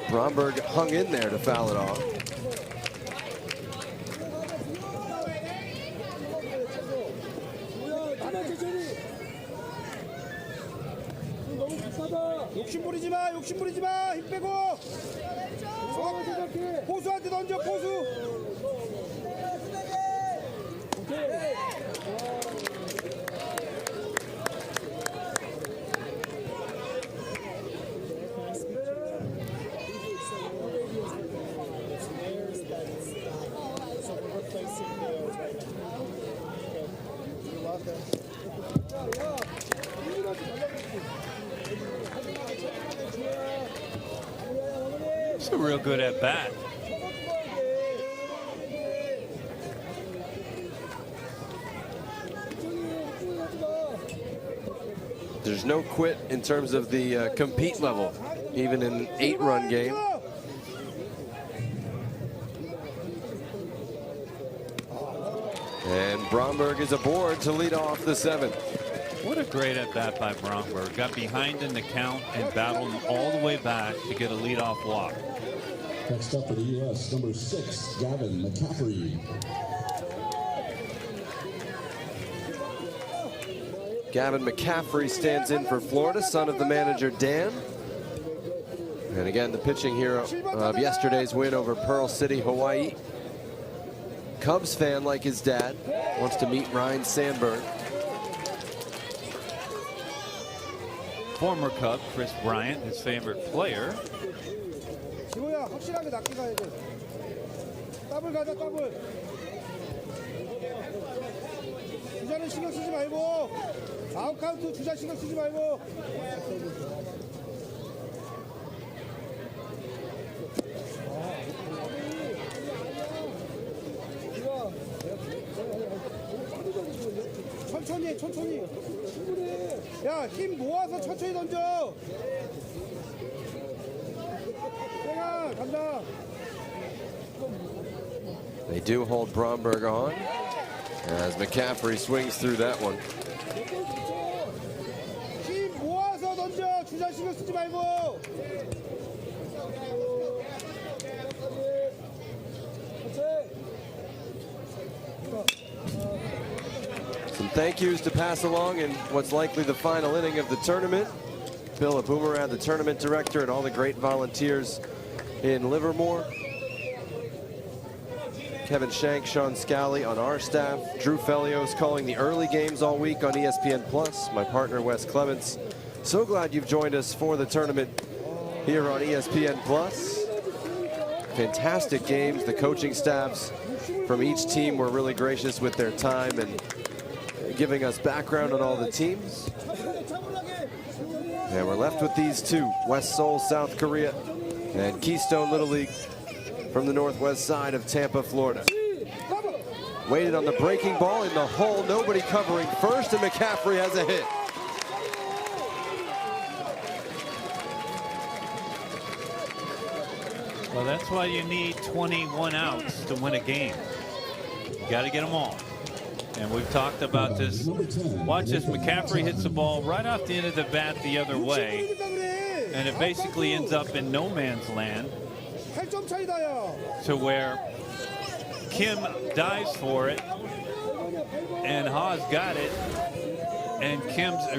Bromberg hung in there to foul it off. 욕심 부리지 마. 힘 빼고. 포수한테 던져, 포수. It's a real good at bat. There's no quit in terms of the compete level, even in an 8-run game. And Bromberg is aboard to lead off the 7th. What a great at-bat by Bromberg. Got behind in the count and battled him all the way back to get a leadoff walk. Next up for the U.S., number 6, Gavin McCaffrey. Gavin McCaffrey stands in for Florida, son of the manager Dan. And again, the pitching hero of yesterday's win over Pearl City, Hawaii. Cubs fan like his dad, wants to meet Ryne Sandberg. Former Cub Chris Bryant, his favorite player. 지호야 확실하게 낮게 가야 돼. 더블 가자 더블. 주자는 신경 쓰지 말고 아웃 카운트 주자 신경 쓰지 말고. 천천히 천천히. 야 힘 모아서 천천히 던져. They do hold Bromberg on as McCaffrey swings through that one. 힘 모아서 던져. 주자 신경 쓰지 말고. Some thank yous to pass along in what's likely the final inning of the tournament. Bill Aboumerad, the tournament director, and all the great volunteers in Livermore. Kevin Shank, Sean Scally on our staff. Drew Felios calling the early games all week on ESPN Plus. My partner, Wes Clements. So glad you've joined us for the tournament here on ESPN Plus. Fantastic games. The coaching staffs from each team were really gracious with their time and giving us background on all the teams. And we're left with these two, West Seoul, South Korea, and Keystone Little League from the northwest side of Tampa, Florida. Waited on the breaking ball in the hole, nobody covering first, and McCaffrey has a hit. Well, that's why you need 21 outs to win a game. You got to get them all. And we've talked about this. Watch this. McCaffrey hits the ball right off the end of the bat the other way. And it basically ends up in no man's land to where Kim dives for it. And Haas got it. And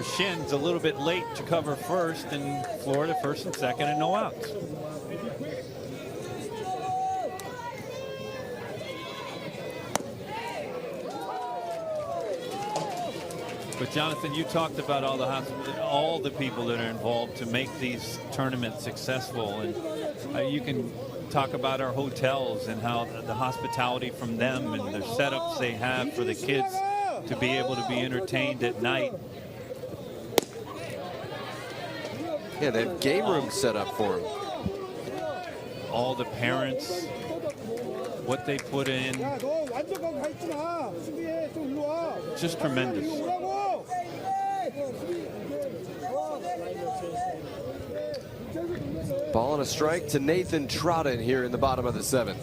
Shin's a little bit late to cover first. And Florida first and second and no outs. But Jonathan, you talked about all the people that are involved to make these tournaments successful, and you can talk about our hotels and how the hospitality from them and the setups they have for the kids to be able to be entertained at night. Yeah, they have game rooms set up for them. All the parents, what they put in, just tremendous. Ball and a strike to Nathan Trottin here in the bottom of the 7th.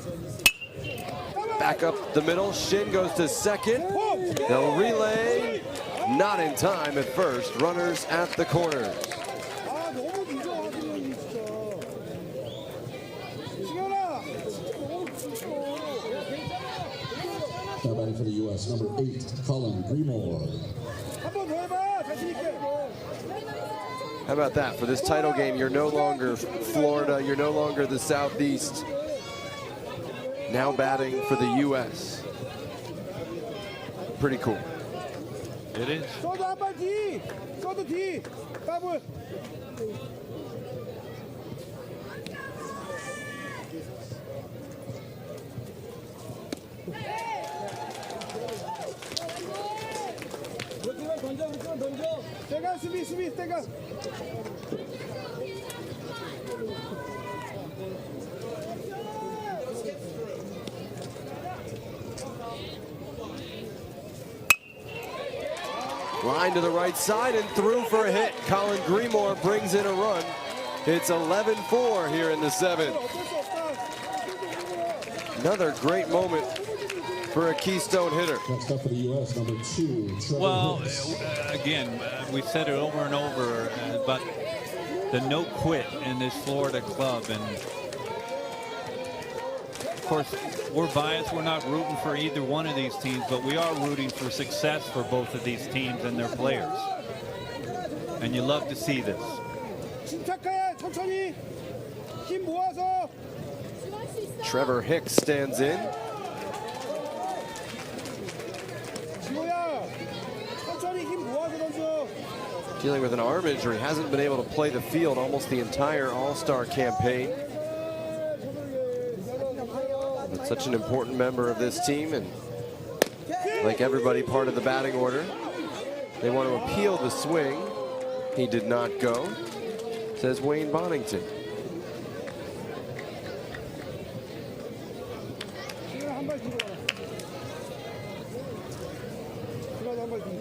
Back up the middle, Shin goes to second. They'll relay, not in time at first. Runners at the corners. Now batting for the U.S., number 8, Colin Greenmore. How about that? For this title game, you're no longer Florida, you're no longer the Southeast. Now batting for the U.S. Pretty cool. It is. Line to the right side and through for a hit. Colin Greenmore brings in a run. It's 11-4 here in the 7th. Another great moment for a Keystone hitter. Next up for the U.S., number 2, Trevor Well, Hicks. again, we said it over and over about the no quit in this Florida club. And of course, we're biased. We're not rooting for either one of these teams, but we are rooting for success for both of these teams and their players. And you love to see this. 침착해, 천천히. 힘 모아서. Trevor Hicks stands in. 지호야, 천천히 힘 모아서 던져. Dealing with an arm injury, hasn't been able to play the field almost the entire All-Star campaign. But such an important member of this team, and like everybody, part of the batting order. They want to appeal the swing. He did not go, says Wayne Bonington. 지호야 한발 뒤로 가라. 지호야 한발 뒤로.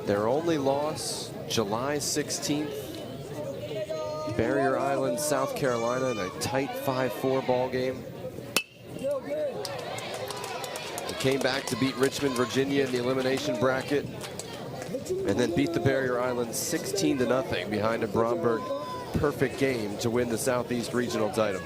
Their only loss, July 16th, Barrier Island, South Carolina, in a tight 5-4 ball game. They came back to beat Richmond, Virginia in the elimination bracket, and then beat the Barrier Islands 16-0 behind a Bromberg perfect game to win the Southeast Regional title.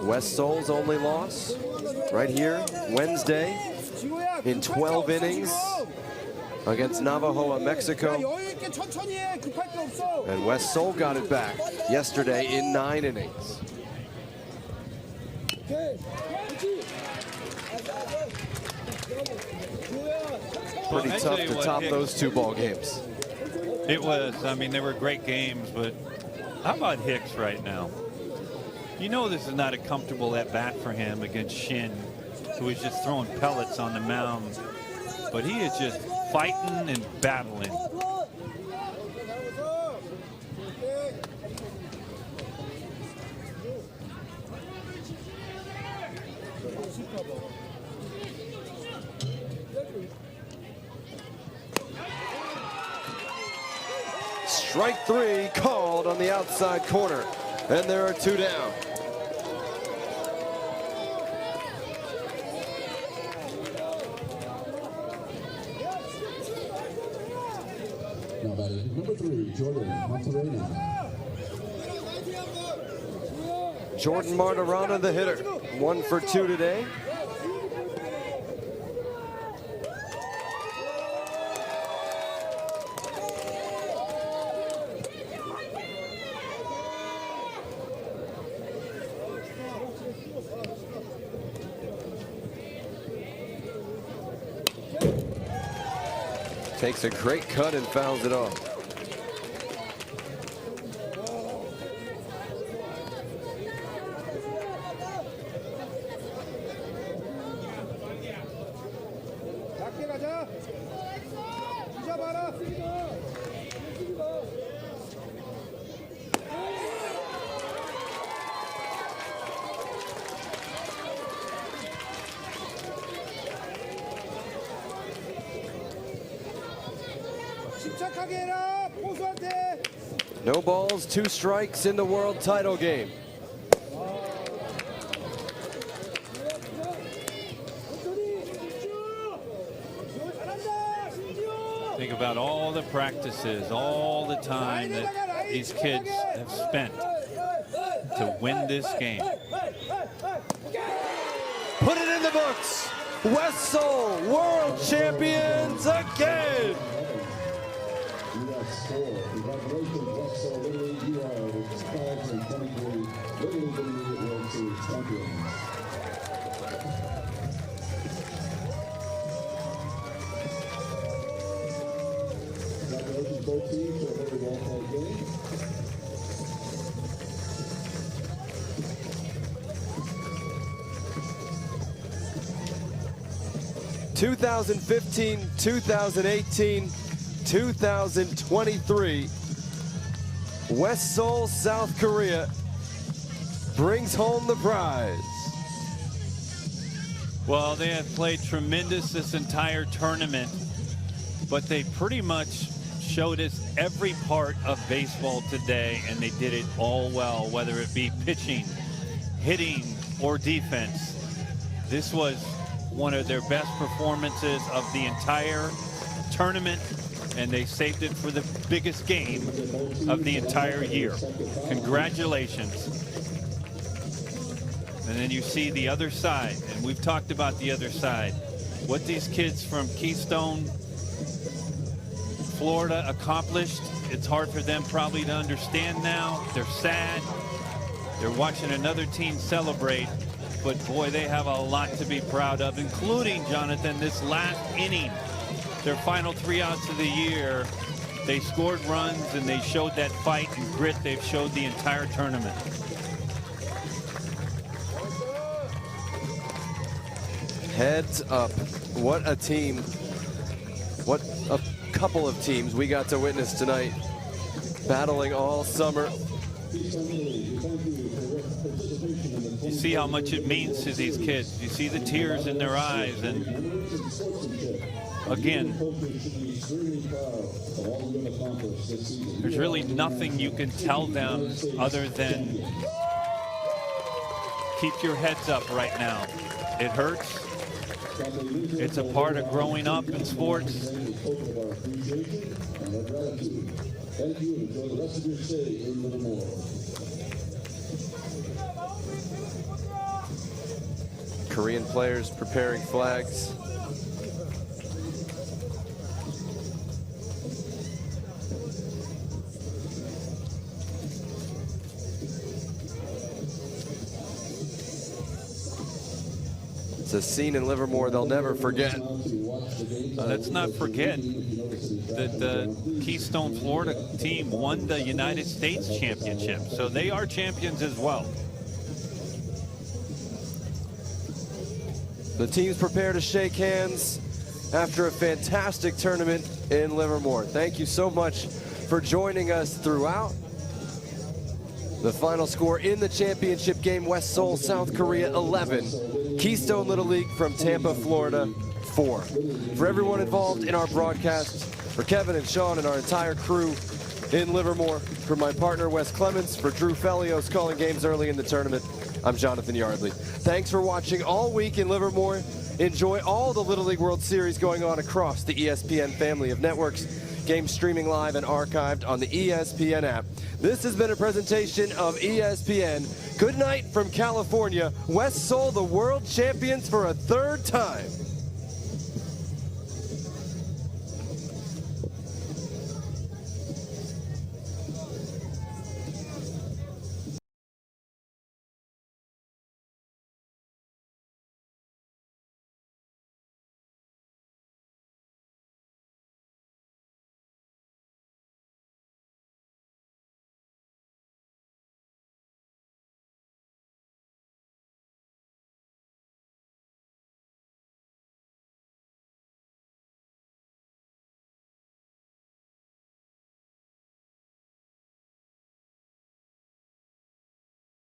West Seoul's only loss right here Wednesday in 12 innings against Navajoa, Mexico. 여유 있게 천천히 해. 급할 게 없어. And West Seoul got it back yesterday in 9 innings. Pretty tough to top those 2 ball games. It was. I mean, they were great games, but how about Hicks right now? You know this is not a comfortable at-bat for him against Shin, who is just throwing pellets on the mound. But he is just fighting and battling. Strike 3 called on the outside corner, and there are 2 down. Now batting number 3, Jordan Monterrey. Jordan Martirana, the hitter, 1 for 2 today. Takes a great cut and fouls it off. 낮게 가자. 잡아라. 침착하게 해라. 포수한테. No balls, 2 strikes in the world title game. Think about all the practices, all the time that these kids have spent to win this game. Put it in the books. West Seoul, world champions again. U.S. score. Congratulations, West Seoul Little League. You are the 2023 Little League Intermediate World Series champions. Congratulations, both teams, for a very well played game. 2015, 2018, 2023. West Seoul, South Korea brings home the prize. Well, they have played tremendous this entire tournament, but they pretty much showed us every part of baseball today, and they did it all well, whether it be pitching, hitting, or defense. This was one of their best performances of the entire tournament, and they saved it for the biggest game of the entire year. Congratulations. And then you see the other side, and we've talked about the other side. What these kids from Keystone, Florida accomplished, it's hard for them probably to understand now. They're sad. They're watching another team celebrate, but boy, they have a lot to be proud of, including, Jonathan, this last inning. Their final 3 outs of the year, they scored runs and they showed that fight and grit they've showed the entire tournament. Heads up. What a team. What a couple of teams we got to witness tonight, battling all summer. You see how much it means to these kids. You see the tears in their eyes, and again, there's really nothing you can tell them other than keep your heads up right now. It hurts. It's a part of growing up in sports. Thank you, and enjoy the rest of your stay in Livermore. Korean players preparing flags. It's a scene in Livermore they'll never forget. Let's not forget that the Keystone, Florida team won the United States Championship, so they are champions as well. The teams prepare to shake hands after a fantastic tournament in Livermore. Thank you so much for joining us throughout. The final score in the championship game, West Seoul, South Korea 11. Keystone Little League from Tampa, Florida 4. For everyone involved in our broadcast, for Kevin and Sean and our entire crew in Livermore, for my partner Wes Clements, for Drew Felios calling games early in the tournament, I'm Jonathan Yardley. Thanks for watching all week in Livermore. Enjoy all the Little League World Series going on across the ESPN family of networks. Games streaming live and archived on the ESPN app. This has been a presentation of ESPN. Good night from California. West Seoul, the world champions for a third time.